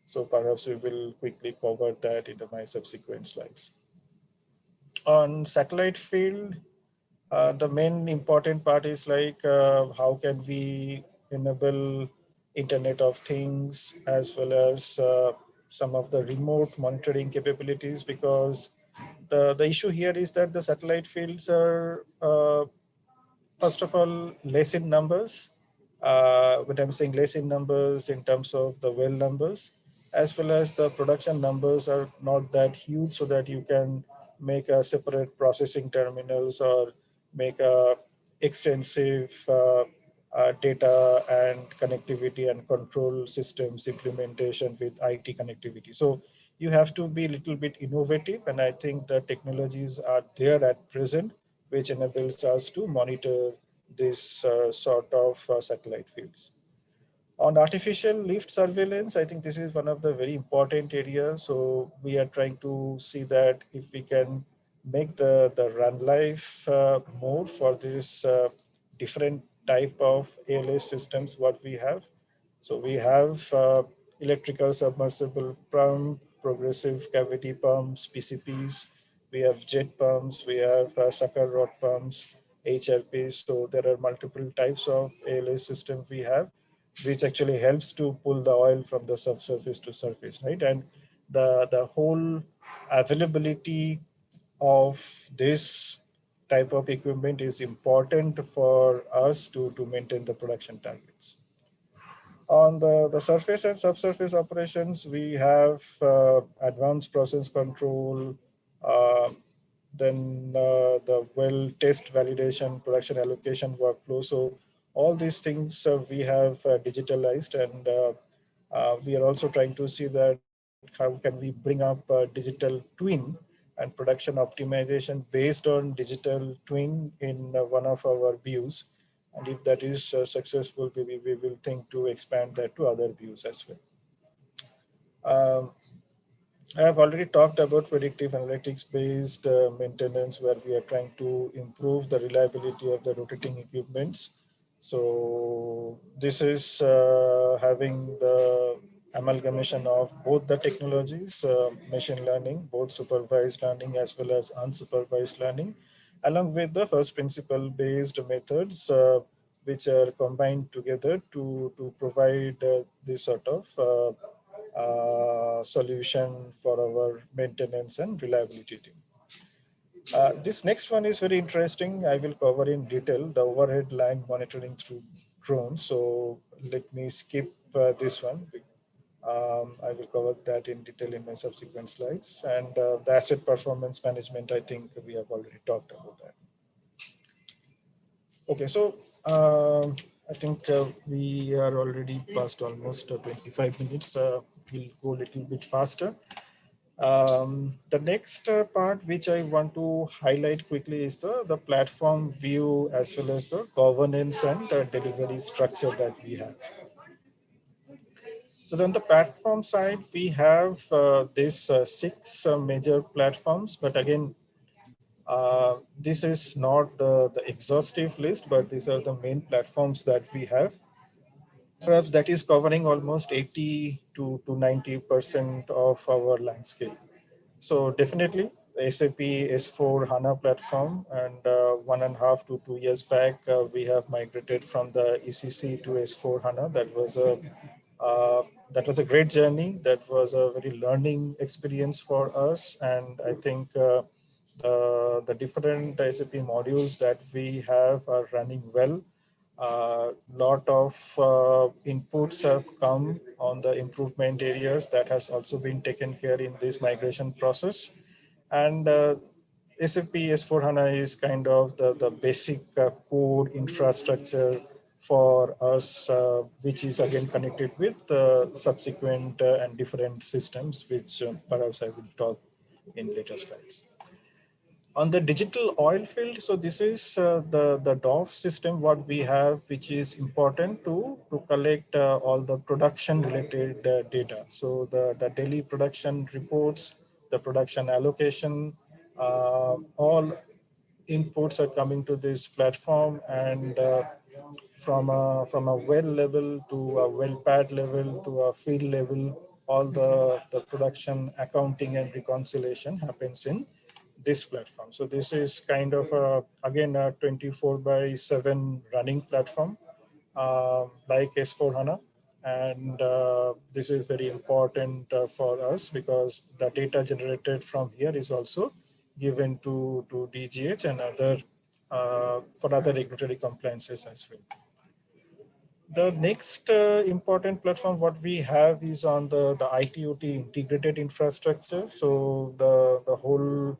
So perhaps we will quickly cover that in my subsequent slides. On satellite field, the main important part is like how can we enable Internet of Things as well as some of the remote monitoring capabilities, because the issue here is that the satellite fields are first of all less in numbers. When I'm saying less in numbers, in terms of the well numbers, as well as the production numbers are not that huge, so that you can make a separate processing terminals or make a extensive data and connectivity and control systems implementation with IT connectivity. So you have to be a little bit innovative, and I think the technologies are there at present which enables us to monitor this sort of satellite fields. On artificial lift surveillance, I think this is one of the very important areas. So we are trying to see that if we can make the run life more for this different type of ALS systems what we have. So we have electrical submersible pump, progressive cavity pumps, PCPs. We have jet pumps. We have sucker rod pumps, HRPs. So there are multiple types of ALS systems we have, which actually helps to pull the oil from the subsurface to surface, right? And the whole availability of this type of equipment is important for us to maintain the production targets. On the surface and subsurface operations, we have advanced process control, uh, then the well test validation, production allocation workflow. So all these things we have digitalized, and we are also trying to see that how can we bring up a digital twin and production optimization based on digital twin in one of our views. And if that is successful, we will think to expand that to other views as well. Um, I have already talked about predictive analytics based maintenance, where we are trying to improve the reliability of the rotating equipments. So this is having the amalgamation of both the technologies, machine learning, both supervised learning as well as unsupervised learning, along with the first principle based methods, which are combined together to provide this sort of solution for our maintenance and reliability team. This next one is very interesting. I will cover in detail the overhead line monitoring through drones. So let me skip this one. I will cover that in detail in my subsequent slides. And the asset performance management, I think we have already talked about that. Okay, so I think we are already past almost 25 minutes. We'll go a little bit faster. The next part which I want to highlight quickly is the platform view as well as the governance and delivery structure that we have. So on the platform side, we have these 6 major platforms, but again, this is not the exhaustive list, but these are the main platforms that we have. Perhaps that is covering almost 80 to 90% of our landscape. So definitely SAP S4 HANA platform, and 1.5 to 2 years back, we have migrated from the ECC to S4 HANA. That was a great journey. That was a very learning experience for us. And I think the different SAP modules that we have are running well. Lot of inputs have come on the improvement areas that has also been taken care in this migration process. And SAP S4HANA is kind of the basic core infrastructure for us, which is again connected with subsequent and different systems, which perhaps I will talk in later slides. On the digital oil field, so this is the DOF system what we have, which is important to collect all the production related data. So the daily production reports, the production allocation, all inputs are coming to this platform, and from a well level to a well pad level to a field level, all the production accounting and reconciliation happens in this platform. So this is kind of again a 24/7 running platform like S4HANA. And this is very important for us because the data generated from here is also given to DGH and other for other regulatory compliances as well. The next important platform what we have is on the IT/OT integrated infrastructure. So the whole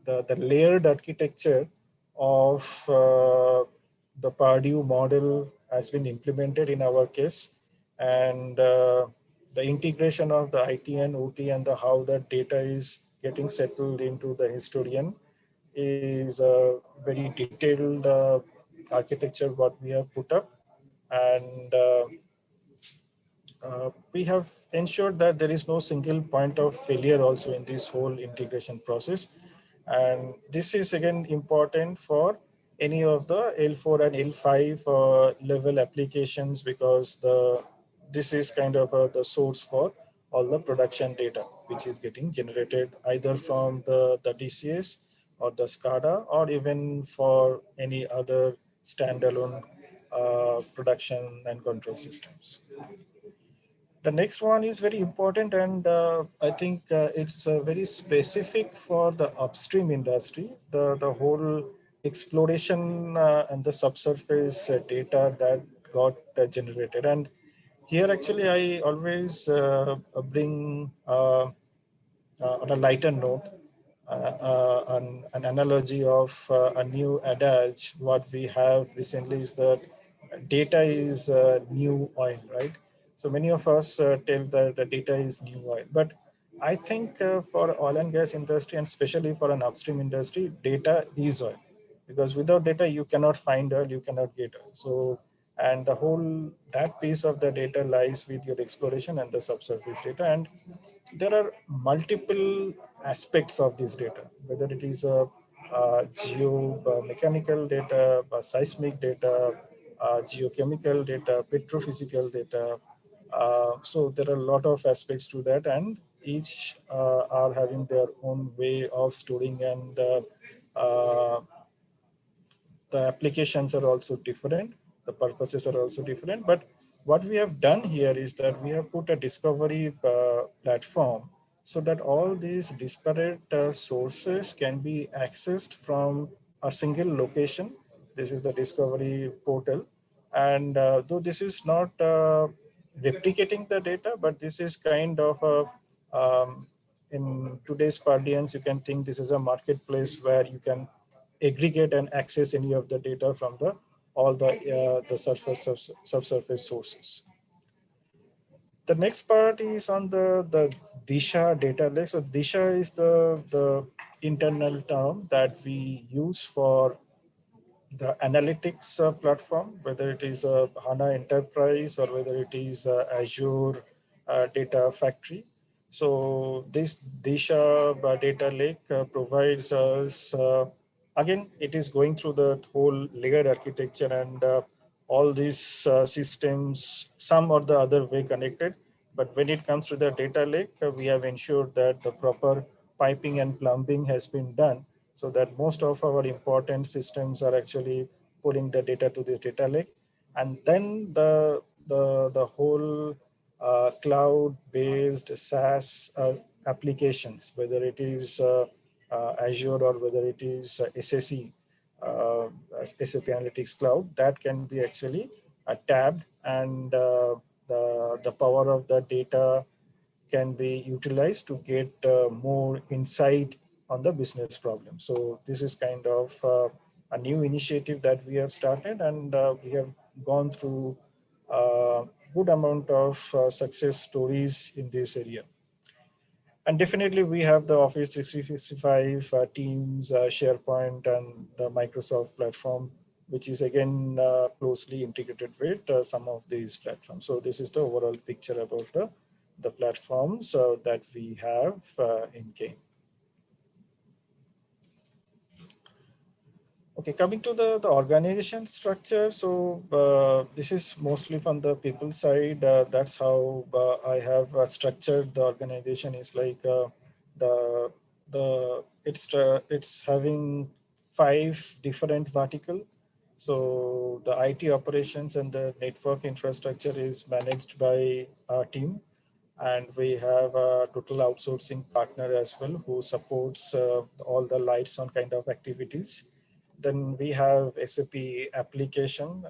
the layered architecture of the Purdue model has been implemented in our case, and the integration of the IT and OT and the how that data is getting settled into the historian is a very detailed architecture what we have put up. And we have ensured that there is no single point of failure also in this whole integration process. And this is again important for any of the L4 and L5 level applications, because this is kind of the source for all the production data, which is getting generated either from the DCS or the SCADA, or even for any other standalone production and control systems. The next one is very important, and I think it's very specific for the upstream industry. The whole exploration and the subsurface data that got generated. And here actually I always bring on a lighter note an analogy of a new adage what we have recently is that data is new oil, right? So many of us tell that the data is new oil, but I think for oil and gas industry, and especially for an upstream industry, data is oil, because without data you cannot find oil, you cannot get oil. So, and the whole that piece of the data lies with your exploration and the subsurface data. And there are multiple aspects of this data, whether it is geomechanical data, seismic data, geochemical data, petrophysical data. So there are a lot of aspects to that, and each are having their own way of storing, and the applications are also different, the purposes are also different. But what we have done here is that we have put a discovery platform so that all these disparate sources can be accessed from a single location. This is the discovery portal. And though this is not replicating the data, but this is kind of a, in today's parlance, you can think this is a marketplace where you can aggregate and access any of the data from all the subsurface sources. The next part is on the Disha data lake. So Disha is the internal term that we use for the analytics platform, whether it is HANA Enterprise or whether it is Azure data factory. So this Disha data lake provides us, again, it is going through the whole layered architecture, and all these systems, some or the other way connected. But when it comes to the data lake, we have ensured that the proper piping and plumbing has been done, so that most of our important systems are actually pulling the data to this data lake. And then the whole cloud-based SaaS applications, whether it is Azure or whether it is SSE, SAP Analytics Cloud, that can be actually tabbed, and the power of the data can be utilized to get more insight on the business problem. So this is kind of a new initiative that we have started, and we have gone through a good amount of success stories in this area. And definitely we have the Office 365, Teams, SharePoint, and the Microsoft platform, which is again closely integrated with some of these platforms. So this is the overall picture about the platforms that we have in game. Okay, coming to the organization structure. So this is mostly from the people side. That's how I have structured the organization. Is like it's having 5 different vertical. So the IT operations and the network infrastructure is managed by our team, and we have a total outsourcing partner as well who supports all the lights on kind of activities. Then we have SAP application.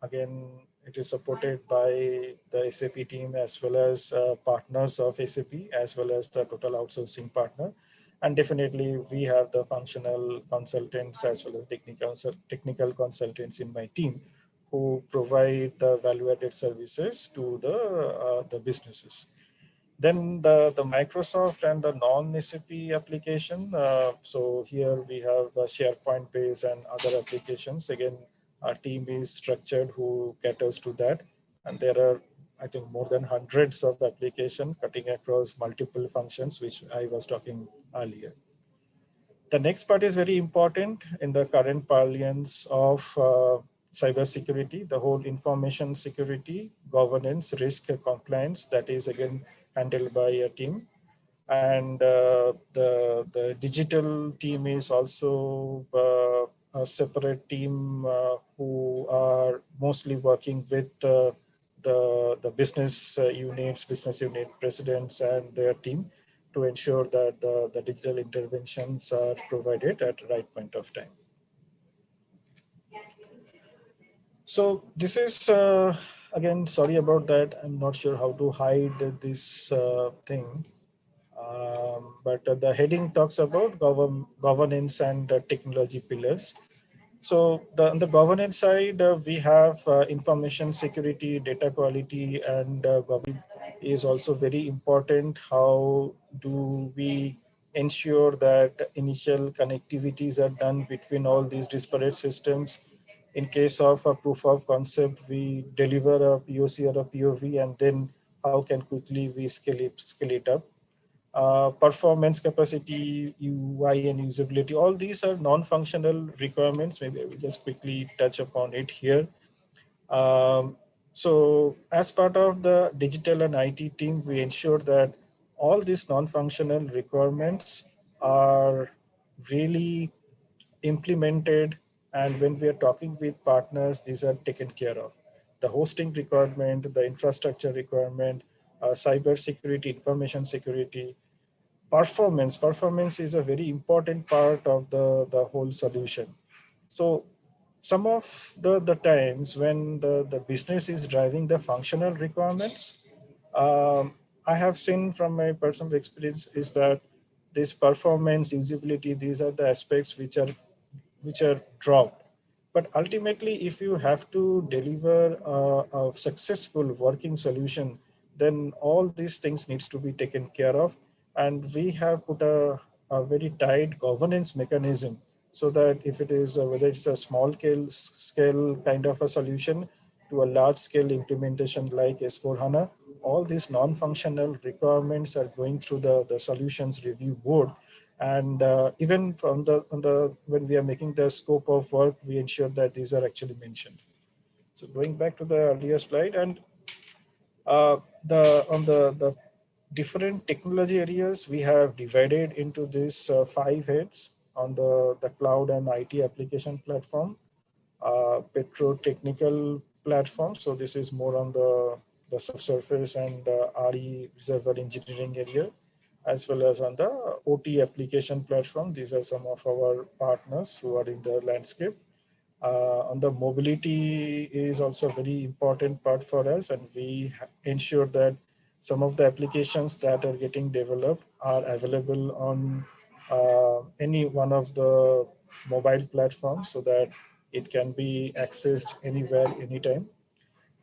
Again, it is supported by the SAP team as well as partners of SAP as well as the total outsourcing partner. And definitely we have the functional consultants as well as technical consultants in my team who provide the value-added services to the businesses. Then the Microsoft and the non-SAP application. So here we have SharePoint base and other applications. Again, our team is structured who caters to that. And there are, I think, more than hundreds of applications cutting across multiple functions, which I was talking earlier. The next part is very important in the current parlance of cybersecurity, the whole information security, governance, risk, compliance, that is again handled by a team. And the digital team is also a separate team who are mostly working with the business units, business unit presidents and their team to ensure that the digital interventions are provided at the right point of time. So this is, again, sorry about that. I'm not sure how to hide this thing. But the heading talks about governance and technology pillars. So on the governance side, we have information security, data quality, and governance is also very important. How do we ensure that initial connectivities are done between all these disparate systems? In case of a proof of concept, we deliver a POC or a POV, and then how can quickly we scale it up? Performance, capacity, UI, and usability. All these are non-functional requirements. Maybe I will just quickly touch upon it here. So as part of the digital and IT team, we ensure that all these non-functional requirements are really implemented. And when we are talking with partners, these are taken care of. The hosting requirement, the infrastructure requirement, cyber security, information security, performance is a very important part of the whole solution. So some of the times when the business is driving the functional requirements, I have seen from my personal experience is that this performance, usability, these are the aspects which are dropped. But ultimately, if you have to deliver a successful working solution, then all these things needs to be taken care of. And we have put a very tight governance mechanism so that if it is, whether it's a small scale kind of a solution to a large scale implementation like S4HANA, all these non-functional requirements are going through the solutions review board. And even from when we are making the scope of work, we ensure that these are actually mentioned. So going back to the earlier slide, and the different technology areas, we have divided into these 5 heads on the cloud and IT application platform, petro-technical platform. So this is more on the subsurface and RE reservoir engineering area, as well as on the OT application platform. These are some of our partners who are in the landscape. On the mobility is also a very important part for us, and we ensure that some of the applications that are getting developed are available on any one of the mobile platforms so that it can be accessed anywhere, anytime.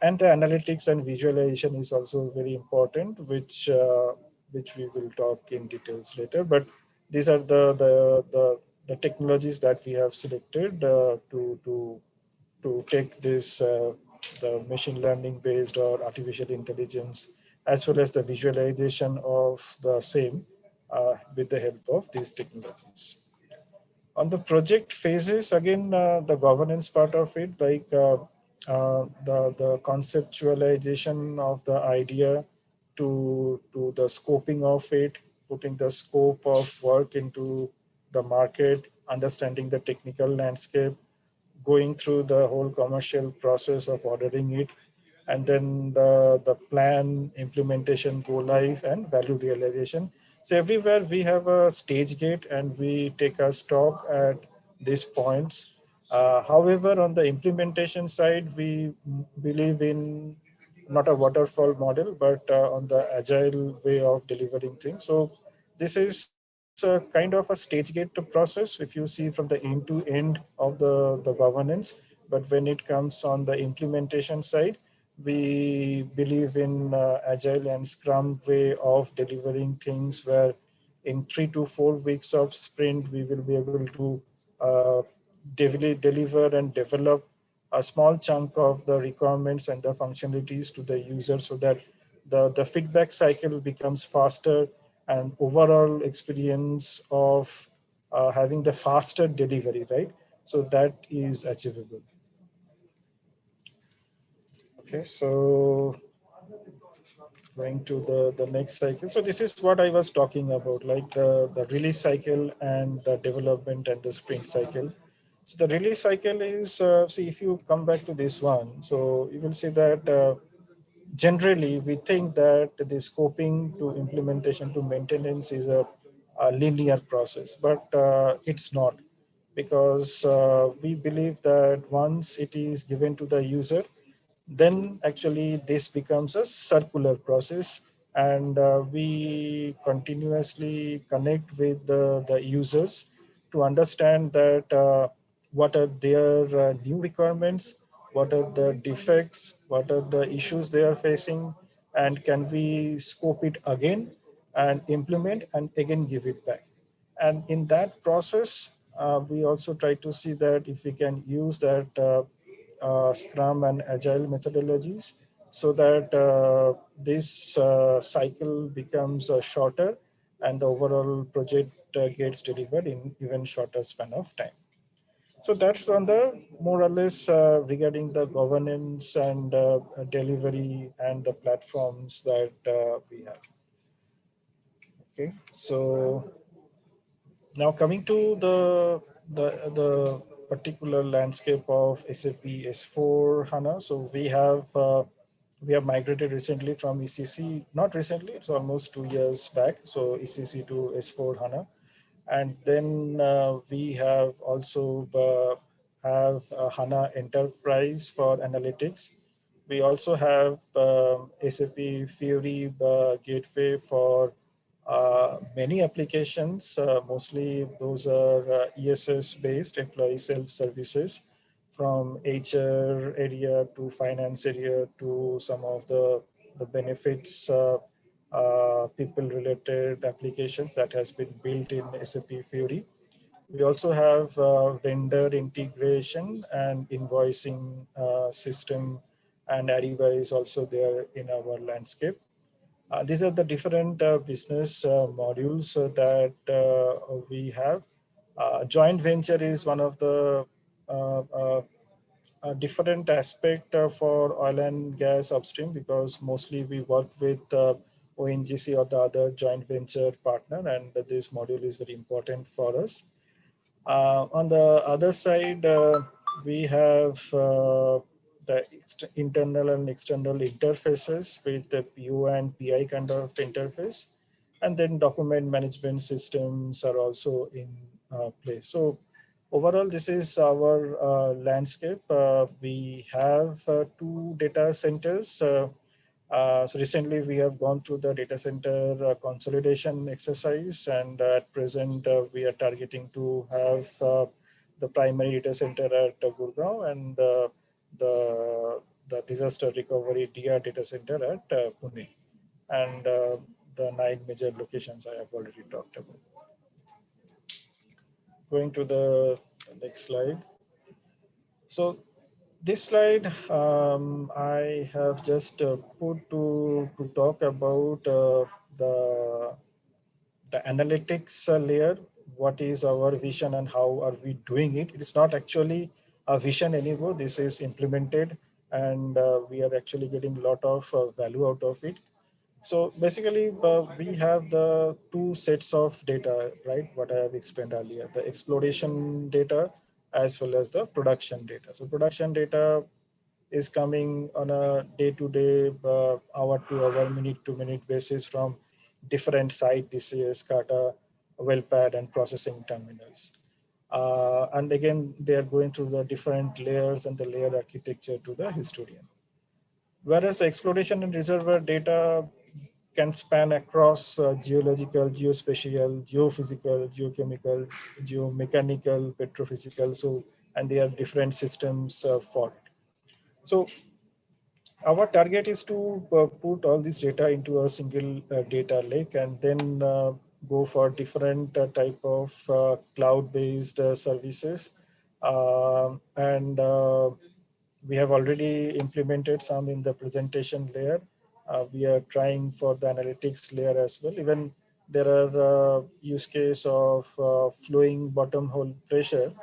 And the analytics and visualization is also very important, which we will talk in details later. But these are the technologies that we have selected to take this the machine learning based or artificial intelligence, as well as the visualization of the same with the help of these technologies. On the project phases, again, the governance part of it, like the conceptualization of the idea to the scoping of it, putting the scope of work into the market, understanding the technical landscape, going through the whole commercial process of ordering it, and then the plan, implementation, go live, and value realization. So everywhere we have a stage gate and we take a stock at these points. However, on the implementation side, we believe in not a waterfall model, but on the agile way of delivering things. So this is a kind of a stage gate process if you see from the end to end of the governance. But when it comes on the implementation side, we believe in agile and scrum way of delivering things, where in 3 to 4 weeks of sprint, we will be able to deliver and develop a small chunk of the requirements and the functionalities to the user, so that the feedback cycle becomes faster and overall experience of having the faster delivery, right? So that is achievable. Okay, so going to the next cycle. So this is what I was talking about, like the release cycle and the development and the sprint cycle. So the release cycle is, see, if you come back to this one, so you will see that generally we think that the scoping to implementation to maintenance is a linear process, but it's not, because we believe that once it is given to the user, then actually this becomes a circular process, and we continuously connect with the users to understand that what are their new requirements, what are the defects, what are the issues they are facing, and can we scope it again and implement and again give it back. And in that process, we also try to see that if we can use that Scrum and Agile methodologies, so that this cycle becomes shorter and the overall project gets delivered in even shorter span of time. So that's on the more or less regarding the governance and delivery and the platforms that we have. Okay, so now coming to the particular landscape of SAP S4 HANA. So we have migrated recently from ECC, not recently, it's almost 2 years back. So ECC to S4 HANA. And then we have also have HANA Enterprise for analytics. We also have SAP Fiori Gateway for many applications. Mostly those are ESS based, employee self-services, from HR area to finance area to some of the benefits people related applications that has been built in SAP Fiori. We also have vendor integration and invoicing system, and Ariba is also there in our landscape. These are the different business modules that we have. Joint venture is one of the a different aspect for oil and gas upstream, because mostly we work with ONGC or the other joint venture partner, and this module is very important for us. On the other side, we have the internal and external interfaces with the PO and PI kind of interface. And then document management systems are also in place. So overall, this is our landscape. We have 2 data centers. So recently we have gone through the data center consolidation exercise, and at present we are targeting to have the primary data center at Gurgaon and the disaster recovery DR data center at Pune, and the 9 major locations I have already talked about. Going to the next slide. So this slide I have just put to talk about the analytics layer. What is our vision and how are we doing it? It is not actually a vision anymore. This is implemented, and we are actually getting a lot of value out of it. So basically, we have the 2 sets of data, right? What I have explained earlier, the exploration data as well as the production data. So production data is coming on a day-to-day, hour-to-hour, minute-to-minute basis from different site DCS, SCADA, well pad, and processing terminals. And again, they are going through the different layers and the layer architecture to the historian. Whereas the exploration and reservoir data can span across geological, geospatial, geophysical, geochemical, geomechanical, petrophysical. So, and there are different systems for it. So our target is to put all this data into a single data lake, and then go for different type of cloud-based services. And we have already implemented some in the presentation layer. We are trying for the analytics layer as well. Even there are use case of flowing bottom hole pressure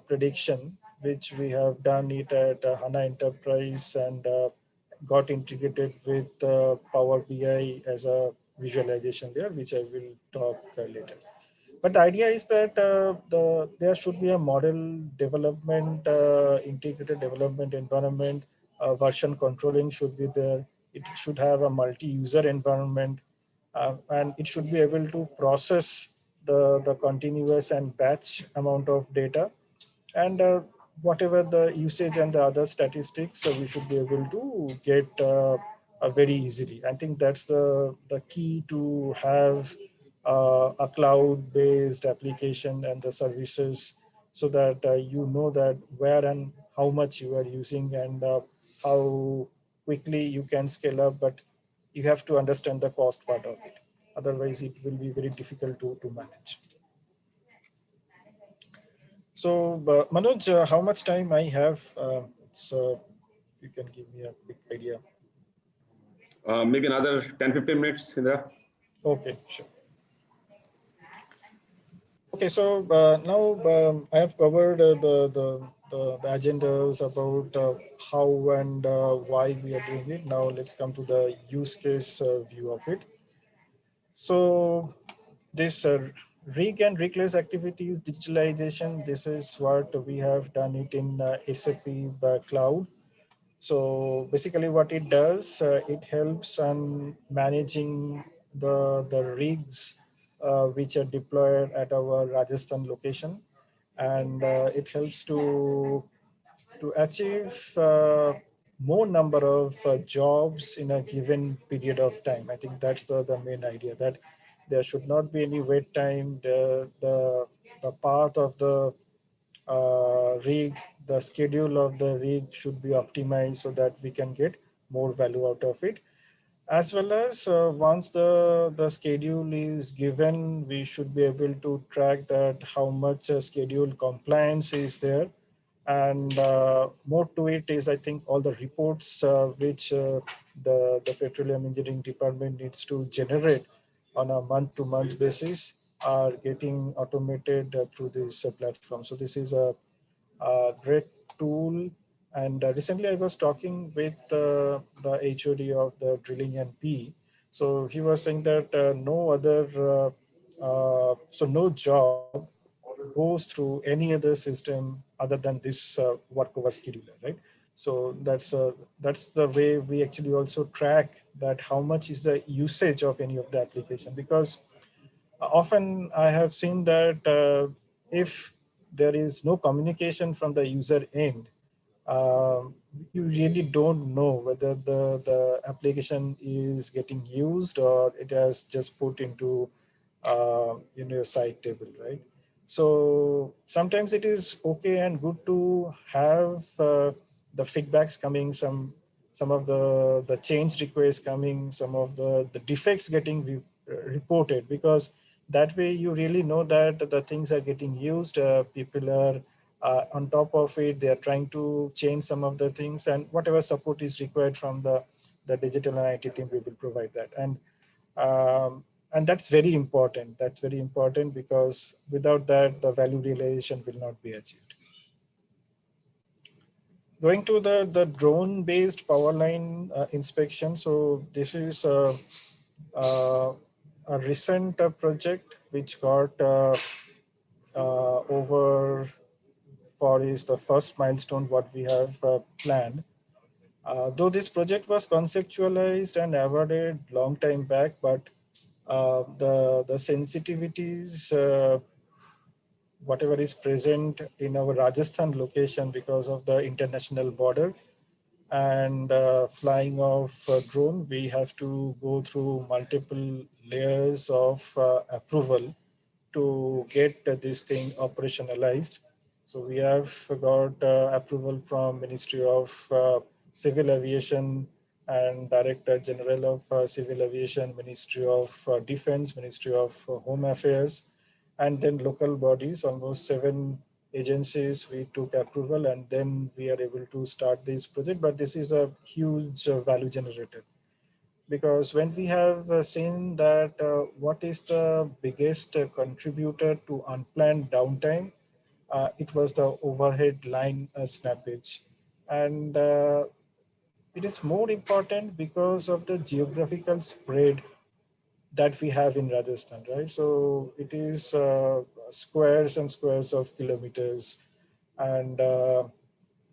prediction, which we have done it at HANA Enterprise, and got integrated with Power BI as a visualization there, which I will talk later. But the idea is that there should be a model development, integrated development environment, version controlling should be there. It should have a multi-user environment, and it should be able to process the continuous and batch amount of data, and whatever the usage and the other statistics, so we should be able to get very easily. I think that's the key to have a cloud-based application and the services, so that you know that where and how much you are using, and how quickly you can scale up, but you have to understand the cost part of it. Otherwise, it will be very difficult to manage. So, Manoj, how much time I have? So, you can give me a quick idea. Maybe another 10-15 minutes, Indra. Okay, sure. Okay, so now I have covered the agendas about how and why we are doing it. Now let's come to the use case view of it. So this rig and rigless activities digitalization, this is what we have done it in SAP Cloud. So basically what it does, it helps on managing the rigs which are deployed at our Rajasthan location, and it helps to achieve more number of jobs in a given period of time. I think that's the main idea, that there should not be any wait time. The path of the rig, the schedule of the rig should be optimized so that we can get more value out of it. As well as once the schedule is given, we should be able to track that how much schedule compliance is there, And more to it is, I think, all the reports which the Petroleum Engineering Department needs to generate on a month-to-month basis are getting automated through this platform. So this is a great tool. And recently I was talking with the HOD of the drilling and P. So he was saying that no job goes through any other system other than this workover scheduler, right? So that's the way we actually also track that how much is the usage of any of the application, because often I have seen that if there is no communication from the user end, you really don't know whether the application is getting used or it has just put into your site table, right? So sometimes it is okay and good to have the feedbacks coming, some of the change requests coming, some of the defects getting reported, because that way you really know that the things are getting used, people are on top of it, they are trying to change some of the things, and whatever support is required from the digital and IT team, we will provide that. And that's very important. That's very important, because without that, the value realization will not be achieved. Going to the drone-based power line inspection. So this is a recent project which got over for is the first milestone what we have planned. Though this project was conceptualized and awarded long time back, but the sensitivities, whatever is present in our Rajasthan location because of the international border and flying of drone, we have to go through multiple layers of approval to get this thing operationalized. So we have got approval from Ministry of Civil Aviation and Director General of Civil Aviation, Ministry of Defense, Ministry of Home Affairs, and then local bodies, almost 7 agencies we took approval, and then we are able to start this project. But this is a huge value generator, because when we have seen that what is the biggest contributor to unplanned downtime, it was the overhead line snappage. And it is more important because of the geographical spread that we have in Rajasthan, right? So it is squares and squares of kilometers, and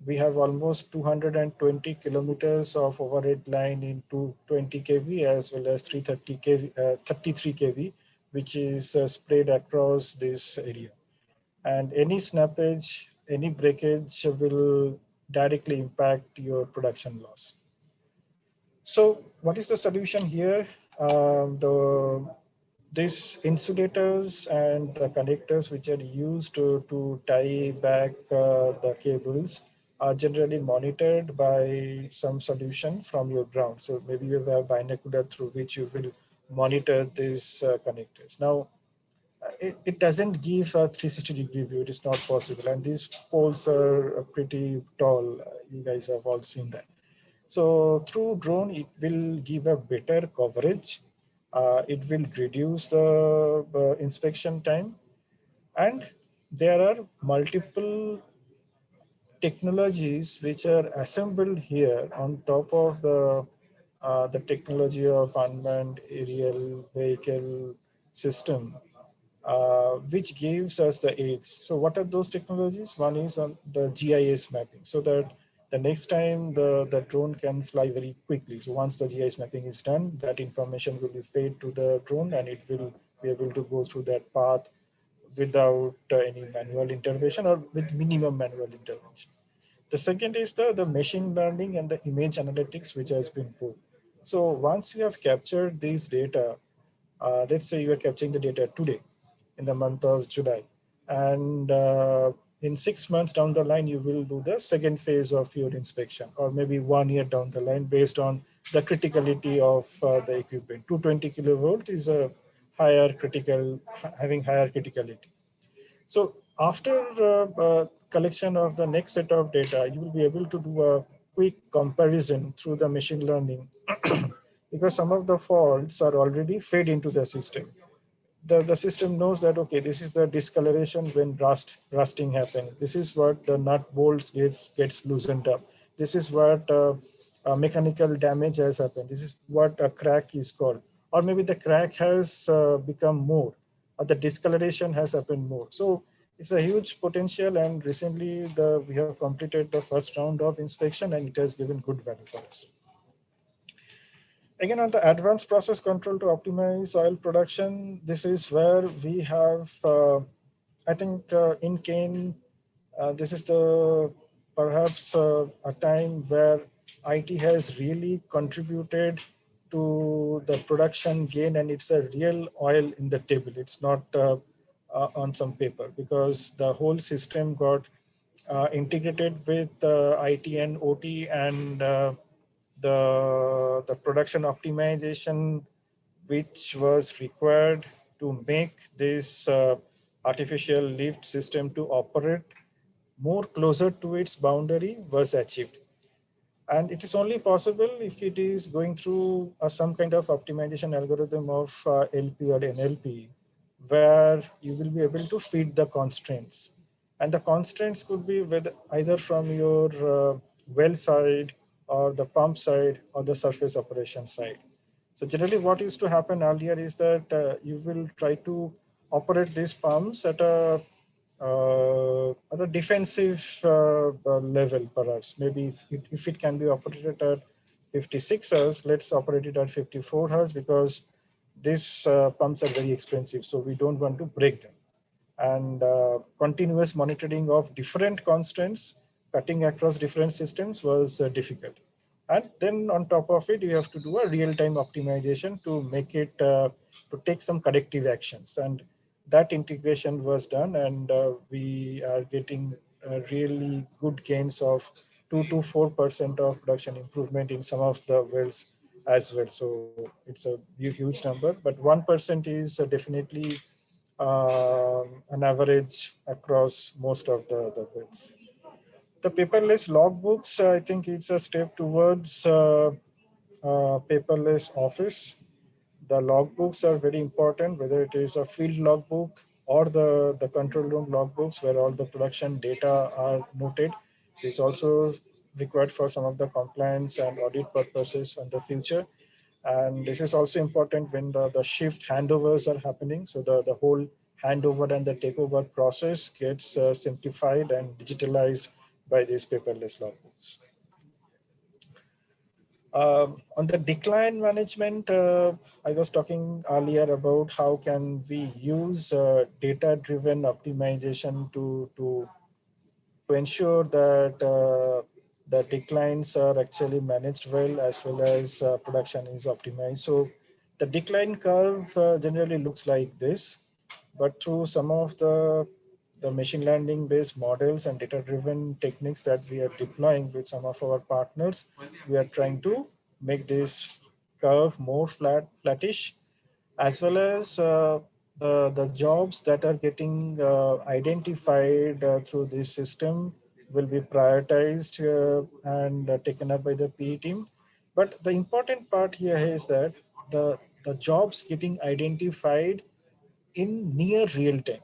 we have almost 220 kilometers of overhead line in 220 kV as well as 330 kV, 33 kV, which is spread across this area. And any snappage, any breakage will directly impact your production loss. So what is the solution here? These insulators and the connectors which are used to tie back the cables are generally monitored by some solution from your ground. So maybe you have a binocular through which you will monitor these connectors. Now, it doesn't give a 360-degree view. It is not possible. And these poles are pretty tall. You guys have all seen that. So through drone, it will give a better coverage. It will reduce the inspection time. And there are multiple technologies which are assembled here on top of the technology of unmanned aerial vehicle system, which gives us the aids. So what are those technologies? One is on the GIS mapping, so that the next time the drone can fly very quickly. So once the GIS mapping is done, that information will be fed to the drone and it will be able to go through that path without any manual intervention or with minimum manual intervention. The second is the machine learning and the image analytics, which has been put. So once you have captured these data, let's say you are capturing the data today in the month of July, and in 6 months down the line, you will do the second phase of your inspection, or maybe 1 year down the line based on the criticality of the equipment. 220 kilovolt is a having higher criticality. So after collection of the next set of data, you will be able to do a quick comparison through the machine learning because some of the faults are already fed into the system. The system knows that, okay, this is the discoloration when rusting happens. This is what the nut bolts gets loosened up. This is what mechanical damage has happened. This is what a crack is called. Or maybe the crack has become more, or the discoloration has happened more. So it's a huge potential, and recently we have completed the first round of inspection and it has given good value for us. Again, on the advanced process control to optimize oil production, this is where we have, I think in cane, this is the perhaps a time where IT has really contributed to the production gain, and it's a real oil in the table. It's not on some paper, because the whole system got integrated with IT and OT, and the production optimization which was required to make this artificial lift system to operate more closer to its boundary was achieved. And it is only possible if it is going through some kind of optimization algorithm of LP or NLP, where you will be able to feed the constraints. And the constraints could be either from your well side, or the pump side, or the surface operation side. So generally what used to happen earlier is that you will try to operate these pumps at a defensive level, perhaps. Maybe if it can be operated at 56 Hz, let's operate it at 54 Hz, because these pumps are very expensive, so we don't want to break them. And continuous monitoring of different constraints cutting across different systems was difficult. And then on top of it, you have to do a real-time optimization to make it, to take some corrective actions. And that integration was done, and we are getting really good gains of 2 to 4% of production improvement in some of the wells as well. So it's a huge number, but 1% is definitely an average across most of the wells. The paperless logbooks, I think it's a step towards paperless office. The logbooks are very important, whether it is a field logbook or the control room logbooks where all the production data are noted. It is also required for some of the compliance and audit purposes in the future. And this is also important when the shift handovers are happening. So the whole handover and the takeover process gets simplified and digitalized by these paperless logbooks. On the decline management, I was talking earlier about how can we use data-driven optimization to ensure that the declines are actually managed well, as well as production is optimized. So the decline curve generally looks like this, but through some of the machine learning based models and data driven techniques that we are deploying with some of our partners, we are trying to make this curve more flattish, as well as the jobs that are getting identified through this system will be prioritized and taken up by the PE team. But the important part here is that the jobs getting identified in near real time.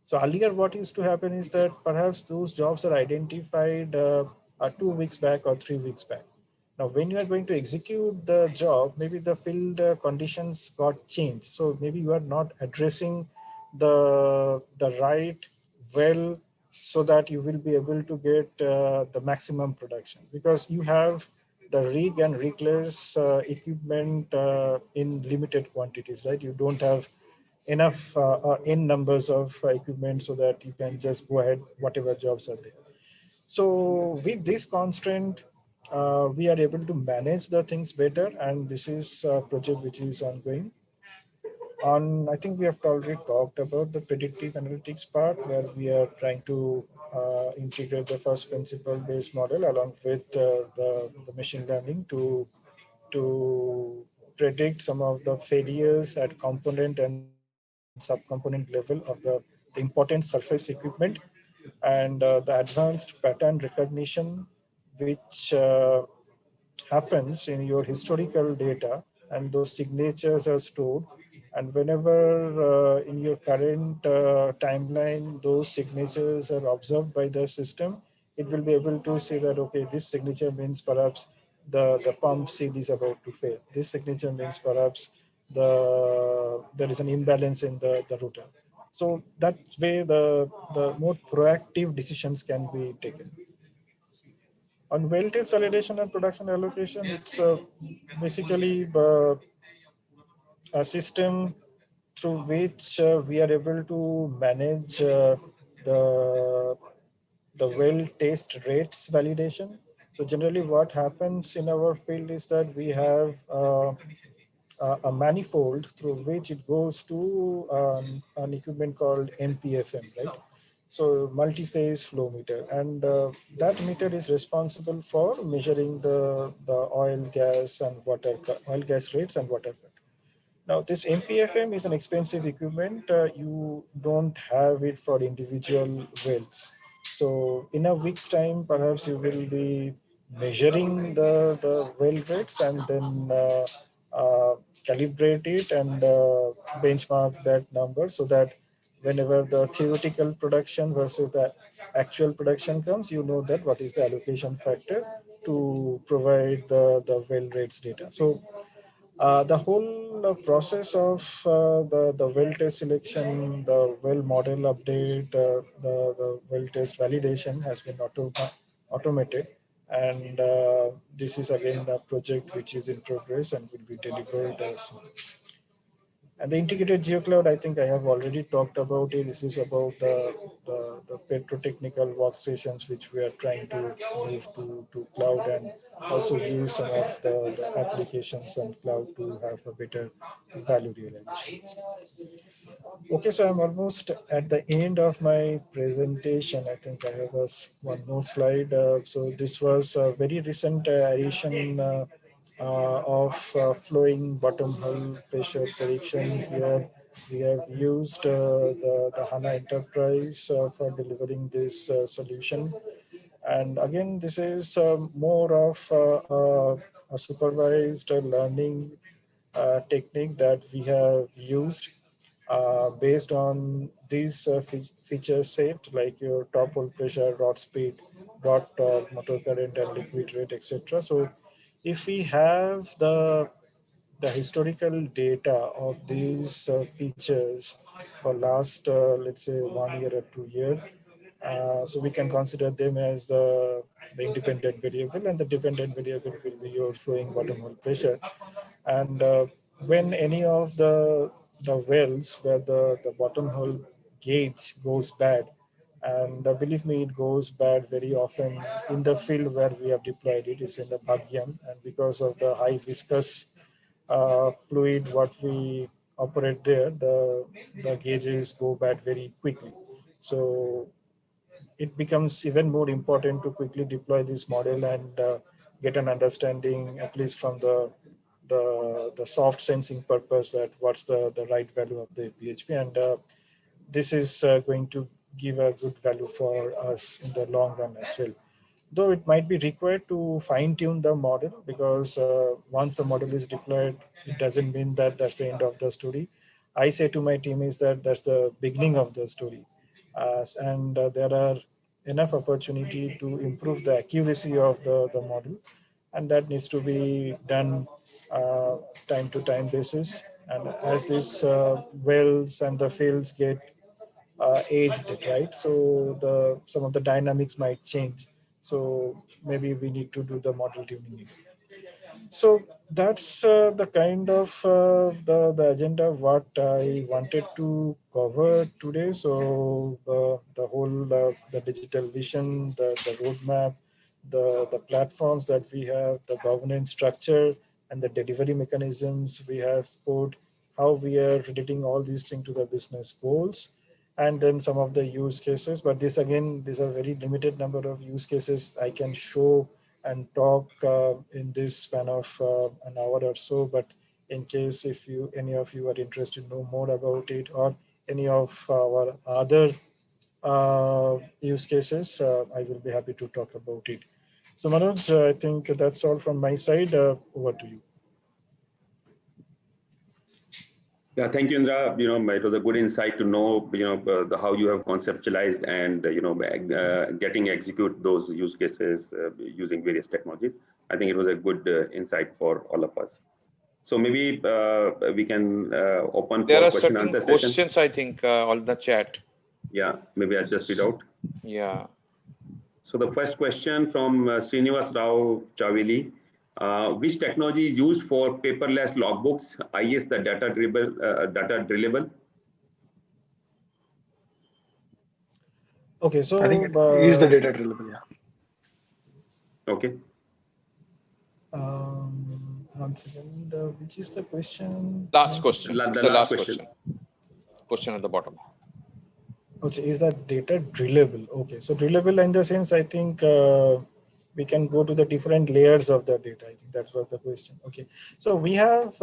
So earlier what used to happen is that perhaps those jobs are identified 2 weeks back or 3 weeks back. Now, when you are going to execute the job, maybe the field conditions got changed. So maybe you are not addressing the right well, so that you will be able to get the maximum production, because you have the rig and rigless equipment in limited quantities, right? You don't have enough or n numbers of equipment so that you can just go ahead whatever jobs are there. So with this constraint, we are able to manage the things better, and this is a project which is ongoing. I think we have already talked about the predictive analytics part, where we are trying to integrate the first principle based model along with the machine learning to predict some of the failures at component and subcomponent level of the important surface equipment. And the advanced pattern recognition, which happens in your historical data, and those signatures are stored. And whenever in your current timeline, those signatures are observed by the system, it will be able to say that, okay, this signature means perhaps the pump seal is about to fail. This signature means perhaps there is an imbalance in the router. So that way the more proactive decisions can be taken. On well test validation and production allocation, it's basically a system through which we are able to manage the the well test rates validation. So generally what happens in our field is that we have a manifold through which it goes to an equipment called MPFM, right? So multi-phase flow meter, and that meter is responsible for measuring the oil, gas, and water, oil, gas rates and water cut. Now, this MPFM is an expensive equipment. You don't have it for individual wells. So in a week's time, perhaps you will be measuring the well rates and then calibrate it and benchmark that number so that whenever the theoretical production versus the actual production comes, you know that what is the allocation factor to provide the well rates data. So the whole process of the well test selection, the well model update, the well test validation has been automated. And this is again the project which is in progress and will be delivered soon. And the integrated geocloud, I think I have already talked about it. This is about the petrotechnical workstations which we are trying to move to cloud and also use some of the applications on cloud to have a better value realization. Okay, so I'm almost at the end of my presentation. I think I have one more slide. So this was a very recent addition of flowing bottom hole pressure prediction. Here we have used the HANA Enterprise for delivering this solution. And again, this is more of a supervised learning technique that we have used based on these feature set like your top hole pressure, rod speed, rod torque, motor current, and liquid rate, etc. So if we have the historical data of these features for last, let's say, 1 year or 2 year, so we can consider them as the independent variable, and the dependent variable will be your flowing bottom hole pressure. And when any of the wells where the bottom hole gauge goes bad, and believe me, it goes bad very often in the field where we have deployed it. It's in the Bhagyam, and because of the high viscous fluid what we operate there, the gauges go bad very quickly. So it becomes even more important to quickly deploy this model and get an understanding, at least from the soft sensing purpose, that what's the right value of the PHP. And this is going to give a good value for us in the long run as well. Though it might be required to fine tune the model, because once the model is deployed, it doesn't mean that that's the end of the story. I say to my team is that that's the beginning of the story. And there are enough opportunity to improve the accuracy of the model, and that needs to be done time to time basis. And as these wells and the fields get aged, right? So some of the dynamics might change. So maybe we need to do the model tuning. So that's the kind of the agenda what I wanted to cover today. So the whole the digital vision, the roadmap, the platforms that we have, the governance structure, and the delivery mechanisms we have put, how we are relating all these things to the business goals, and then some of the use cases. But this again, these are very limited number of use cases I can show and talk in this span of an hour or so. But in case if any of you are interested to know more about it, or any of our other use cases, I will be happy to talk about it. So Manoj, I think that's all from my side. Over to you. Yeah, thank you, Indra. It was a good insight to know, how you have conceptualized and, getting execute those use cases using various technologies. I think it was a good insight for all of us. So maybe we can open There for are question certain answer session. questions, I think, on the chat. Yeah, maybe I'll just read out. Yeah. So the first question from Srinivas Rao Chavili. Which technology is used for paperless logbooks? IS the data drillable? Okay, so I think it is the data drillable. Yeah. Okay. One second. Which is the question? Last question. The It's the last last question. question at the bottom. Okay, is that data drillable? Okay, so drillable in the sense, I think we can go to the different layers of the data. I think that's what the question. Okay, so we have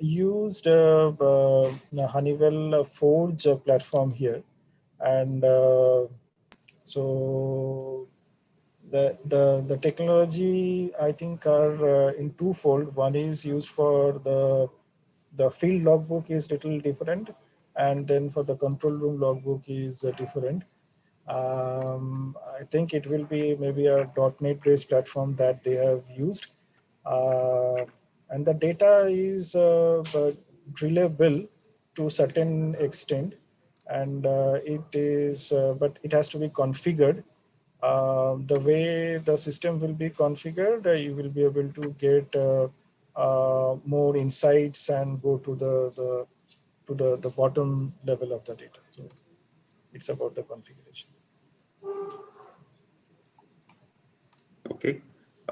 used the Honeywell Forge platform here, and so the technology, I think, are in twofold. One is used for the field logbook is little different, and then for the control room logbook is different. I think it will be maybe a .NET based platform that they have used, and the data is drillable to a certain extent, and it is, but it has to be configured. The way the system will be configured, you will be able to get more insights and go to the bottom level of the data. So it's about the configuration. Okay.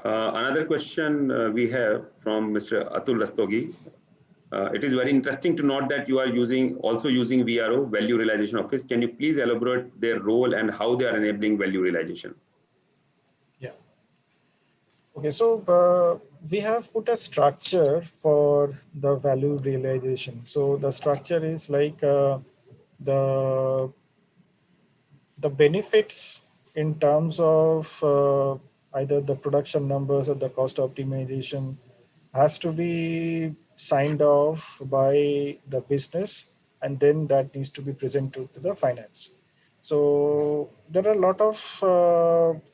Another question we have from Mr. Atul Rastogi. It is very interesting to note that you are also using VRO, Value Realization Office. Can you please elaborate their role and how they are enabling value realization? Yeah. Okay, so we have put a structure for the value realization. So the structure is like the benefits in terms of either the production numbers or the cost optimization has to be signed off by the business, and then that needs to be presented to the finance. So there are a lot of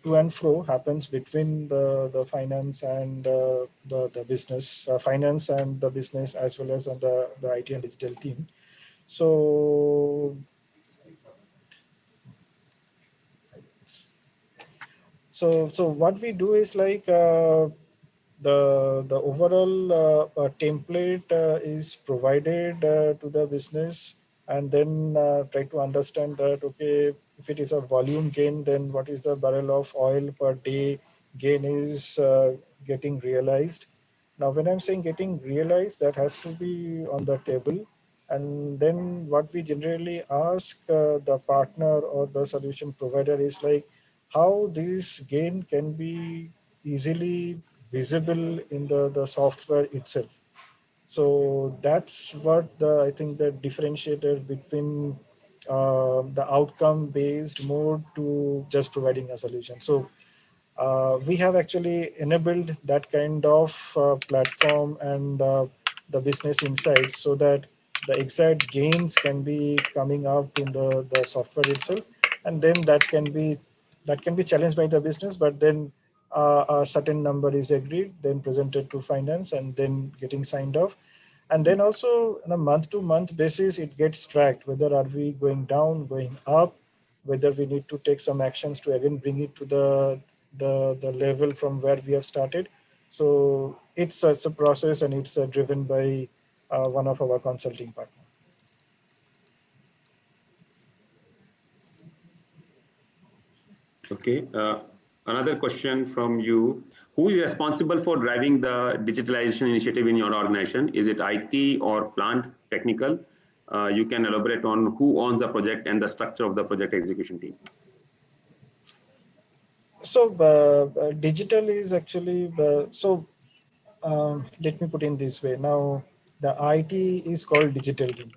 to and fro happens between the finance and the business, finance and the business, as well as on the IT and digital team. So what we do is like the overall template is provided to the business, and then try to understand that, okay, if it is a volume gain, then what is the barrel of oil per day gain is getting realized. Now, when I'm saying getting realized, that has to be on the table. And then what we generally ask the partner or the solution provider is like how this gain can be easily visible in the software itself. So that's what I think the differentiator between the outcome based mode to just providing a solution. So we have actually enabled that kind of platform and the business insights so that the exact gains can be coming out in the software itself, and then that can be challenged by the business, but then a certain number is agreed, then presented to finance, and then getting signed off. And then also on a month to month basis, it gets tracked, whether are we going down, going up, whether we need to take some actions to again bring it to the level from where we have started. So it's a process, and it's driven by one of our consulting partners. Okay. Another question from you. Who is responsible for driving the digitalization initiative in your organization? Is it IT or plant technical? You can elaborate on who owns the project and the structure of the project execution team. So digital is actually, let me put in this way. Now, the IT is called digital team.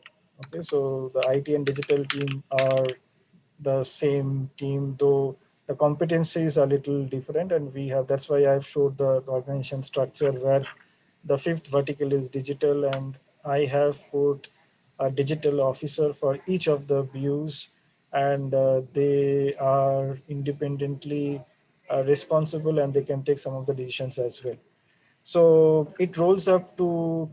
Okay, so the IT and digital team are the same team, though the competency is a little different. And we have, that's why I've showed the organization structure where the fifth vertical is digital, and I have put a digital officer for each of the views, and they are independently responsible, and they can take some of the decisions as well. So it rolls up to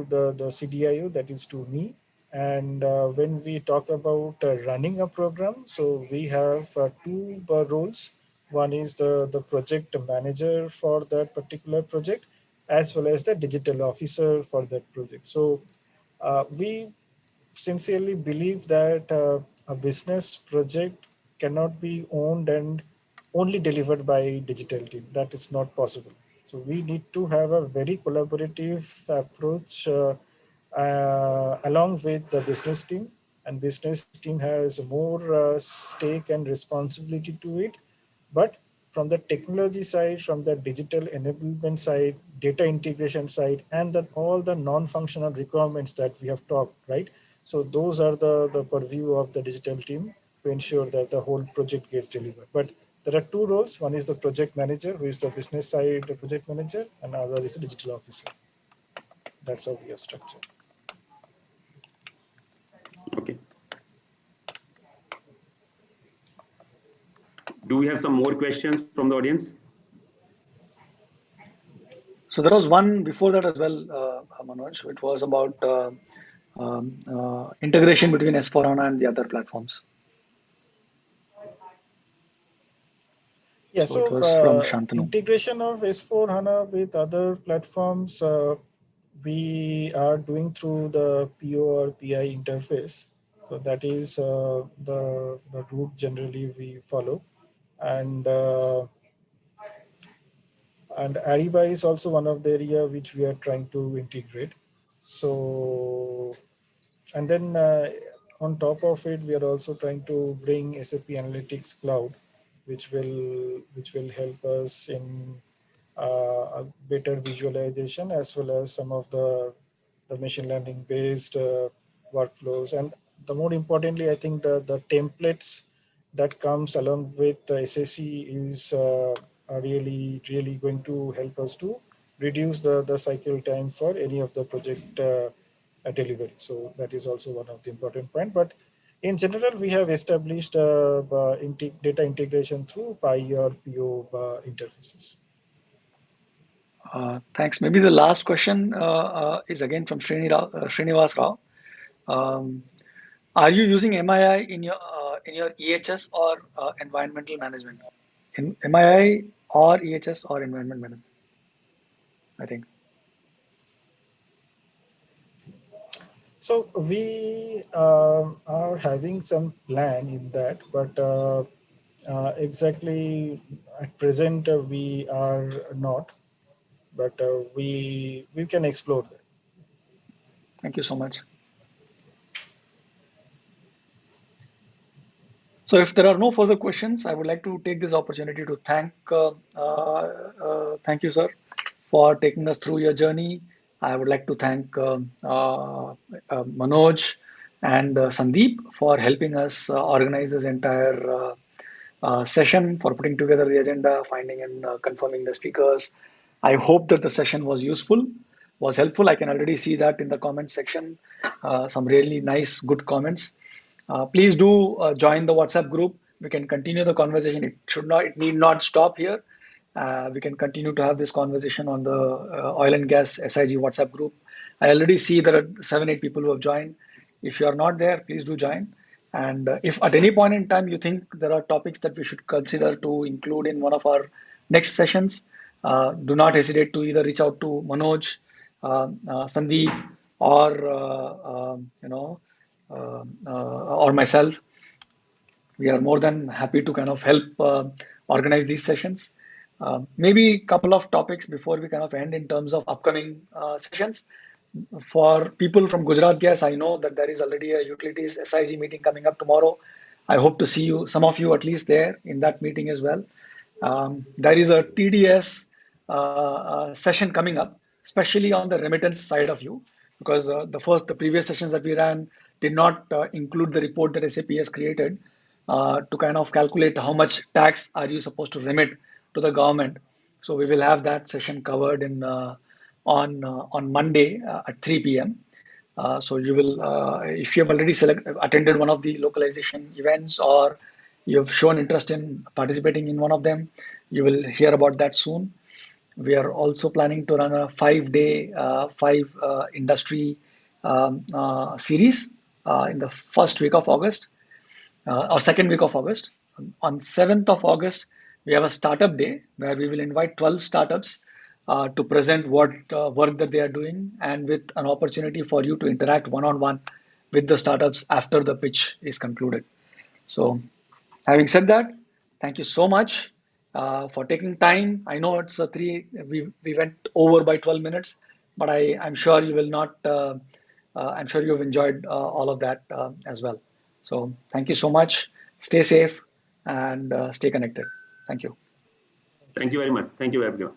the CDIO, that is to me. And when we talk about running a program, so we have two roles. One is the project manager for that particular project, as well as the digital officer for that project. So we sincerely believe that a business project cannot be owned and only delivered by digital team. That is not possible. So we need to have a very collaborative approach along with the business team, and business team has more stake and responsibility to it. But from the technology side, from the digital enablement side, data integration side, and then all the non-functional requirements that we have talked, right? So those are the purview of the digital team to ensure that the whole project gets delivered. But there are two roles. One is the project manager, who is the business side project manager, and other is the digital officer. That's how we are structured. Okay. Do we have some more questions from the audience? So there was one before that as well, Manoj. It was about integration between S4HANA and the other platforms. Yeah, so it was from Shantanu. Integration of S4HANA with other platforms, we are doing through the PO or PI interface. So that is the route generally we follow. And Ariba is also one of the area which we are trying to integrate. So, and then on top of it, we are also trying to bring SAP Analytics Cloud, which will help us in a better visualization, as well as some of the machine learning based workflows. And the more importantly, I think the templates that comes along with the SAC is are really going to help us to reduce the cycle time for any of the project delivery. So that is also one of the important point. But in general, we have established data integration through PI or PO interfaces. Thanks. Maybe the last question is again from Srinivas Rao. Are you using MII in your EHS or environmental management? In MII or EHS or environment management, I think. So we are having some plan in that, but exactly at present we are not, but we can explore that. Thank you so much. So if there are no further questions, I would like to take this opportunity to thank you, sir, for taking us through your journey. I would like to thank Manoj and Sandeep for helping us organize this entire session, for putting together the agenda, finding and confirming the speakers. I hope that the session was useful, was helpful. I can already see that in the comment section, some really nice, good comments. Please do join the WhatsApp group. We can continue the conversation. It need not stop here. We can continue to have this conversation on the oil and gas SIG WhatsApp group. I already see there are 7-8 people who have joined. If you are not there, please do join. And if at any point in time you think there are topics that we should consider to include in one of our next sessions, do not hesitate to either reach out to Manoj, Sandeep, or or myself. We are more than happy to kind of help organize these sessions. Maybe a couple of topics before we kind of end in terms of upcoming sessions. For people from Gujarat Gas, I know that there is already a utilities SIG meeting coming up tomorrow. I hope to see you, some of you at least there in that meeting as well. There is a TDS session coming up, especially on the remittance side of you, because the previous sessions that we ran did not include the report that SAP has created. to kind of calculate how much tax are you supposed to remit to the government. So we will have that session covered in on Monday at 3 p.m. So you will, if you have already attended one of the localization events or you have shown interest in participating in one of them, you will hear about that soon. We are also planning to run a 5-day, 5 industry series in the first week of August or second week of August. On 7th of August, we have a startup day where we will invite 12 startups to present what work that they are doing and with an opportunity for you to interact one-on-one with the startups after the pitch is concluded. So having said that, thank you so much for taking time. I know it's we went over by 12 minutes, but I'm sure you will not, I'm sure you've enjoyed all of that as well. So thank you so much. Stay safe and stay connected. Thank you. Thank you very much. Thank you, everyone.